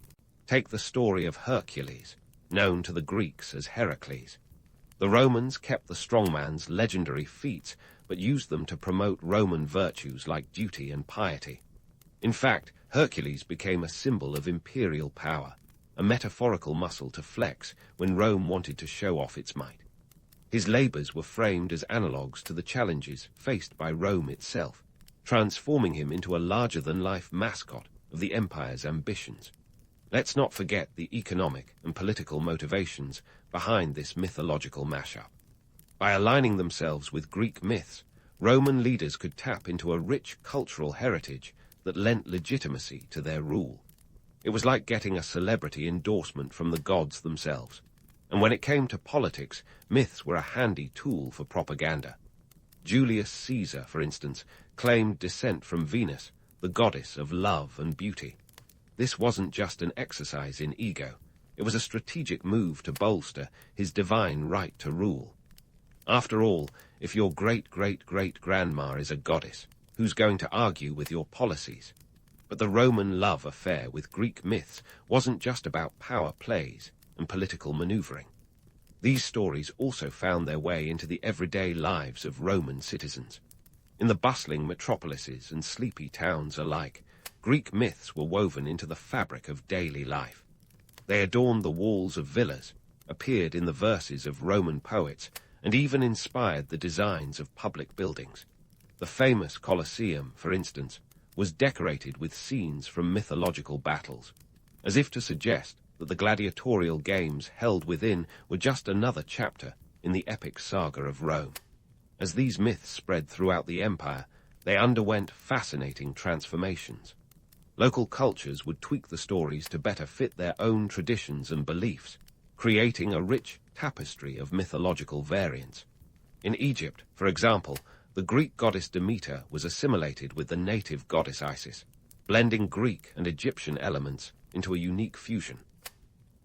Take the story of Hercules, known to the Greeks as Heracles. The Romans kept the strongman's legendary feats, but used them to promote Roman virtues like duty and piety. In fact, Hercules became a symbol of imperial power, a metaphorical muscle to flex when Rome wanted to show off its might. His labors were framed as analogues to the challenges faced by Rome itself, transforming him into a larger-than-life mascot of the empire's ambitions. Let's not forget the economic and political motivations behind this mythological mashup. By aligning themselves with Greek myths, Roman leaders could tap into a rich cultural heritage that lent legitimacy to their rule. It was like getting a celebrity endorsement from the gods themselves. And when it came to politics, myths were a handy tool for propaganda. Julius Caesar, for instance, claimed descent from Venus, the goddess of love and beauty. This wasn't just an exercise in ego. It was a strategic move to bolster his divine right to rule. After all, if your great-great-great-grandma is a goddess, who's going to argue with your policies? But the Roman love affair with Greek myths wasn't just about power plays and political maneuvering. These stories also found their way into the everyday lives of Roman citizens. In the bustling metropolises and sleepy towns alike, Greek myths were woven into the fabric of daily life. They adorned the walls of villas, appeared in the verses of Roman poets, and even inspired the designs of public buildings. The famous Colosseum, for instance, was decorated with scenes from mythological battles, as if to suggest that the gladiatorial games held within were just another chapter in the epic saga of Rome. As these myths spread throughout the empire, they underwent fascinating transformations. Local cultures would tweak the stories to better fit their own traditions and beliefs, creating a rich tapestry of mythological variants. In Egypt, for example, the Greek goddess Demeter was assimilated with the native goddess Isis, blending Greek and Egyptian elements into a unique fusion.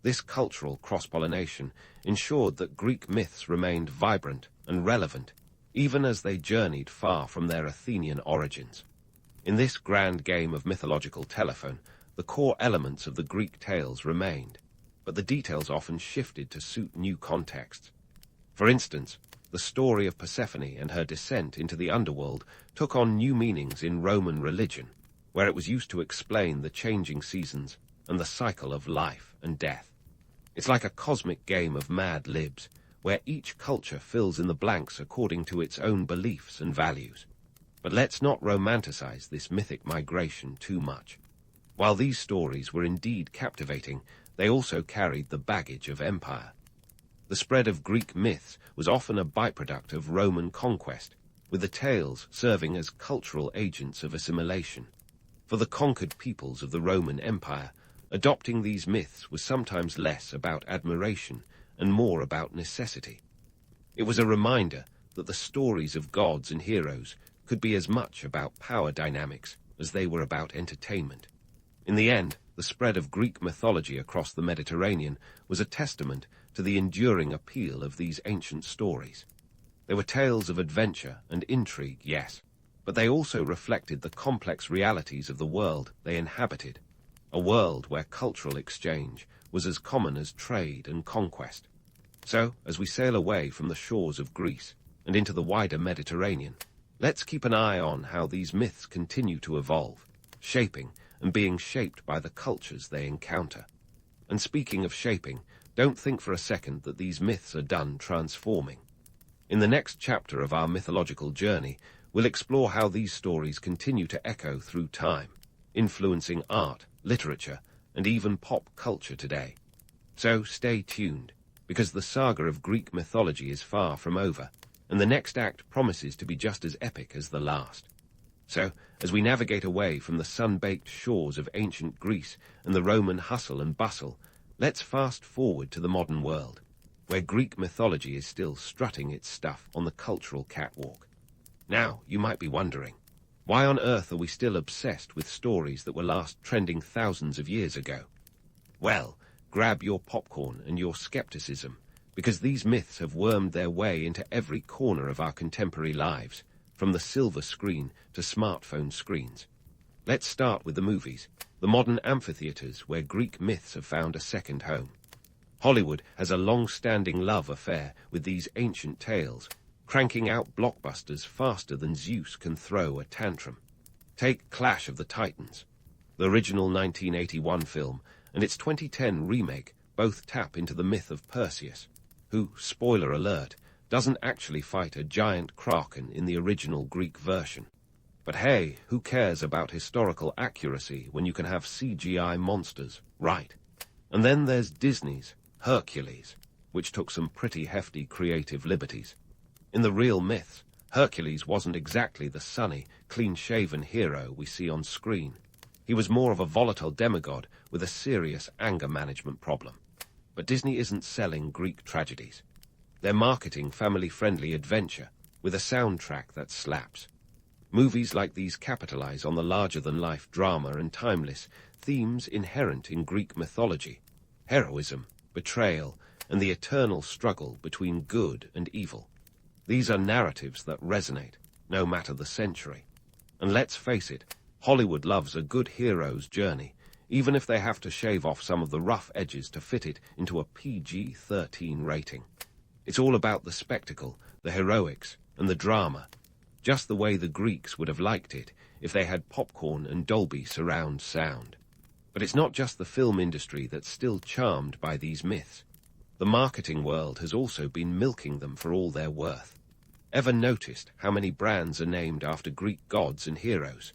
This cultural cross-pollination ensured that Greek myths remained vibrant and relevant, even as they journeyed far from their Athenian origins. In this grand game of mythological telephone, the core elements of the Greek tales remained, but the details often shifted to suit new contexts. For instance, the story of Persephone and her descent into the underworld took on new meanings in Roman religion, where it was used to explain the changing seasons and the cycle of life and death. It's like a cosmic game of Mad Libs, where each culture fills in the blanks according to its own beliefs and values. But let's not romanticize this mythic migration too much. While these stories were indeed captivating, they also carried the baggage of empire. The spread of Greek myths was often a byproduct of Roman conquest, with the tales serving as cultural agents of assimilation. For the conquered peoples of the Roman Empire, adopting these myths was sometimes less about admiration and more about necessity. It was a reminder that the stories of gods and heroes could be as much about power dynamics as they were about entertainment. In the end, the spread of Greek mythology across the Mediterranean was a testament to the enduring appeal of these ancient stories. They were tales of adventure and intrigue, yes, but they also reflected the complex realities of the world they inhabited. a world where cultural exchange was as common as trade and conquest. So, as we sail away from the shores of Greece and into the wider Mediterranean, let's keep an eye on how these myths continue to evolve, shaping and being shaped by the cultures they encounter. And speaking of shaping, don't think for a second that these myths are done transforming. In the next chapter of our mythological journey, we'll explore how these stories continue to echo through time, influencing art, literature, and even pop culture today. So stay tuned, because the saga of Greek mythology is far from over, and the next act promises to be just as epic as the last. So, as we navigate away from the sun-baked shores of ancient Greece and the Roman hustle and bustle, let's fast forward to the modern world, where Greek mythology is still strutting its stuff on the cultural catwalk. Now, you might be wondering, why on earth are we still obsessed with stories that were last trending thousands of years ago? Well, grab your popcorn and your skepticism, because these myths have wormed their way into every corner of our contemporary lives, from the silver screen to smartphone screens. Let's start with the movies, the modern amphitheaters where Greek myths have found a second home. Hollywood has a long-standing love affair with these ancient tales, cranking out blockbusters faster than Zeus can throw a tantrum. Take Clash of the Titans. The original 1981 film and its 2010 remake both tap into the myth of Perseus, who, spoiler alert, doesn't actually fight a giant kraken in the original Greek version. But hey, who cares about historical accuracy when you can have CGI monsters, right? And then there's Disney's Hercules, which took some pretty hefty creative liberties. In the real myths, Hercules wasn't exactly the sunny, clean-shaven hero we see on screen. He was more of a volatile demigod with a serious anger management problem. But Disney isn't selling Greek tragedies. They're marketing family-friendly adventure with a soundtrack that slaps. Movies like these capitalize on the larger-than-life drama and timeless themes inherent in Greek mythology: heroism, betrayal, and the eternal struggle between good and evil. These are narratives that resonate, no matter the century. And let's face it, Hollywood loves a good hero's journey, even if they have to shave off some of the rough edges to fit it into a PG-13 rating. It's all about the spectacle, the heroics, and the drama, just the way the Greeks would have liked it if they had popcorn and Dolby surround sound. But it's not just the film industry that's still charmed by these myths. The marketing world has also been milking them for all they're worth. Ever noticed how many brands are named after Greek gods and heroes?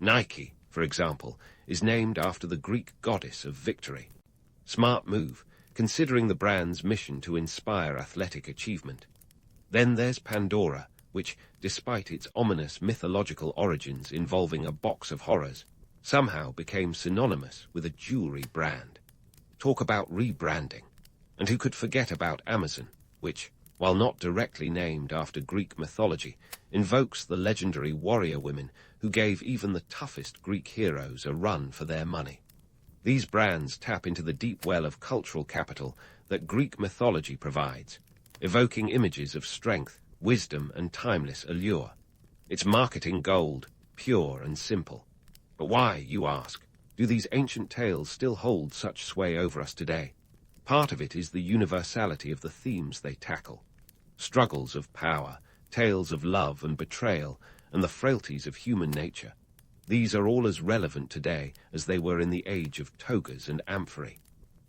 Nike, for example, is named after the Greek goddess of victory. Smart move, considering the brand's mission to inspire athletic achievement. Then there's Pandora, which, despite its ominous mythological origins involving a box of horrors, somehow became synonymous with a jewelry brand. Talk about rebranding. And who could forget about Amazon, which, while not directly named after Greek mythology, invokes the legendary warrior women who gave even the toughest Greek heroes a run for their money. These brands tap into the deep well of cultural capital that Greek mythology provides, evoking images of strength, wisdom, and timeless allure. It's marketing gold, pure and simple. But why, you ask, do these ancient tales still hold such sway over us today? Part of it is the universality of the themes they tackle. Struggles of power, tales of love and betrayal, and the frailties of human nature. These are all as relevant today as they were in the age of togas and amphorae.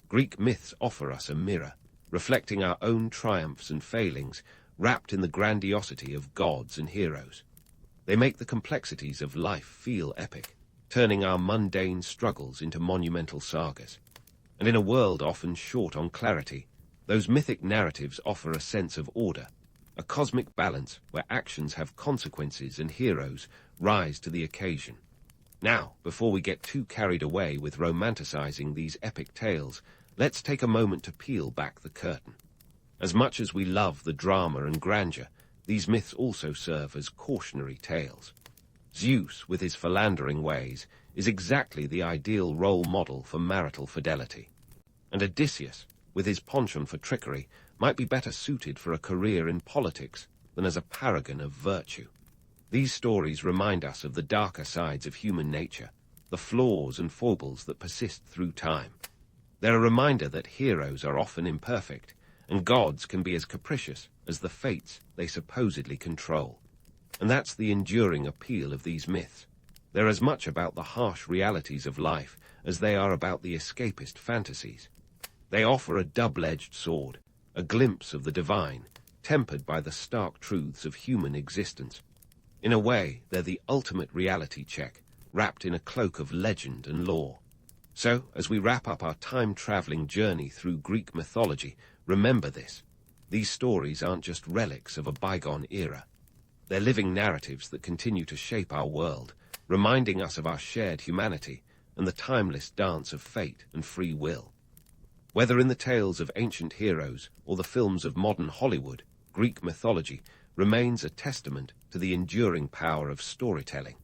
Greek myths offer us a mirror, reflecting our own triumphs and failings, wrapped in the grandiosity of gods and heroes. They make the complexities of life feel epic, turning our mundane struggles into monumental sagas. And in a world often short on clarity, those mythic narratives offer a sense of order, a cosmic balance where actions have consequences and heroes rise to the occasion. Now, before we get too carried away with romanticizing these epic tales, let's take a moment to peel back the curtain. As much as we love the drama and grandeur, these myths also serve as cautionary tales. Zeus, with his philandering ways, is exactly the ideal role model for marital fidelity. And Odysseus, with his penchant for trickery, might be better suited for a career in politics than as a paragon of virtue. These stories remind us of the darker sides of human nature, the flaws and foibles that persist through time. They're a reminder that heroes are often imperfect, and gods can be as capricious as the fates they supposedly control. And that's the enduring appeal of these myths. They're as much about the harsh realities of life as they are about the escapist fantasies. They offer a double-edged sword, a glimpse of the divine, tempered by the stark truths of human existence. In a way, they're the ultimate reality check, wrapped in a cloak of legend and lore. So, as we wrap up our time-traveling journey through Greek mythology, remember this. These stories aren't just relics of a bygone era. They're living narratives that continue to shape our world, reminding us of our shared humanity and the timeless dance of fate and free will. Whether in the tales of ancient heroes or the films of modern Hollywood, Greek mythology remains a testament to the enduring power of storytelling,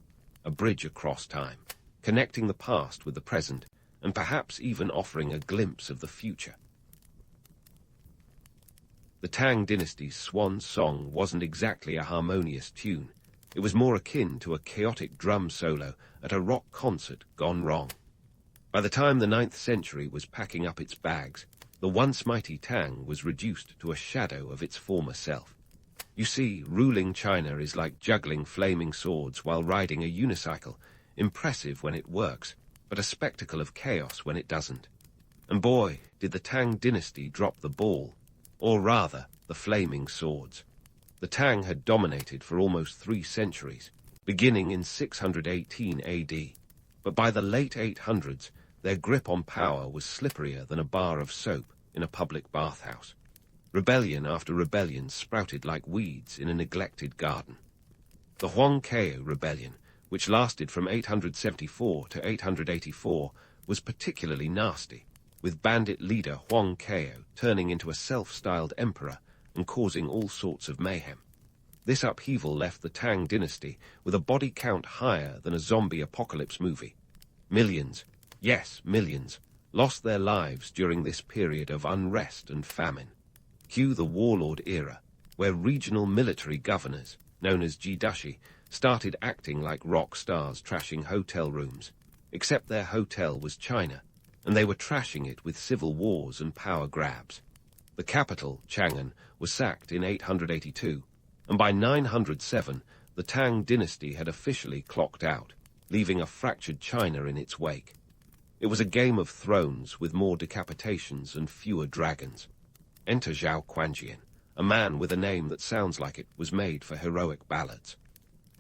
a bridge across time, connecting the past with the present, and perhaps even offering a glimpse of the future. The Tang Dynasty's swan song wasn't exactly a harmonious tune. It was more akin to a chaotic drum solo at a rock concert gone wrong. By the time the 9th century was packing up its bags, the once mighty Tang was reduced to a shadow of its former self. You see, ruling China is like juggling flaming swords while riding a unicycle, impressive when it works, but a spectacle of chaos when it doesn't. And boy, did the Tang dynasty drop the ball, or rather, the flaming swords. The Tang had dominated for almost 3 centuries, beginning in 618 AD. But by the late 800s, their grip on power was slipperier than a bar of soap in a public bathhouse. Rebellion after rebellion sprouted like weeds in a neglected garden. The Huangkeo Rebellion, which lasted from 874 to 884, was particularly nasty, with bandit leader Huangkeo turning into a self-styled emperor and causing all sorts of mayhem. This upheaval left the Tang dynasty with a body count higher than a zombie apocalypse movie. Millions, yes, millions, lost their lives during this period of unrest and famine. Cue the warlord era, where regional military governors, known as jidashi, started acting like rock stars trashing hotel rooms, except their hotel was China, and they were trashing it with civil wars and power grabs. The capital, Chang'an, was sacked in 882, and by 907 the Tang dynasty had officially clocked out, leaving a fractured China in its wake. It was a Game of Thrones with more decapitations and fewer dragons. Enter Zhao Quanjian, a man with a name that sounds like it was made for heroic ballads.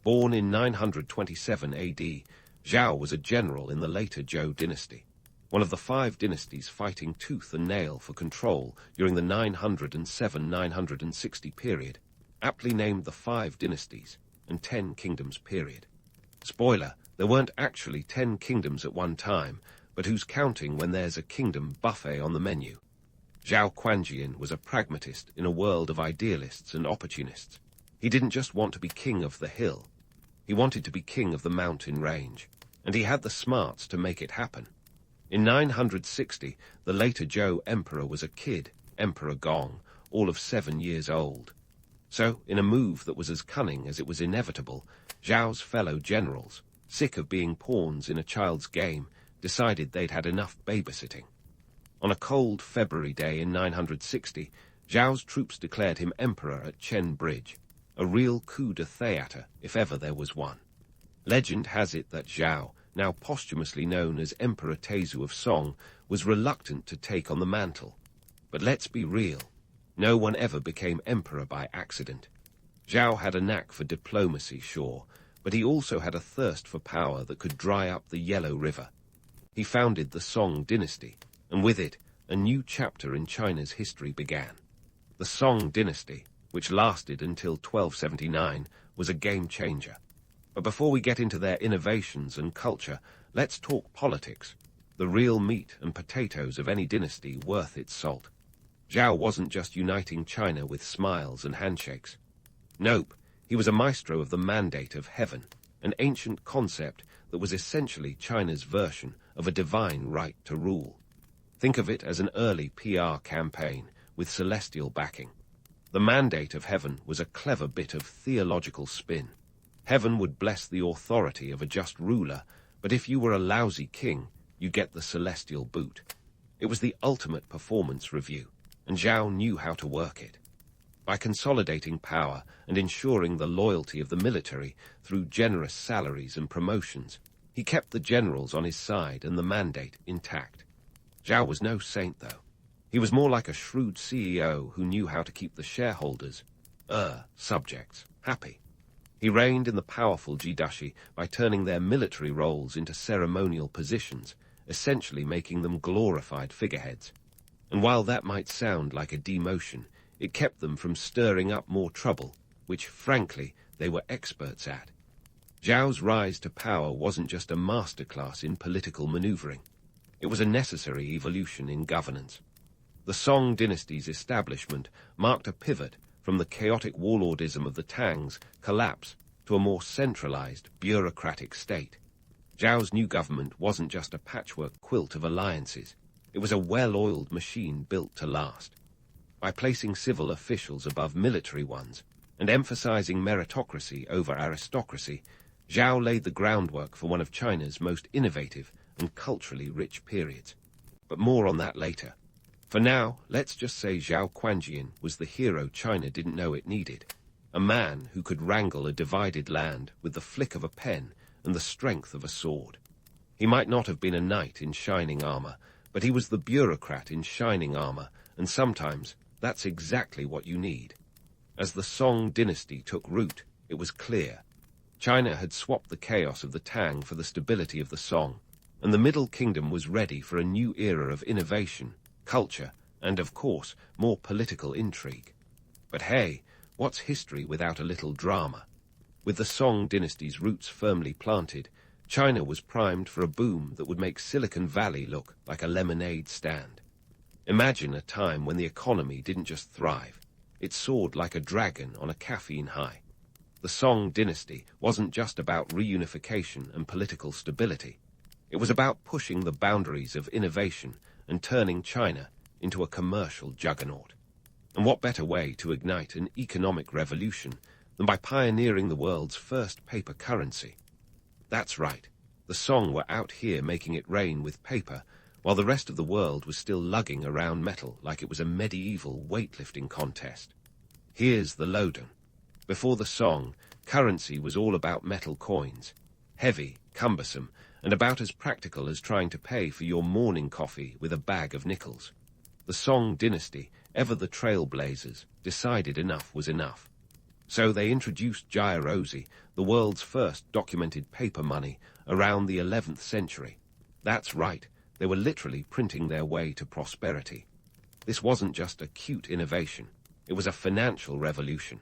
Born in 927 AD, Zhao was a general in the later Zhou dynasty, one of the 5 dynasties fighting tooth and nail for control during the 907-960 period, aptly named the 5 dynasties and 10 kingdoms period. Spoiler, there weren't actually 10 kingdoms at one time, but who's counting when there's a kingdom buffet on the menu? Zhao Quanjian was a pragmatist in a world of idealists and opportunists. He didn't just want to be king of the hill. He wanted to be king of the mountain range, and he had the smarts to make it happen. In 960, the later Zhou emperor was a kid, Emperor Gong, all of 7 years old. So, in a move that was as cunning as it was inevitable, Zhao's fellow generals, sick of being pawns in a child's game, decided they'd had enough babysitting. On a cold February day in 960, Zhao's troops declared him emperor at Chen Bridge, a real coup de theatre if ever there was one. Legend has it that Zhao, now posthumously known as Emperor Tezu of Song, was reluctant to take on the mantle. But let's be real, no one ever became emperor by accident. Zhao had a knack for diplomacy, sure, but he also had a thirst for power that could dry up the Yellow River. He founded the Song dynasty, and with it, a new chapter in China's history began. The Song dynasty, which lasted until 1279, was a game-changer. But before we get into their innovations and culture, let's talk politics, the real meat and potatoes of any dynasty worth its salt. Zhao wasn't just uniting China with smiles and handshakes. Nope, he was a maestro of the mandate of heaven, an ancient concept that was essentially China's version of a divine right to rule. Think of it as an early PR campaign with celestial backing. The mandate of heaven was a clever bit of theological spin. Heaven would bless the authority of a just ruler, But if you were a lousy king, you get the celestial boot. It was the ultimate performance review, and Zhao knew how to work it. By consolidating power and ensuring the loyalty of the military through generous salaries and promotions, he kept the generals on his side and the mandate intact. Zhao was no saint, though. He was more like a shrewd CEO who knew how to keep the shareholders, subjects, happy. He reigned in the powerful Jidashi by turning their military roles into ceremonial positions, essentially making them glorified figureheads. And while that might sound like a demotion, it kept them from stirring up more trouble, which, frankly, they were experts at. Zhao's rise to power wasn't just a masterclass in political maneuvering. It was a necessary evolution in governance. The Song dynasty's establishment marked a pivot from the chaotic warlordism of the Tangs' collapse to a more centralized, bureaucratic state. Zhao's new government wasn't just a patchwork quilt of alliances. It was a well-oiled machine built to last. By placing civil officials above military ones and emphasizing meritocracy over aristocracy, Zhao laid the groundwork for one of China's most innovative and culturally rich periods. But more on that later. For now, let's just say Zhao Quanjian was the hero China didn't know it needed. A man who could wrangle a divided land with the flick of a pen and the strength of a sword. He might not have been a knight in shining armor, but he was the bureaucrat in shining armor, and sometimes that's exactly what you need. As the Song dynasty took root, it was clear. China had swapped the chaos of the Tang for the stability of the Song, and the Middle Kingdom was ready for a new era of innovation, culture, and, of course, more political intrigue. But hey, what's history without a little drama? With the Song dynasty's roots firmly planted, China was primed for a boom that would make Silicon Valley look like a lemonade stand. Imagine a time when the economy didn't just thrive. It soared like a dragon on a caffeine high. The Song dynasty wasn't just about reunification and political stability. It was about pushing the boundaries of innovation and turning China into a commercial juggernaut. And what better way to ignite an economic revolution than by pioneering the world's first paper currency? That's right, the Song were out here making it rain with paper, while the rest of the world was still lugging around metal like it was a medieval weightlifting contest. Here's the lowdown. Before the Song, currency was all about metal coins, heavy, cumbersome, and about as practical as trying to pay for your morning coffee with a bag of nickels. The Song dynasty, ever the trailblazers, decided enough was enough. So they introduced Jia-Rosi, the world's first documented paper money, around the 11th century. That's right, they were literally printing their way to prosperity. This wasn't just a cute innovation, it was a financial revolution.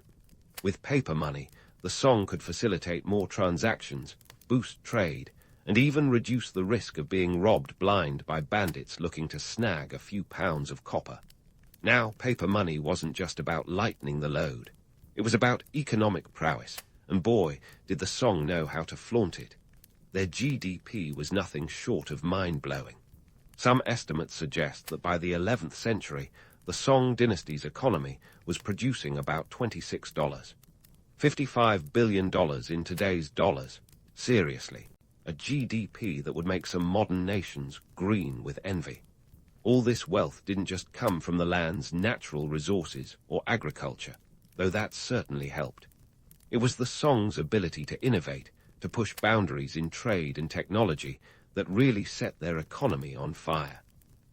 With paper money, the Song could facilitate more transactions, boost trade, and even reduce the risk of being robbed blind by bandits looking to snag a few pounds of copper. Now, paper money wasn't just about lightening the load. It was about economic prowess, and boy, did the Song know how to flaunt it. Their GDP was nothing short of mind-blowing. Some estimates suggest that by the 11th century, the Song dynasty's economy was producing about $26. $55 billion in today's dollars. Seriously, a GDP that would make some modern nations green with envy. All this wealth didn't just come from the land's natural resources or agriculture, though that certainly helped. It was the Song's ability to innovate, to push boundaries in trade and technology that really set their economy on fire.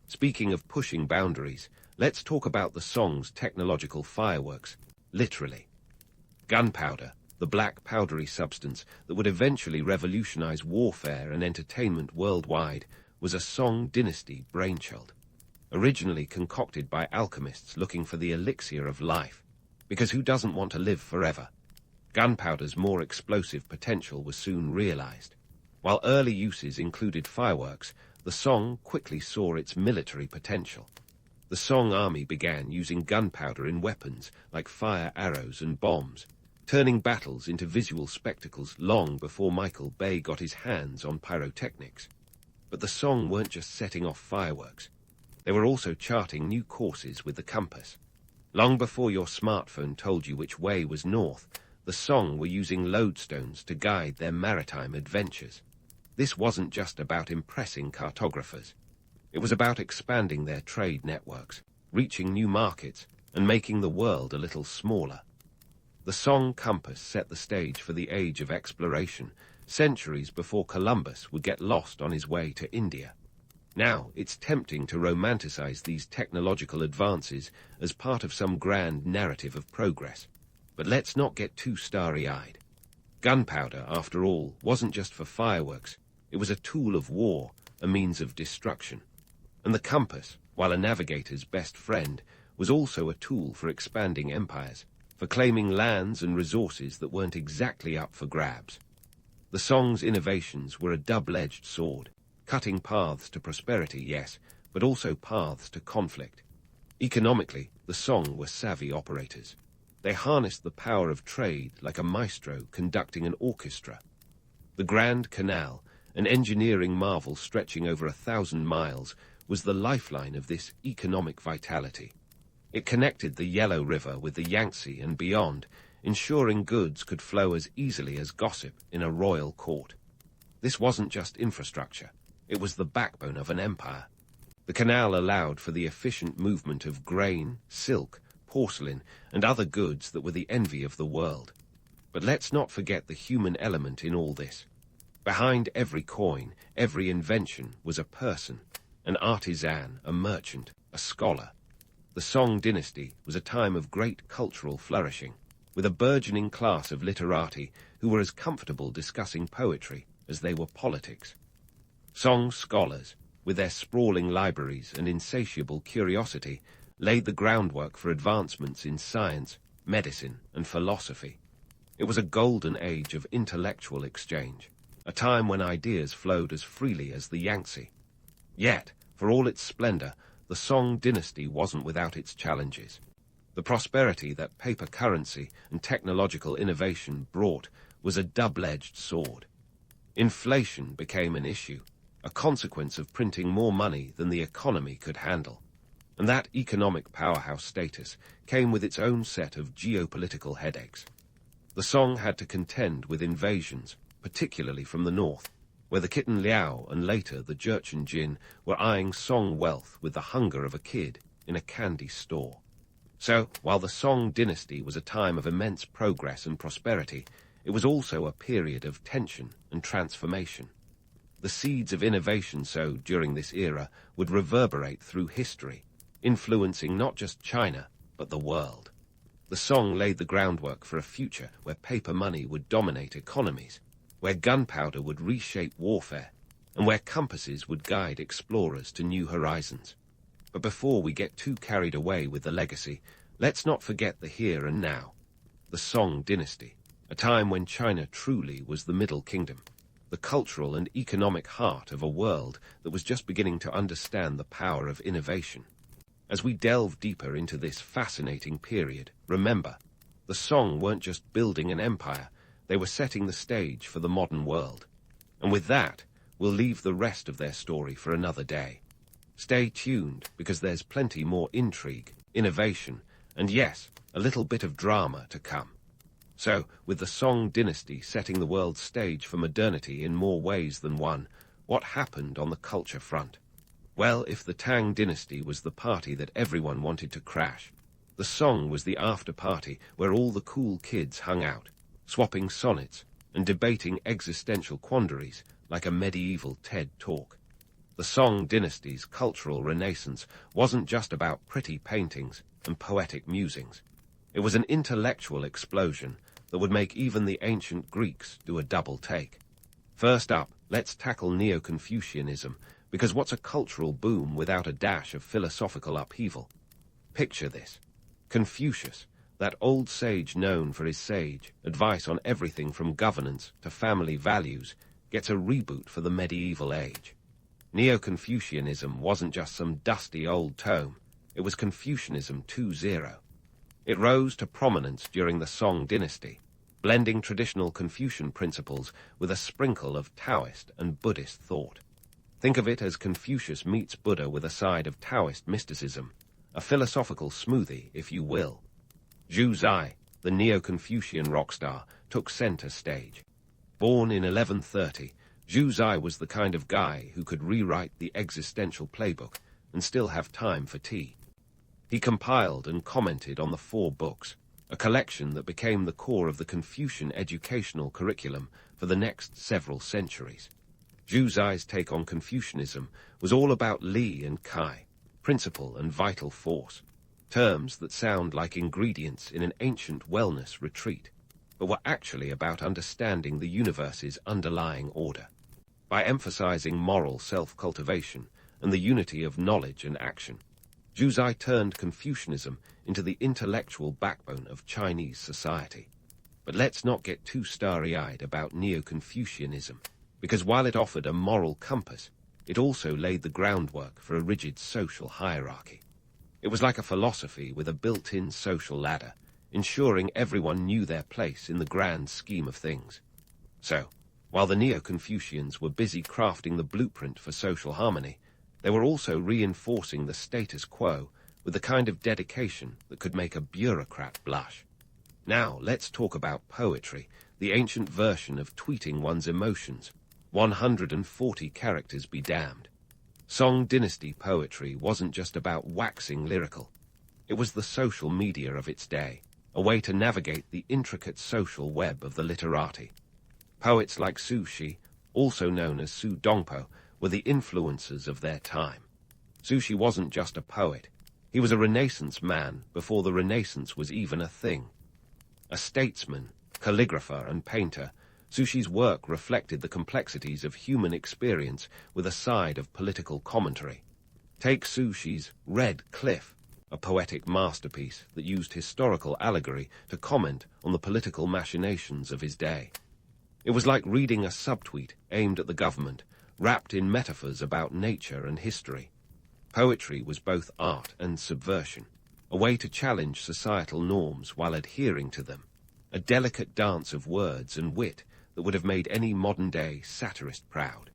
Speaking of pushing boundaries, let's talk about the Song's technological fireworks, literally. Gunpowder, the black powdery substance that would eventually revolutionize warfare and entertainment worldwide, was a Song dynasty brainchild. Originally concocted by alchemists looking for the elixir of life, because who doesn't want to live forever? Gunpowder's more explosive potential was soon realized. While early uses included fireworks, the Song quickly saw its military potential. The Song army began using gunpowder in weapons like fire arrows and bombs, turning battles into visual spectacles long before Michael Bay got his hands on pyrotechnics. But the Song weren't just setting off fireworks. They were also charting new courses with the compass. Long before your smartphone told you which way was north, the Song were using lodestones to guide their maritime adventures. This wasn't just about impressing cartographers. It was about expanding their trade networks, reaching new markets, and making the world a little smaller. The song compass set the stage for the age of exploration, centuries before Columbus would get lost on his way to India. Now, it's tempting to romanticize these technological advances as part of some grand narrative of progress. But let's not get too starry-eyed. Gunpowder, after all, wasn't just for fireworks. It was a tool of war, a means of destruction. And the compass, while a navigator's best friend, was also a tool for expanding empires, for claiming lands and resources that weren't exactly up for grabs. The song's innovations were a double-edged sword, cutting paths to prosperity, yes, but also paths to conflict. Economically, the song were savvy operators. They harnessed the power of trade like a maestro conducting an orchestra. The Grand Canal, an engineering marvel stretching over 1,000 miles, was the lifeline of this economic vitality. It connected the Yellow River with the Yangtze and beyond, ensuring goods could flow as easily as gossip in a royal court. This wasn't just infrastructure. It was the backbone of an empire. The canal allowed for the efficient movement of grain, silk, porcelain, and other goods that were the envy of the world. But let's not forget the human element in all this. Behind every coin, every invention was a person, an artisan, a merchant, a scholar. The Song dynasty was a time of great cultural flourishing, with a burgeoning class of literati who were as comfortable discussing poetry as they were politics. Song scholars, with their sprawling libraries and insatiable curiosity, laid the groundwork for advancements in science, medicine, and philosophy. It was a golden age of intellectual exchange, a time when ideas flowed as freely as the Yangtze. Yet, for all its splendor, the Song dynasty wasn't without its challenges. The prosperity that paper currency and technological innovation brought was a double-edged sword. Inflation became an issue, a consequence of printing more money than the economy could handle. And that economic powerhouse status came with its own set of geopolitical headaches. The Song had to contend with invasions, particularly from the north, where the Kitten Liao and later the Jurchen Jin were eyeing Song wealth with the hunger of a kid in a candy store. So, while the Song dynasty was a time of immense progress and prosperity, it was also a period of tension and transformation. The seeds of innovation sowed during this era would reverberate through history, influencing not just China, but the world. The Song laid the groundwork for a future where paper money would dominate economies, where gunpowder would reshape warfare, and where compasses would guide explorers to new horizons. But before we get too carried away with the legacy, let's not forget the here and now. The Song dynasty, a time when China truly was the Middle Kingdom, the cultural and economic heart of a world that was just beginning to understand the power of innovation. As we delve deeper into this fascinating period, remember, the Song weren't just building an empire, they were setting the stage for the modern world. And with that, we'll leave the rest of their story for another day. Stay tuned, because there's plenty more intrigue, innovation, and yes, a little bit of drama to come. So, with the Song dynasty setting the world stage for modernity in more ways than one, what happened on the culture front? Well, if the Tang dynasty was the party that everyone wanted to crash, the Song was the after-party where all the cool kids hung out, swapping sonnets and debating existential quandaries like a medieval TED Talk. The Song dynasty's cultural renaissance wasn't just about pretty paintings and poetic musings. It was an intellectual explosion that would make even the ancient Greeks do a double take. First up, let's tackle Neo-Confucianism, because what's a cultural boom without a dash of philosophical upheaval? Picture this. Confucius, that old sage known for his sage advice on everything from governance to family values, gets a reboot for the medieval age. Neo-Confucianism wasn't just some dusty old tome, it was Confucianism 2.0. It rose to prominence during the Song dynasty, blending traditional Confucian principles with a sprinkle of Taoist and Buddhist thought. Think of it as Confucius meets Buddha with a side of Taoist mysticism, a philosophical smoothie, if you will. Zhu Zai, the Neo-Confucian rock star, took center stage. Born in 1130, Zhu Zai was the kind of guy who could rewrite the existential playbook and still have time for tea. He compiled and commented on the 4 books, a collection that became the core of the Confucian educational curriculum for the next several centuries. Zhu Zai's take on Confucianism was all about Li and Kai, principle and vital force, terms that sound like ingredients in an ancient wellness retreat, but were actually about understanding the universe's underlying order. By emphasizing moral self-cultivation and the unity of knowledge and action, Zhu Zai turned Confucianism into the intellectual backbone of Chinese society. But let's not get too starry-eyed about Neo-Confucianism, because while it offered a moral compass, it also laid the groundwork for a rigid social hierarchy. It was like a philosophy with a built-in social ladder, ensuring everyone knew their place in the grand scheme of things. So, while the Neo-Confucians were busy crafting the blueprint for social harmony, they were also reinforcing the status quo with the kind of dedication that could make a bureaucrat blush. Now, let's talk about poetry, the ancient version of tweeting one's emotions. 140 characters be damned. Song Dynasty poetry wasn't just about waxing lyrical. It was the social media of its day, a way to navigate the intricate social web of the literati. Poets like Su Shi, also known as Su Dongpo, were the influencers of their time. Su Shi wasn't just a poet. He was a Renaissance man before the Renaissance was even a thing. A statesman, calligrapher, and painter, Su Shi's work reflected the complexities of human experience with a side of political commentary. Take Su Shi's Red Cliff, a poetic masterpiece that used historical allegory to comment on the political machinations of his day. It was like reading a subtweet aimed at the government, wrapped in metaphors about nature and history. Poetry was both art and subversion, a way to challenge societal norms while adhering to them, a delicate dance of words and wit that would have made any modern-day satirist proud.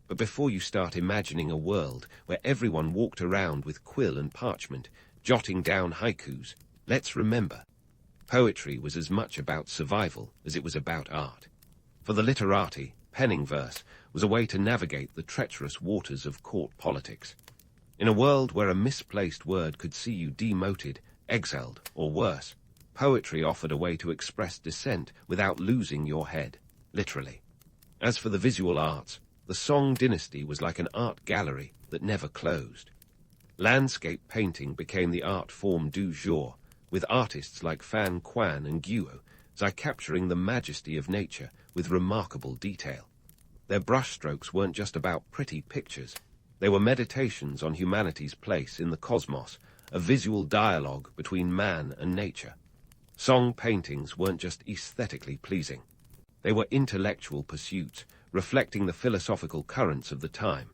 But before you start imagining a world where everyone walked around with quill and parchment, jotting down haikus, let's remember, poetry was as much about survival as it was about art. For the literati, penning verse was a way to navigate the treacherous waters of court politics. In a world where a misplaced word could see you demoted, exiled, or worse, poetry offered a way to express dissent without losing your head, literally. As for the visual arts, the Song Dynasty was like an art gallery that never closed. Landscape painting became the art form du jour, with artists like Fan Quan and Guo capturing the majesty of nature with remarkable detail. Their brushstrokes weren't just about pretty pictures. They were meditations on humanity's place in the cosmos, a visual dialogue between man and nature. Song paintings weren't just aesthetically pleasing. They were intellectual pursuits, reflecting the philosophical currents of the time.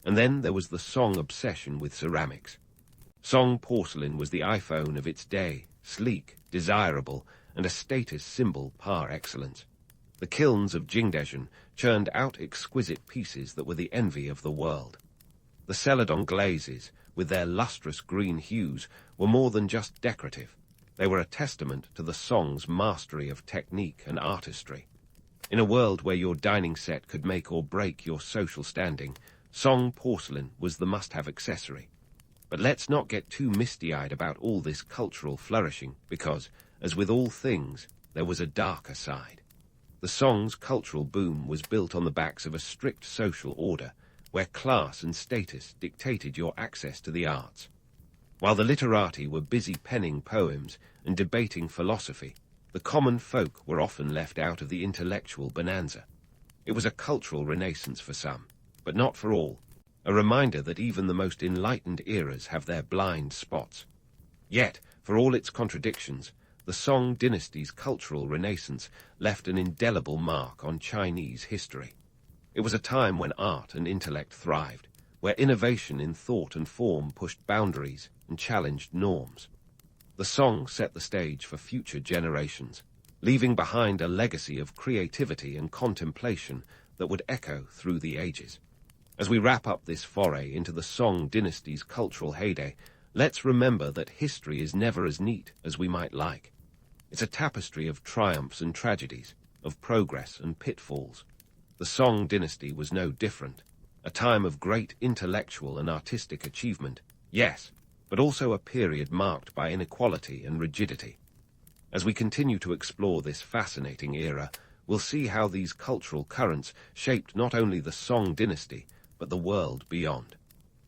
And then there was the Song obsession with ceramics. Song porcelain was the iPhone of its day, sleek, desirable, and a status symbol par excellence. The kilns of Jingdezhen churned out exquisite pieces that were the envy of the world. The Celadon glazes, with their lustrous green hues, were more than just decorative. They were a testament to the Song's mastery of technique and artistry. In a world where your dining set could make or break your social standing, Song porcelain was the must-have accessory. But let's not get too misty-eyed about all this cultural flourishing, because, as with all things, there was a darker side. The Song's cultural boom was built on the backs of a strict social order, where class and status dictated your access to the arts. While the literati were busy penning poems and debating philosophy, the common folk were often left out of the intellectual bonanza. It was a cultural renaissance for some, but not for all, a reminder that even the most enlightened eras have their blind spots. Yet, for all its contradictions, the Song dynasty's cultural renaissance left an indelible mark on Chinese history. It was a time when art and intellect thrived, where innovation in thought and form pushed boundaries and challenged norms. The Song set the stage for future generations, leaving behind a legacy of creativity and contemplation that would echo through the ages. As we wrap up this foray into the Song dynasty's cultural heyday, let's remember that history is never as neat as we might like. It's a tapestry of triumphs and tragedies, of progress and pitfalls. The Song dynasty was no different, a time of great intellectual and artistic achievement, yes, but also a period marked by inequality and rigidity. As we continue to explore this fascinating era, we'll see how these cultural currents shaped not only the Song dynasty, but the world beyond.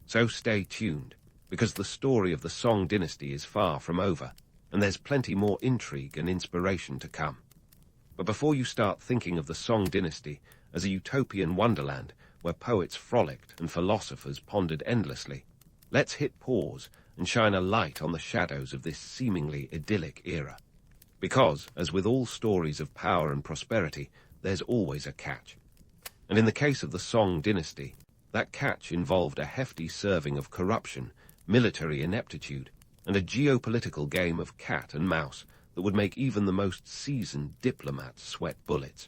So stay tuned, because the story of the Song dynasty is far from over, and there's plenty more intrigue and inspiration to come. But before you start thinking of the Song dynasty as a utopian wonderland where poets frolicked and philosophers pondered endlessly, let's hit pause and shine a light on the shadows of this seemingly idyllic era. Because, as with all stories of power and prosperity, there's always a catch. And in the case of the Song dynasty, that catch involved a hefty serving of corruption, military ineptitude, and a geopolitical game of cat and mouse that would make even the most seasoned diplomats sweat bullets.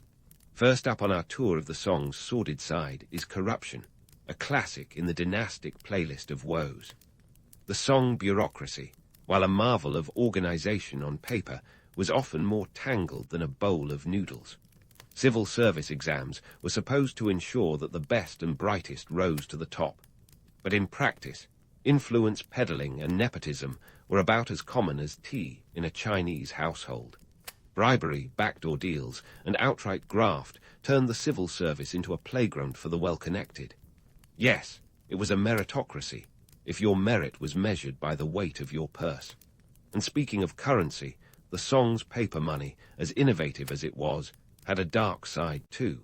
First up on our tour of the Song's sordid side is corruption, a classic in the dynastic playlist of woes. The Song bureaucracy, while a marvel of organization on paper, was often more tangled than a bowl of noodles. Civil service exams were supposed to ensure that the best and brightest rose to the top. But in practice, influence peddling and nepotism were about as common as tea in a Chinese household. Bribery, backdoor deals, and outright graft turned the civil service into a playground for the well-connected. Yes, it was a meritocracy, if your merit was measured by the weight of your purse. And speaking of currency, the Song's paper money, as innovative as it was, had a dark side too.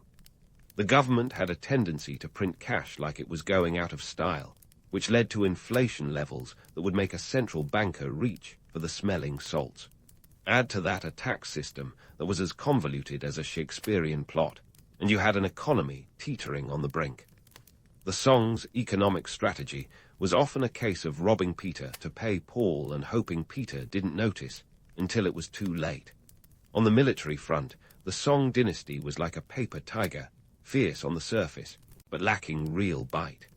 The government had a tendency to print cash like it was going out of style, which led to inflation levels that would make a central banker reach for the smelling salts. Add to that a tax system that was as convoluted as a Shakespearean plot, and you had an economy teetering on the brink. The Song's economic strategy was often a case of robbing Peter to pay Paul and hoping Peter didn't notice until it was too late. On the military front, the Song dynasty was like a paper tiger, fierce on the surface, but lacking real bite.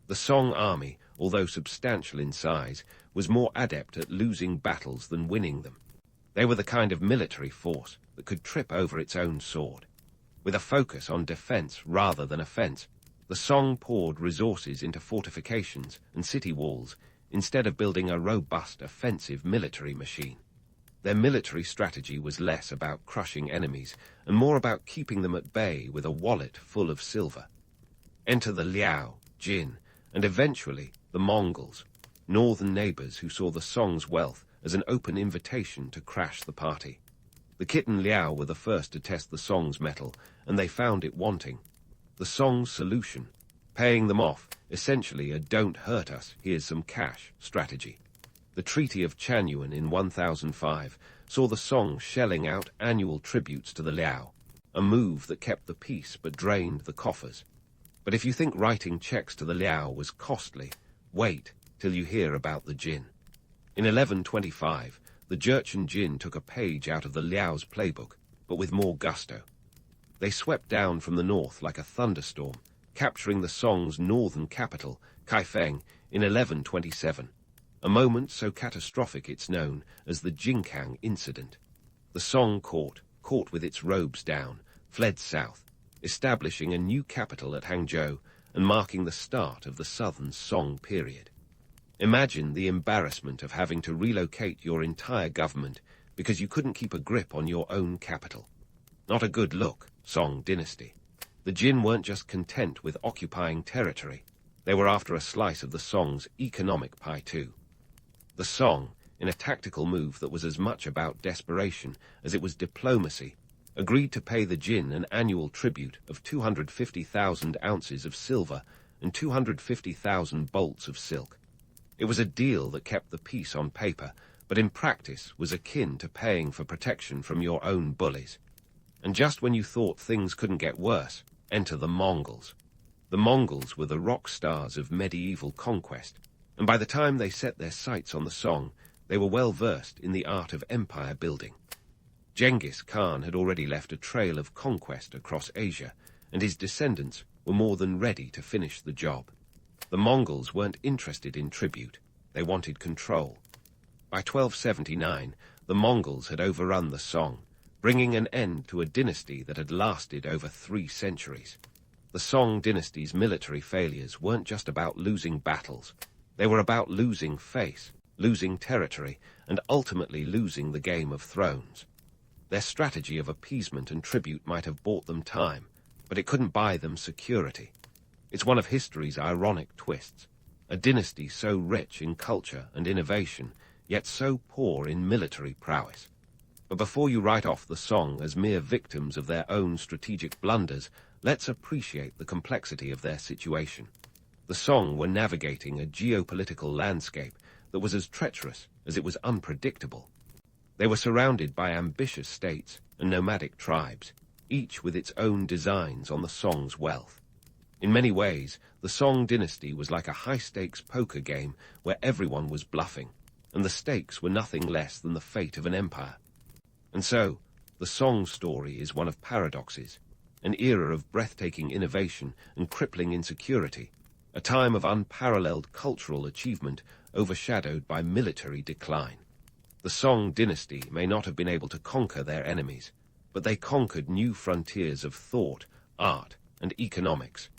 The Song army, although substantial in size, was more adept at losing battles than winning them. They were the kind of military force that could trip over its own sword. With a focus on defense rather than offense, the Song poured resources into fortifications and city walls instead of building a robust offensive military machine. Their military strategy was less about crushing enemies and more about keeping them at bay with a wallet full of silver. Enter the Liao, Jin, and eventually the Mongols, northern neighbors who saw the Song's wealth as an open invitation to crash the party. The Khitan Liao were the first to test the Song's mettle, and they found it wanting. The Song's solution, paying them off, essentially a "don't hurt us, here's some cash" strategy. The Treaty of Chanyuan in 1005 saw the Song shelling out annual tributes to the Liao, a move that kept the peace but drained the coffers. But if you think writing checks to the Liao was costly, wait till you hear about the Jin. In 1125, the Jurchen Jin took a page out of the Liao's playbook, but with more gusto. They swept down from the north like a thunderstorm, capturing the Song's northern capital, Kaifeng, in 1127. A moment so catastrophic it's known as the Jinkang Incident. The Song court, caught with its robes down, fled south, establishing a new capital at Hangzhou and marking the start of the southern Song period. Imagine the embarrassment of having to relocate your entire government because you couldn't keep a grip on your own capital. Not a good look, Song dynasty. The Jin weren't just content with occupying territory, they were after a slice of the Song's economic pie too. The Song, in a tactical move that was as much about desperation as it was diplomacy, agreed to pay the Jin an annual tribute of 250,000 ounces of silver and 250,000 bolts of silk. It was a deal that kept the peace on paper, but in practice was akin to paying for protection from your own bullies. And just when you thought things couldn't get worse, enter the Mongols. The Mongols were the rock stars of medieval conquest, and by the time they set their sights on the Song, they were well versed in the art of empire building. Genghis Khan had already left a trail of conquest across Asia, and his descendants were more than ready to finish the job. The Mongols weren't interested in tribute, they wanted control. By 1279, the Mongols had overrun the Song, bringing an end to a dynasty that had lasted over 3 centuries. The Song dynasty's military failures weren't just about losing battles. They were about losing face, losing territory, and ultimately losing the Game of Thrones. Their strategy of appeasement and tribute might have bought them time, but it couldn't buy them security. It's one of history's ironic twists. A dynasty so rich in culture and innovation, yet so poor in military prowess. But before you write off the Song as mere victims of their own strategic blunders, let's appreciate the complexity of their situation. The Song were navigating a geopolitical landscape that was as treacherous as it was unpredictable. They were surrounded by ambitious states and nomadic tribes, each with its own designs on the Song's wealth. In many ways, the Song dynasty was like a high-stakes poker game where everyone was bluffing, and the stakes were nothing less than the fate of an empire. And so, the Song story is one of paradoxes, an era of breathtaking innovation and crippling insecurity, a time of unparalleled cultural achievement overshadowed by military decline. The Song dynasty may not have been able to conquer their enemies, but they conquered new frontiers of thought, art, and economics.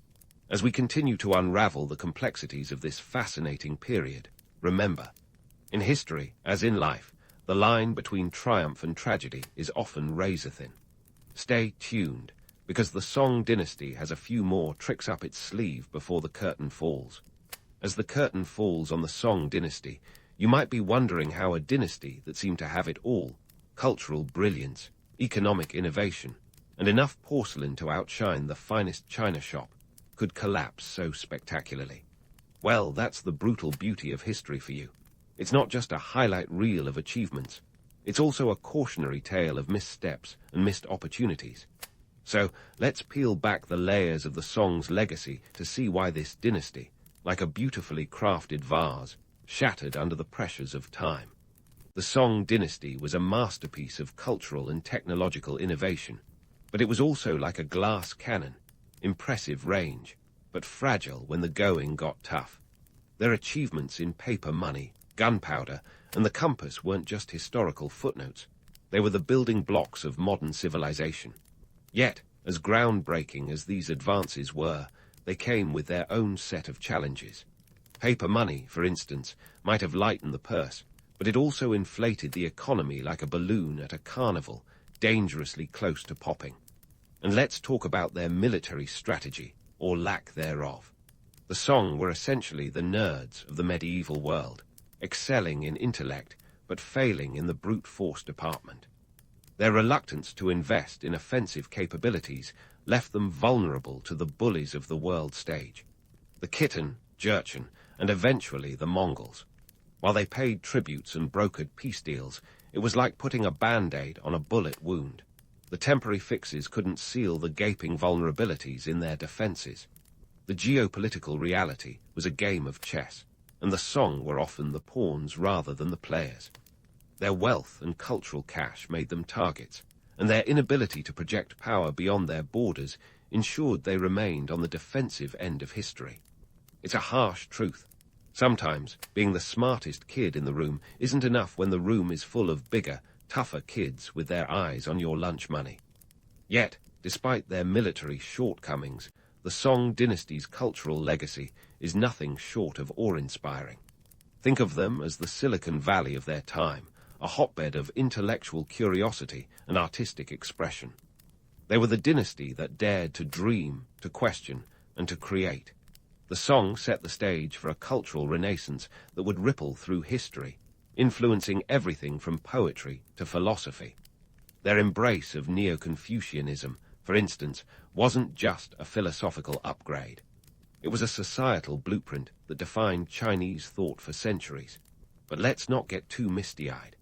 As we continue to unravel the complexities of this fascinating period, remember, in history, as in life, the line between triumph and tragedy is often razor-thin. Stay tuned, because the Song dynasty has a few more tricks up its sleeve before the curtain falls. As the curtain falls on the Song dynasty, you might be wondering how a dynasty that seemed to have it all, cultural brilliance, economic innovation, and enough porcelain to outshine the finest china shop, could collapse so spectacularly. Well, that's the brutal beauty of history for you. It's not just a highlight reel of achievements. It's also a cautionary tale of missteps and missed opportunities. So, let's peel back the layers of the Song's legacy to see why this dynasty, like a beautifully crafted vase, shattered under the pressures of time. The Song dynasty was a masterpiece of cultural and technological innovation, but it was also like a glass cannon, impressive range, but fragile when the going got tough. Their achievements in paper money, gunpowder, and the compass weren't just historical footnotes. They were the building blocks of modern civilization. Yet, as groundbreaking as these advances were, they came with their own set of challenges. Paper money, for instance, might have lightened the purse, but it also inflated the economy like a balloon at a carnival, dangerously close to popping. And let's talk about their military strategy, or lack thereof. The Song were essentially the nerds of the medieval world, excelling in intellect, but failing in the brute force department. Their reluctance to invest in offensive capabilities left them vulnerable to the bullies of the world stage, the Khitan, Jurchen, and eventually the Mongols. While they paid tributes and brokered peace deals, it was like putting a band-aid on a bullet wound. The temporary fixes couldn't seal the gaping vulnerabilities in their defenses. The geopolitical reality was a game of chess, and the Song were often the pawns rather than the players. Their wealth and cultural cash made them targets, and their inability to project power beyond their borders ensured they remained on the defensive end of history. It's a harsh truth. Sometimes, being the smartest kid in the room isn't enough when the room is full of bigger, tougher kids with their eyes on your lunch money. Yet, despite their military shortcomings, the Song dynasty's cultural legacy is nothing short of awe-inspiring. Think of them as the Silicon Valley of their time, a hotbed of intellectual curiosity and artistic expression. They were the dynasty that dared to dream, to question, and to create. The Song set the stage for a cultural renaissance that would ripple through history, influencing everything from poetry to philosophy. Their embrace of Neo-Confucianism, for instance, wasn't just a philosophical upgrade. It was a societal blueprint that defined Chinese thought for centuries. But let's not get too misty-eyed.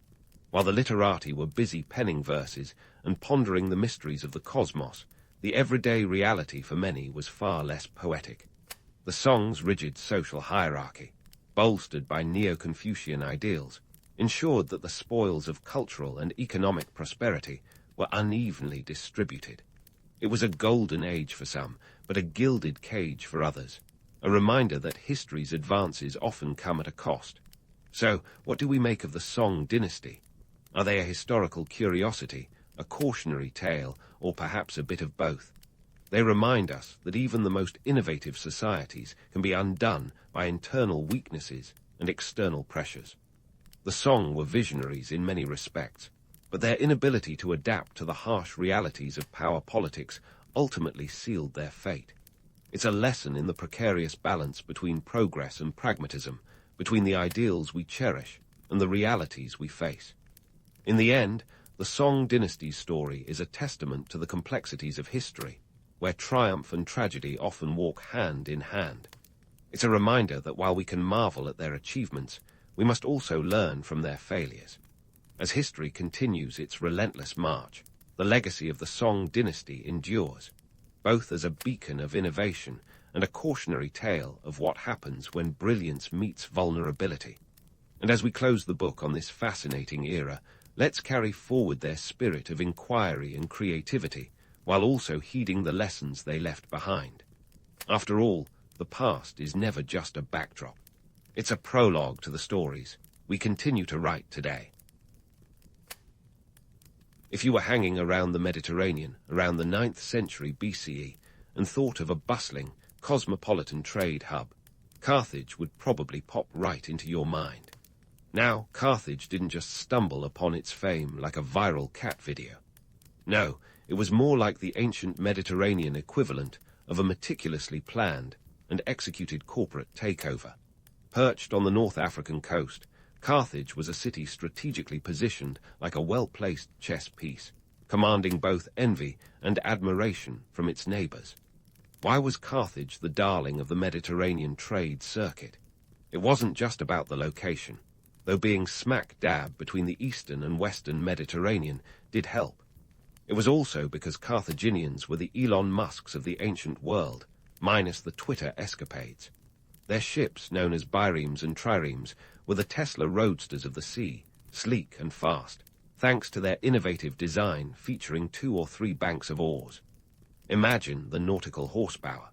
While the literati were busy penning verses and pondering the mysteries of the cosmos, the everyday reality for many was far less poetic. The Song's rigid social hierarchy, bolstered by Neo-Confucian ideals, ensured that the spoils of cultural and economic prosperity were unevenly distributed. It was a golden age for some, but a gilded cage for others, a reminder that history's advances often come at a cost. So, what do we make of the Song dynasty? Are they a historical curiosity, a cautionary tale, or perhaps a bit of both. They remind us that even the most innovative societies can be undone by internal weaknesses and external pressures. The Song were visionaries in many respects, but their inability to adapt to the harsh realities of power politics ultimately sealed their fate. It's a lesson in the precarious balance between progress and pragmatism, between the ideals we cherish and the realities we face. In the end, the Song dynasty's story is a testament to the complexities of history, where triumph and tragedy often walk hand in hand. It's a reminder that while we can marvel at their achievements, we must also learn from their failures. As history continues its relentless march, the legacy of the Song dynasty endures, both as a beacon of innovation and a cautionary tale of what happens when brilliance meets vulnerability. And as we close the book on this fascinating era, let's carry forward their spirit of inquiry and creativity, while also heeding the lessons they left behind. After all, the past is never just a backdrop. It's a prologue to the stories we continue to write today. If you were hanging around the Mediterranean around the 9th century BCE and thought of a bustling, cosmopolitan trade hub, Carthage would probably pop right into your mind. Now, Carthage didn't just stumble upon its fame like a viral cat video. No, it was more like the ancient Mediterranean equivalent of a meticulously planned and executed corporate takeover. Perched on the North African coast, Carthage was a city strategically positioned like a well-placed chess piece, commanding both envy and admiration from its neighbors. Why was Carthage the darling of the Mediterranean trade circuit? It wasn't just about the location, though being smack dab between the eastern and western Mediterranean did help. It was also because Carthaginians were the Elon Musks of the ancient world, minus the Twitter escapades. Their ships, known as biremes and triremes, were the Tesla roadsters of the sea, sleek and fast, thanks to their innovative design featuring 2 or 3 banks of oars. Imagine the nautical horsepower.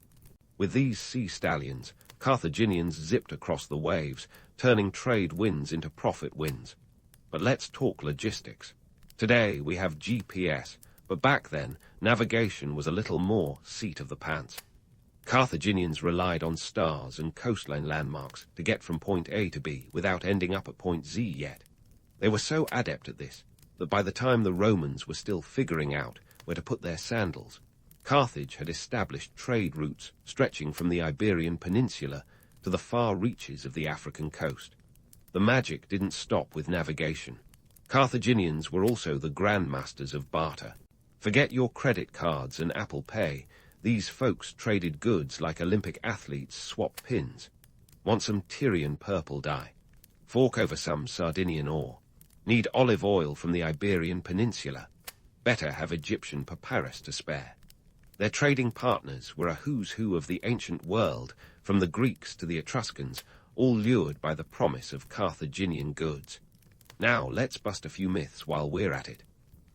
With these sea stallions, Carthaginians zipped across the waves, turning trade winds into profit winds. But let's talk logistics. Today we have GPS, but back then, navigation was a little more seat of the pants. Carthaginians relied on stars and coastline landmarks to get from point A to B without ending up at point Z yet. They were so adept at this that by the time the Romans were still figuring out where to put their sandals, Carthage had established trade routes stretching from the Iberian Peninsula to the far reaches of the African coast. The magic didn't stop with navigation. Carthaginians were also the grandmasters of barter. Forget your credit cards and Apple Pay. These folks traded goods like Olympic athletes swap pins. Want some Tyrian purple dye? Fork over some Sardinian ore. Need olive oil from the Iberian Peninsula? Better have Egyptian papyrus to spare. Their trading partners were a who's who of the ancient world, from the Greeks to the Etruscans, all lured by the promise of Carthaginian goods. Now let's bust a few myths while we're at it.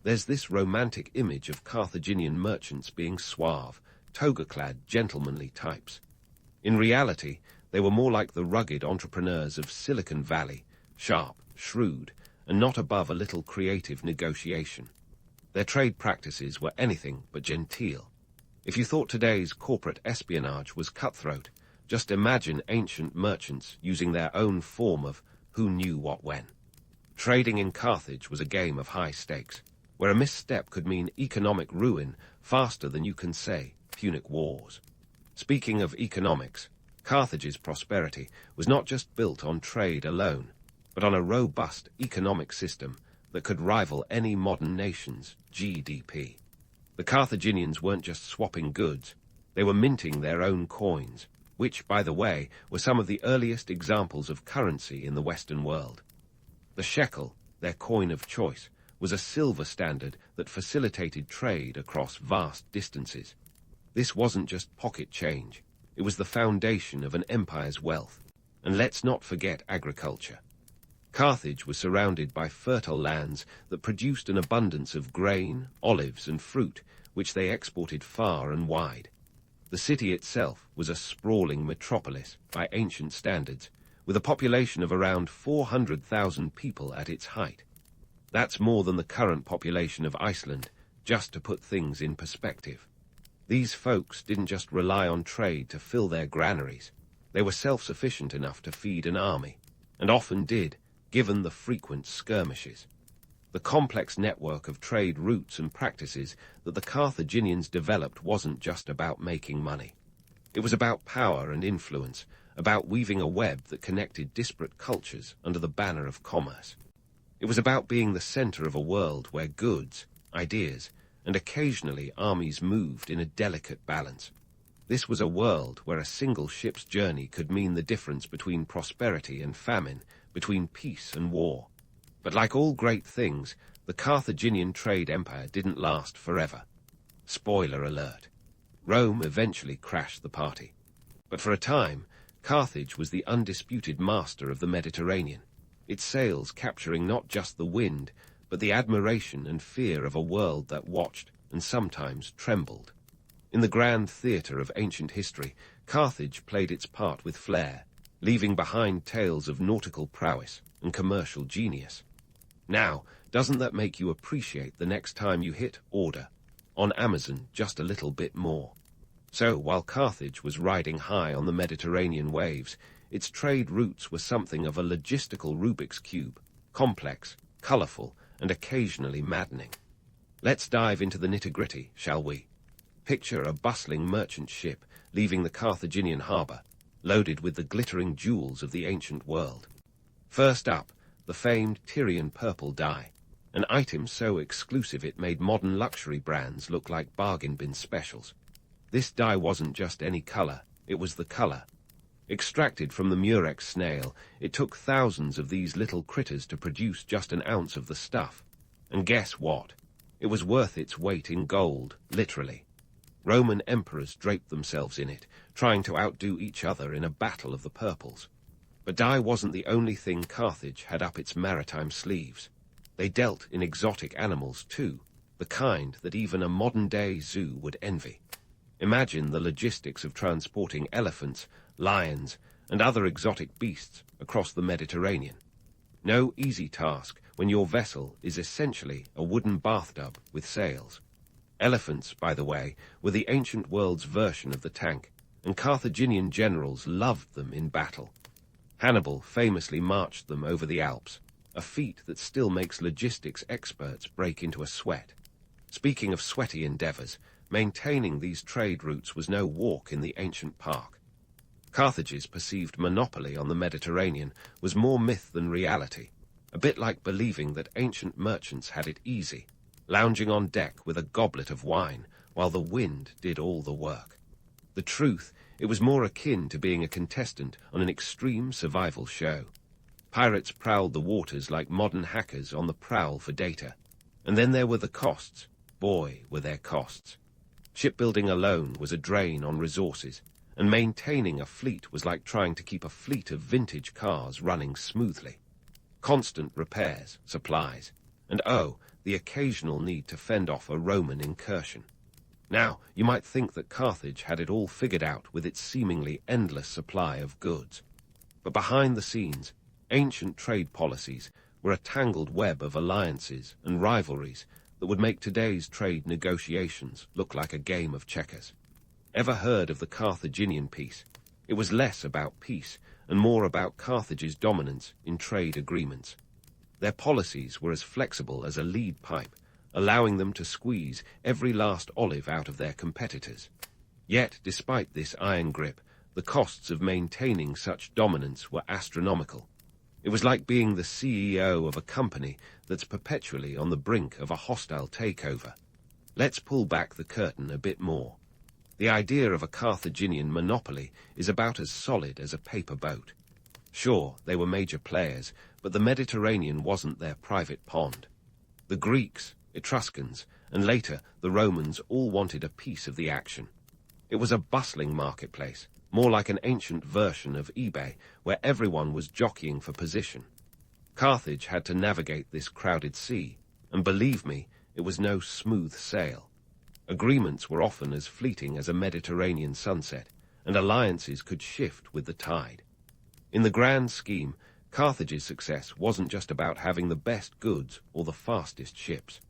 There's this romantic image of Carthaginian merchants being suave, toga-clad, gentlemanly types. In reality, they were more like the rugged entrepreneurs of Silicon Valley, sharp, shrewd, and not above a little creative negotiation. Their trade practices were anything but genteel. If you thought today's corporate espionage was cutthroat, just imagine ancient merchants using their own form of who knew what when. Trading in Carthage was a game of high stakes, where a misstep could mean economic ruin faster than you can say Punic Wars. Speaking of economics, Carthage's prosperity was not just built on trade alone, but on a robust economic system that could rival any modern nation's GDP. The Carthaginians weren't just swapping goods, they were minting their own coins, which, by the way, were some of the earliest examples of currency in the Western world. The shekel, their coin of choice, was a silver standard that facilitated trade across vast distances. This wasn't just pocket change, it was the foundation of an empire's wealth. And let's not forget agriculture. Carthage was surrounded by fertile lands that produced an abundance of grain, olives, and fruit, which they exported far and wide. The city itself was a sprawling metropolis by ancient standards, with a population of around 400,000 people at its height. That's more than the current population of Iceland, just to put things in perspective. These folks didn't just rely on trade to fill their granaries. They were self-sufficient enough to feed an army, and often did, given the frequent skirmishes. The complex network of trade routes and practices that the Carthaginians developed wasn't just about making money. It was about power and influence, about weaving a web that connected disparate cultures under the banner of commerce. It was about being the center of a world where goods, ideas, and occasionally armies moved in a delicate balance. This was a world where a single ship's journey could mean the difference between prosperity and famine, between peace and war. But like all great things, the Carthaginian trade empire didn't last forever. Spoiler alert. Rome eventually crashed the party. But for a time, Carthage was the undisputed master of the Mediterranean, its sails capturing not just the wind, but the admiration and fear of a world that watched and sometimes trembled. In the grand theatre of ancient history, Carthage played its part with flair, leaving behind tales of nautical prowess and commercial genius. Now, doesn't that make you appreciate the next time you hit order on Amazon just a little bit more? So, while Carthage was riding high on the Mediterranean waves, its trade routes were something of a logistical Rubik's Cube, complex, colorful, and occasionally maddening. Let's dive into the nitty-gritty, shall we? Picture a bustling merchant ship leaving the Carthaginian harbor, loaded with the glittering jewels of the ancient world. First up, the famed Tyrian purple dye, an item so exclusive it made modern luxury brands look like bargain bin specials. This dye wasn't just any color, it was the color. Extracted from the murex snail, it took thousands of these little critters to produce just an ounce of the stuff. And guess what? It was worth its weight in gold, literally. Roman emperors draped themselves in it, trying to outdo each other in a battle of the purples. But dye wasn't the only thing Carthage had up its maritime sleeves. They dealt in exotic animals too, the kind that even a modern-day zoo would envy. Imagine the logistics of transporting elephants, lions, and other exotic beasts across the Mediterranean. No easy task when your vessel is essentially a wooden bathtub with sails. Elephants, by the way, were the ancient world's version of the tank, and Carthaginian generals loved them in battle. Hannibal famously marched them over the Alps, a feat that still makes logistics experts break into a sweat. Speaking of sweaty endeavors, maintaining these trade routes was no walk in the ancient park. Carthage's perceived monopoly on the Mediterranean was more myth than reality, a bit like believing that ancient merchants had it easy, lounging on deck with a goblet of wine while the wind did all the work. The truth, it was more akin to being a contestant on an extreme survival show. Pirates prowled the waters like modern hackers on the prowl for data. And then there were the costs. Boy, were there costs. Shipbuilding alone was a drain on resources, and maintaining a fleet was like trying to keep a fleet of vintage cars running smoothly. Constant repairs, supplies, and the occasional need to fend off a Roman incursion. Now, you might think that Carthage had it all figured out with its seemingly endless supply of goods. But behind the scenes, ancient trade policies were a tangled web of alliances and rivalries that would make today's trade negotiations look like a game of checkers. Ever heard of the Carthaginian peace? It was less about peace and more about Carthage's dominance in trade agreements. Their policies were as flexible as a lead pipe, allowing them to squeeze every last olive out of their competitors. Yet, despite this iron grip, the costs of maintaining such dominance were astronomical. It was like being the CEO of a company that's perpetually on the brink of a hostile takeover. Let's pull back the curtain a bit more. The idea of a Carthaginian monopoly is about as solid as a paper boat. Sure, they were major players, but the Mediterranean wasn't their private pond. The Greeks, Etruscans, and later the Romans all wanted a piece of the action. It was a bustling marketplace, more like an ancient version of eBay, where everyone was jockeying for position. Carthage had to navigate this crowded sea, and believe me, it was no smooth sail. Agreements were often as fleeting as a Mediterranean sunset, and alliances could shift with the tide. In the grand scheme, Carthage's success wasn't just about having the best goods or the fastest ships.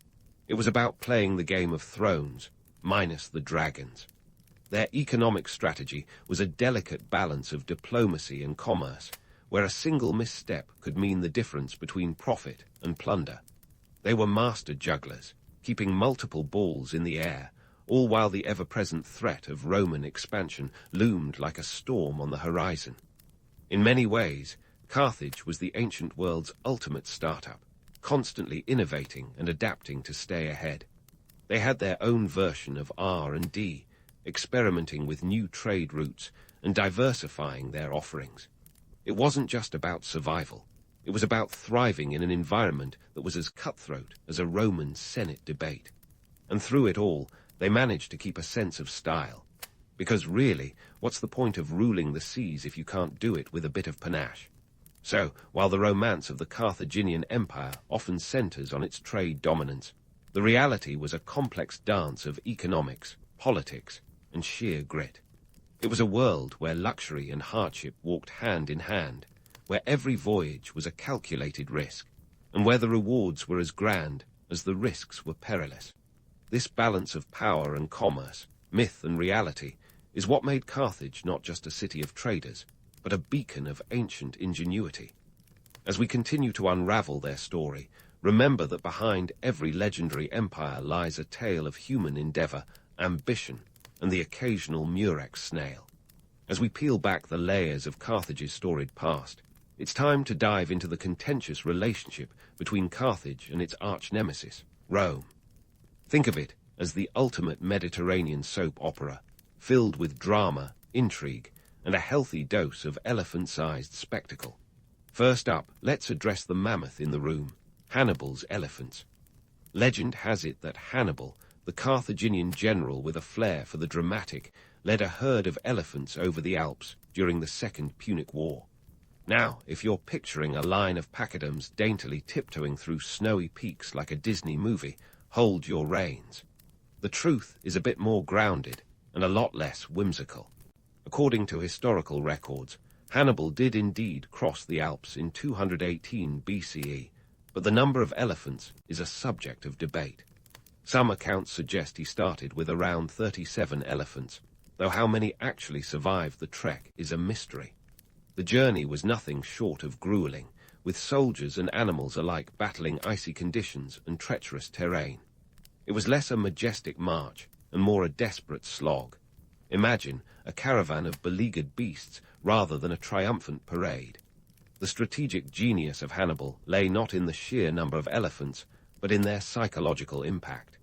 It was about playing the Game of Thrones, minus the dragons. Their economic strategy was a delicate balance of diplomacy and commerce, where a single misstep could mean the difference between profit and plunder. They were master jugglers, keeping multiple balls in the air, all while the ever-present threat of Roman expansion loomed like a storm on the horizon. In many ways, Carthage was the ancient world's ultimate startup, constantly innovating and adapting to stay ahead. They had their own version of R&D, experimenting with new trade routes and diversifying their offerings. It wasn't just about survival. It was about thriving in an environment that was as cutthroat as a Roman Senate debate. And through it all, they managed to keep a sense of style. Because really, what's the point of ruling the seas if you can't do it with a bit of panache? So, while the romance of the Carthaginian Empire often centers on its trade dominance, the reality was a complex dance of economics, politics, and sheer grit. It was a world where luxury and hardship walked hand in hand, where every voyage was a calculated risk, and where the rewards were as grand as the risks were perilous. This balance of power and commerce, myth and reality, is what made Carthage not just a city of traders, but a beacon of ancient ingenuity. As we continue to unravel their story, remember that behind every legendary empire lies a tale of human endeavor, ambition, and the occasional murex snail. As we peel back the layers of Carthage's storied past, it's time to dive into the contentious relationship between Carthage and its arch-nemesis, Rome. Think of it as the ultimate Mediterranean soap opera, filled with drama, intrigue, and a healthy dose of elephant-sized spectacle. First up, let's address the mammoth in the room, Hannibal's elephants. Legend has it that Hannibal, the Carthaginian general with a flair for the dramatic, led a herd of elephants over the Alps during the Second Punic War. Now, if you're picturing a line of pachyderms daintily tiptoeing through snowy peaks like a Disney movie, hold your reins. The truth is a bit more grounded and a lot less whimsical. According to historical records, Hannibal did indeed cross the Alps in 218 BCE, but the number of elephants is a subject of debate. Some accounts suggest he started with around 37 elephants, though how many actually survived the trek is a mystery. The journey was nothing short of grueling, with soldiers and animals alike battling icy conditions and treacherous terrain. It was less a majestic march and more a desperate slog. Imagine a caravan of beleaguered beasts rather than a triumphant parade. The strategic genius of Hannibal lay not in the sheer number of elephants, but in their psychological impact.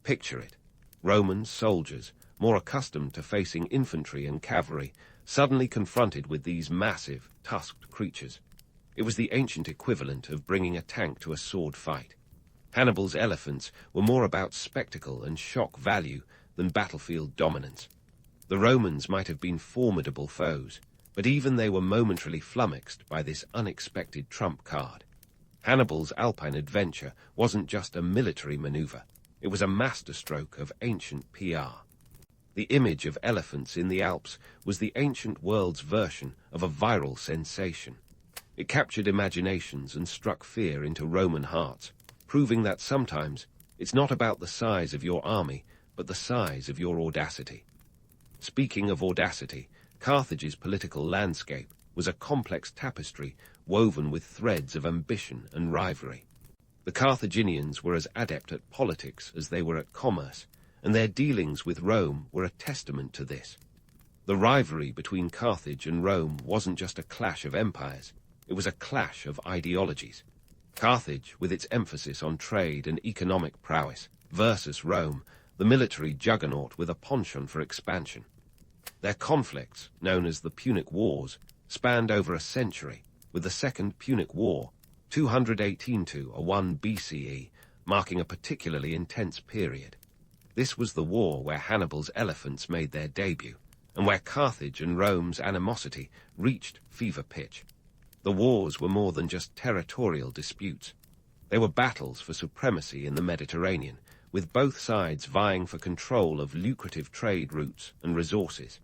Picture it. Roman soldiers, more accustomed to facing infantry and cavalry, suddenly confronted with these massive, tusked creatures. It was the ancient equivalent of bringing a tank to a sword fight. Hannibal's elephants were more about spectacle and shock value than battlefield dominance. The Romans might have been formidable foes, but even they were momentarily flummoxed by this unexpected trump card. Hannibal's Alpine adventure wasn't just a military maneuver, it was a masterstroke of ancient PR. The image of elephants in the Alps was the ancient world's version of a viral sensation. It captured imaginations and struck fear into Roman hearts, proving that sometimes it's not about the size of your army, but the size of your audacity. Speaking of audacity, Carthage's political landscape was a complex tapestry woven with threads of ambition and rivalry. The Carthaginians were as adept at politics as they were at commerce, and their dealings with Rome were a testament to this. The rivalry between Carthage and Rome wasn't just a clash of empires, it was a clash of ideologies. Carthage, with its emphasis on trade and economic prowess, versus Rome, the military juggernaut with a penchant for expansion. Their conflicts, known as the Punic Wars, spanned over a century, with the Second Punic War, 218–1 BCE, marking a particularly intense period. This was the war where Hannibal's elephants made their debut, and where Carthage and Rome's animosity reached fever pitch. The wars were more than just territorial disputes. They were battles for supremacy in the Mediterranean, with both sides vying for control of lucrative trade routes and resources.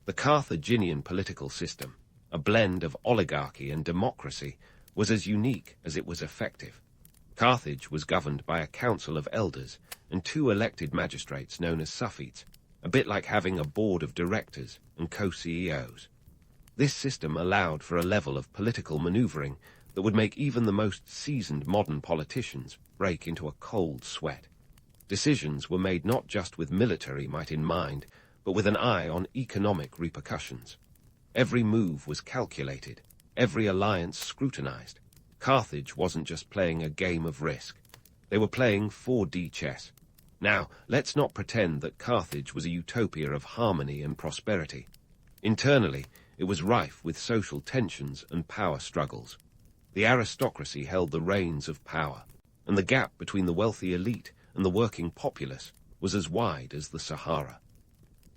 The Carthaginian political system, a blend of oligarchy and democracy, was as unique as it was effective. Carthage was governed by a council of elders and two elected magistrates known as suffetes, a bit like having a board of directors and co-CEOs. This system allowed for a level of political maneuvering that would make even the most seasoned modern politicians break into a cold sweat. Decisions were made not just with military might in mind, but with an eye on economic repercussions. Every move was calculated, every alliance scrutinized. Carthage wasn't just playing a game of risk. They were playing 4D chess. Now, let's not pretend that Carthage was a utopia of harmony and prosperity. Internally, it was rife with social tensions and power struggles. The aristocracy held the reins of power, and the gap between the wealthy elite and the working populace was as wide as the Sahara.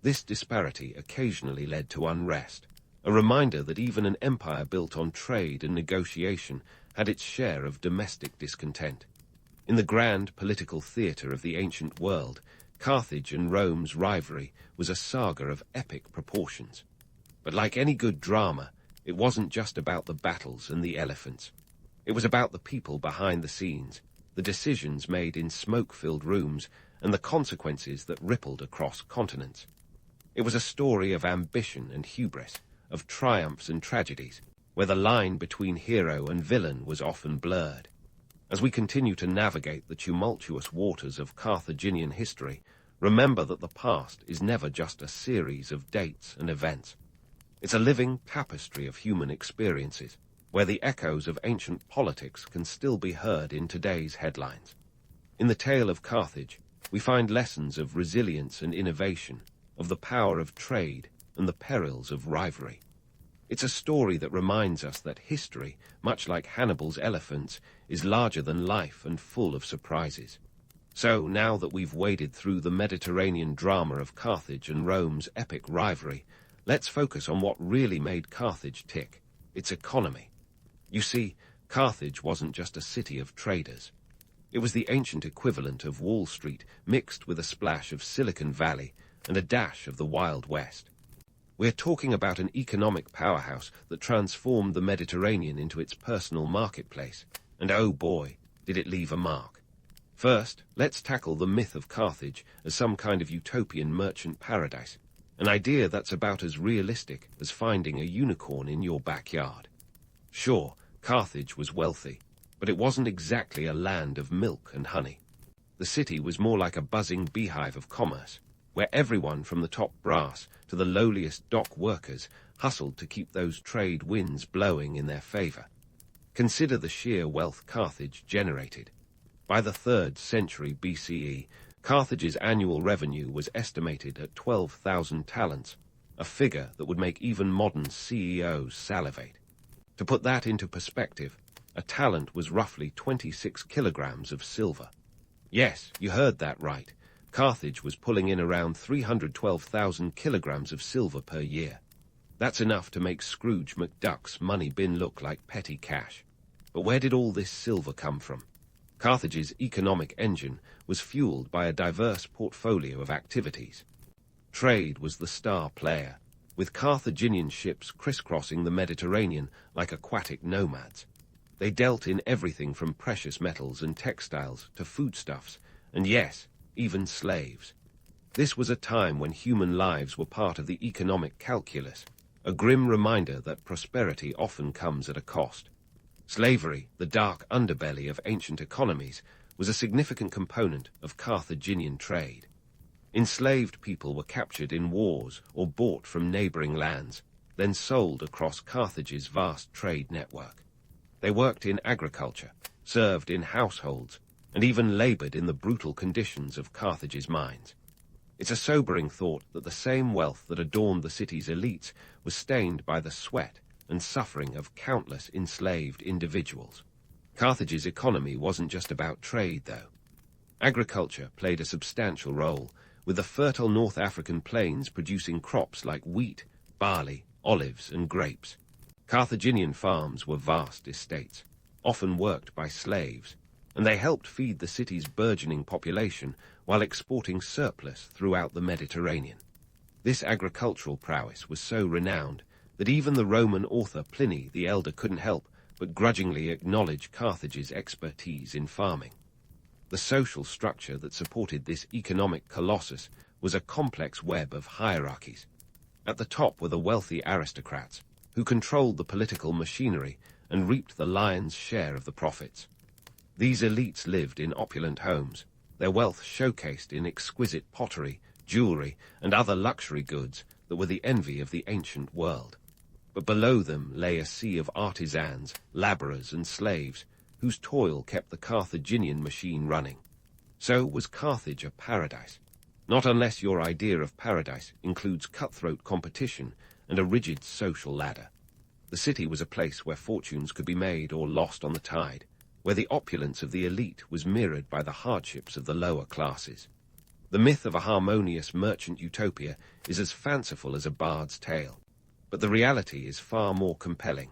This disparity occasionally led to unrest, a reminder that even an empire built on trade and negotiation had its share of domestic discontent. In the grand political theatre of the ancient world, Carthage and Rome's rivalry was a saga of epic proportions. But like any good drama, it wasn't just about the battles and the elephants. It was about the people behind the scenes, the decisions made in smoke-filled rooms, and the consequences that rippled across continents. It was a story of ambition and hubris, of triumphs and tragedies, where the line between hero and villain was often blurred. As we continue to navigate the tumultuous waters of Carthaginian history, remember that the past is never just a series of dates and events. It's a living tapestry of human experiences, where the echoes of ancient politics can still be heard in today's headlines. In the tale of Carthage, we find lessons of resilience and innovation, of the power of trade and the perils of rivalry. It's a story that reminds us that history, much like Hannibal's elephants, is larger than life and full of surprises. So, now that we've waded through the Mediterranean drama of Carthage and Rome's epic rivalry, let's focus on what really made Carthage tick, its economy. You see, Carthage wasn't just a city of traders. It was the ancient equivalent of Wall Street mixed with a splash of Silicon Valley and a dash of the Wild West. We're talking about an economic powerhouse that transformed the Mediterranean into its personal marketplace, and oh boy, did it leave a mark. First, let's tackle the myth of Carthage as some kind of utopian merchant paradise, an idea that's about as realistic as finding a unicorn in your backyard. Sure, Carthage was wealthy, but it wasn't exactly a land of milk and honey. The city was more like a buzzing beehive of commerce, where everyone from the top brass to the lowliest dock workers hustled to keep those trade winds blowing in their favor. Consider the sheer wealth Carthage generated. By the 3rd century BCE, Carthage's annual revenue was estimated at 12,000 talents, a figure that would make even modern CEOs salivate. To put that into perspective, a talent was roughly 26 kilograms of silver. Yes, you heard that right. Carthage was pulling in around 312,000 kilograms of silver per year. That's enough to make Scrooge McDuck's money bin look like petty cash. But where did all this silver come from? Carthage's economic engine was fueled by a diverse portfolio of activities. Trade was the star player, with Carthaginian ships crisscrossing the Mediterranean like aquatic nomads. They dealt in everything from precious metals and textiles to foodstuffs, and yes, even slaves. This was a time when human lives were part of the economic calculus, a grim reminder that prosperity often comes at a cost. Slavery, the dark underbelly of ancient economies, was a significant component of Carthaginian trade. Enslaved people were captured in wars or bought from neighboring lands, then sold across Carthage's vast trade network. They worked in agriculture, served in households, and even labored in the brutal conditions of Carthage's mines. It's a sobering thought that the same wealth that adorned the city's elites was stained by the sweat and suffering of countless enslaved individuals. Carthage's economy wasn't just about trade, though. Agriculture played a substantial role, with the fertile North African plains producing crops like wheat, barley, olives, and grapes. Carthaginian farms were vast estates, often worked by slaves, and they helped feed the city's burgeoning population while exporting surplus throughout the Mediterranean. This agricultural prowess was so renowned that even the Roman author Pliny the Elder couldn't help but grudgingly acknowledge Carthage's expertise in farming. The social structure that supported this economic colossus was a complex web of hierarchies. At the top were the wealthy aristocrats, who controlled the political machinery and reaped the lion's share of the profits. These elites lived in opulent homes, their wealth showcased in exquisite pottery, jewelry, and other luxury goods that were the envy of the ancient world. But below them lay a sea of artisans, labourers, and slaves, whose toil kept the Carthaginian machine running. So was Carthage a paradise? Not unless your idea of paradise includes cutthroat competition and a rigid social ladder. The city was a place where fortunes could be made or lost on the tide, where the opulence of the elite was mirrored by the hardships of the lower classes. The myth of a harmonious merchant utopia is as fanciful as a bard's tale, but the reality is far more compelling,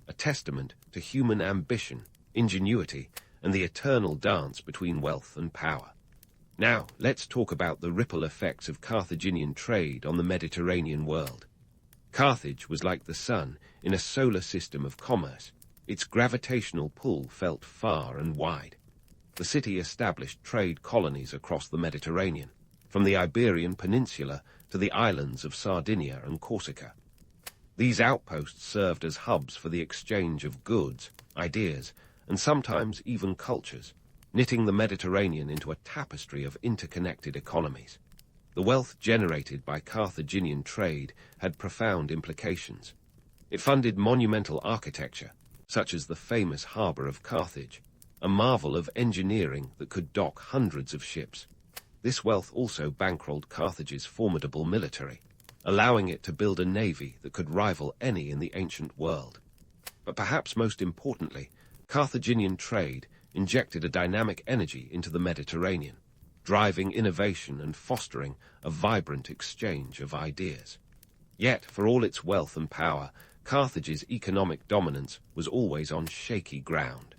a testament to human ambition, ingenuity, and the eternal dance between wealth and power. Now, let's talk about the ripple effects of Carthaginian trade on the Mediterranean world. Carthage was like the sun in a solar system of commerce. Its gravitational pull felt far and wide. The city established trade colonies across the Mediterranean, from the Iberian Peninsula to the islands of Sardinia and Corsica. These outposts served as hubs for the exchange of goods, ideas, and sometimes even cultures, knitting the Mediterranean into a tapestry of interconnected economies. The wealth generated by Carthaginian trade had profound implications. It funded monumental architecture, such as the famous harbour of Carthage, a marvel of engineering that could dock hundreds of ships. This wealth also bankrolled Carthage's formidable military, allowing it to build a navy that could rival any in the ancient world. But perhaps most importantly, Carthaginian trade injected a dynamic energy into the Mediterranean, driving innovation and fostering a vibrant exchange of ideas. Yet, for all its wealth and power, Carthage's economic dominance was always on shaky ground.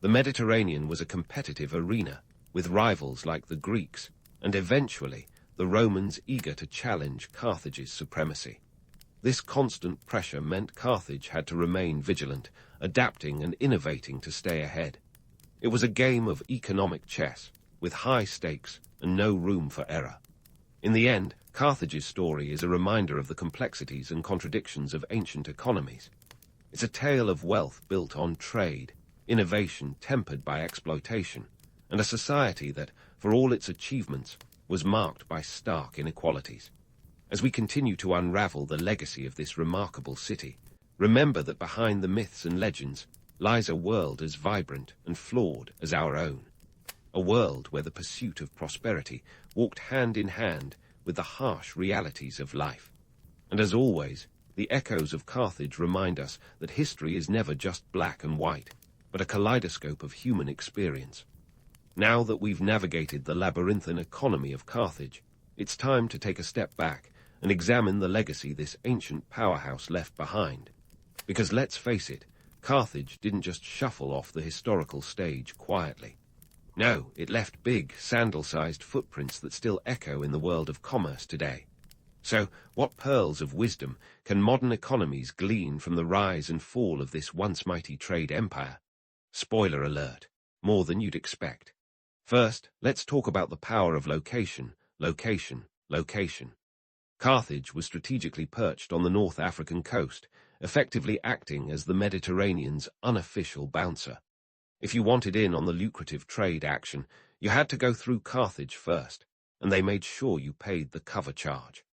The Mediterranean was a competitive arena, with rivals like the Greeks, and eventually the Romans eager to challenge Carthage's supremacy. This constant pressure meant Carthage had to remain vigilant, adapting and innovating to stay ahead. It was a game of economic chess, with high stakes and no room for error. In the end, Carthage's story is a reminder of the complexities and contradictions of ancient economies. It's a tale of wealth built on trade, innovation tempered by exploitation, and a society that, for all its achievements, was marked by stark inequalities. As we continue to unravel the legacy of this remarkable city, remember that behind the myths and legends lies a world as vibrant and flawed as our own. A world where the pursuit of prosperity walked hand in hand with the harsh realities of life. And as always, the echoes of Carthage remind us that history is never just black and white, but a kaleidoscope of human experience. Now that we've navigated the labyrinthine economy of Carthage, it's time to take a step back and examine the legacy this ancient powerhouse left behind. Because let's face it, Carthage didn't just shuffle off the historical stage quietly. No, it left big, sandal-sized footprints that still echo in the world of commerce today. So, what pearls of wisdom can modern economies glean from the rise and fall of this once mighty trade empire? Spoiler alert, more than you'd expect. First, let's talk about the power of location, location, location. Carthage was strategically perched on the North African coast, effectively acting as the Mediterranean's unofficial bouncer. If you wanted in on the lucrative trade action, you had to go through Carthage first, and they made sure you paid the cover charge.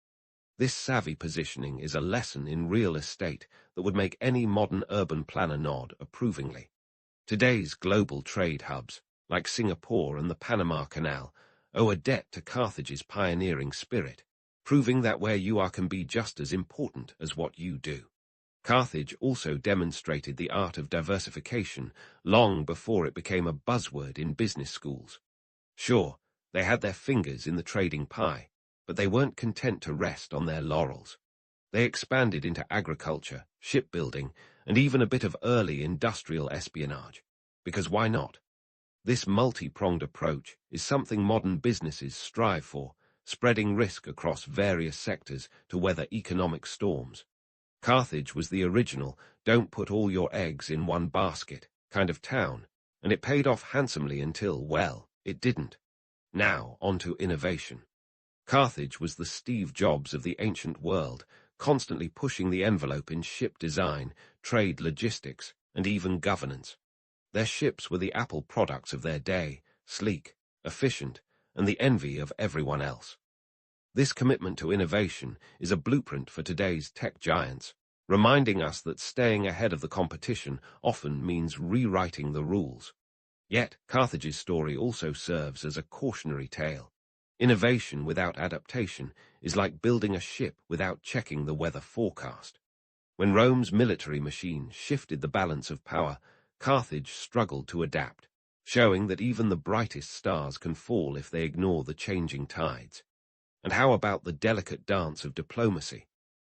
This savvy positioning is a lesson in real estate that would make any modern urban planner nod approvingly. Today's global trade hubs, like Singapore and the Panama Canal, owe a debt to Carthage's pioneering spirit, proving that where you are can be just as important as what you do. Carthage also demonstrated the art of diversification long before it became a buzzword in business schools. Sure, they had their fingers in the trading pie, but they weren't content to rest on their laurels. They expanded into agriculture, shipbuilding, and even a bit of early industrial espionage. Because why not? This multi-pronged approach is something modern businesses strive for, spreading risk across various sectors to weather economic storms. Carthage was the original "don't put all your eggs in one basket" kind of town, and it paid off handsomely until, well, it didn't. Now, on to innovation. Carthage was the Steve Jobs of the ancient world, constantly pushing the envelope in ship design, trade logistics, and even governance. Their ships were the Apple products of their day, sleek, efficient, and the envy of everyone else. This commitment to innovation is a blueprint for today's tech giants, reminding us that staying ahead of the competition often means rewriting the rules. Yet, Carthage's story also serves as a cautionary tale. Innovation without adaptation is like building a ship without checking the weather forecast. When Rome's military machine shifted the balance of power, Carthage struggled to adapt, showing that even the brightest stars can fall if they ignore the changing tides. And how about the delicate dance of diplomacy?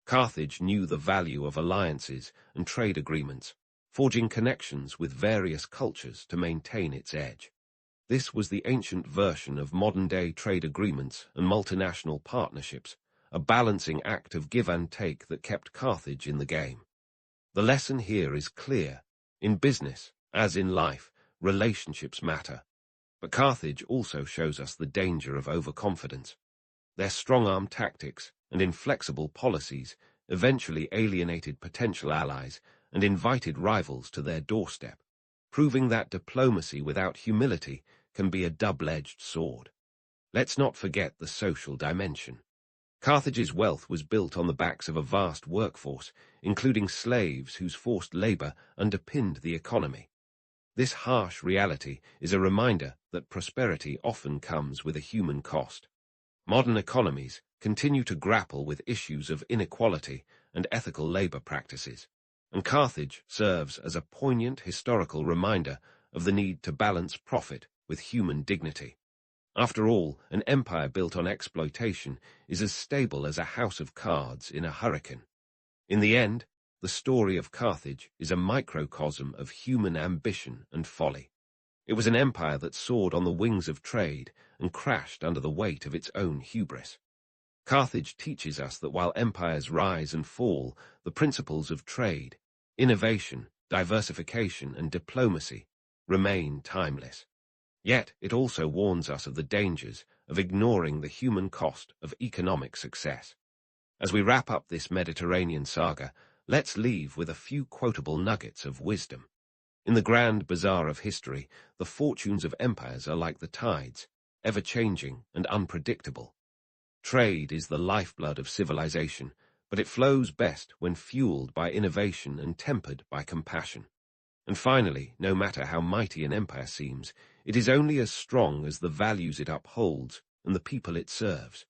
Carthage knew the value of alliances and trade agreements, forging connections with various cultures to maintain its edge. This was the ancient version of modern-day trade agreements and multinational partnerships, a balancing act of give and take that kept Carthage in the game. The lesson here is clear. In business, as in life, relationships matter. But Carthage also shows us the danger of overconfidence. Their strong-arm tactics and inflexible policies eventually alienated potential allies and invited rivals to their doorstep, proving that diplomacy without humility can be a double-edged sword. Let's not forget the social dimension. Carthage's wealth was built on the backs of a vast workforce, including slaves whose forced labor underpinned the economy. This harsh reality is a reminder that prosperity often comes with a human cost. Modern economies continue to grapple with issues of inequality and ethical labor practices, and Carthage serves as a poignant historical reminder of the need to balance profit with human dignity. After all, an empire built on exploitation is as stable as a house of cards in a hurricane. In the end, the story of Carthage is a microcosm of human ambition and folly. It was an empire that soared on the wings of trade and crashed under the weight of its own hubris. Carthage teaches us that while empires rise and fall, the principles of trade, innovation, diversification, and diplomacy remain timeless. Yet it also warns us of the dangers of ignoring the human cost of economic success. As we wrap up this Mediterranean saga, let's leave with a few quotable nuggets of wisdom. In the grand bazaar of history, the fortunes of empires are like the tides, ever-changing and unpredictable. Trade is the lifeblood of civilization, but it flows best when fueled by innovation and tempered by compassion. And finally, no matter how mighty an empire seems, it is only as strong as the values it upholds and the people it serves.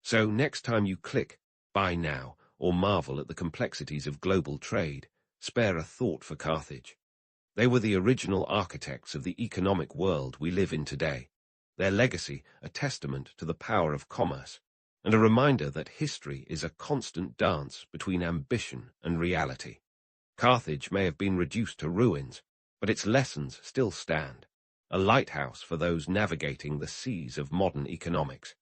So next time you click "Buy Now" or marvel at the complexities of global trade, spare a thought for Carthage. They were the original architects of the economic world we live in today, their legacy a testament to the power of commerce, and a reminder that history is a constant dance between ambition and reality. Carthage may have been reduced to ruins, but its lessons still stand, a lighthouse for those navigating the seas of modern economics.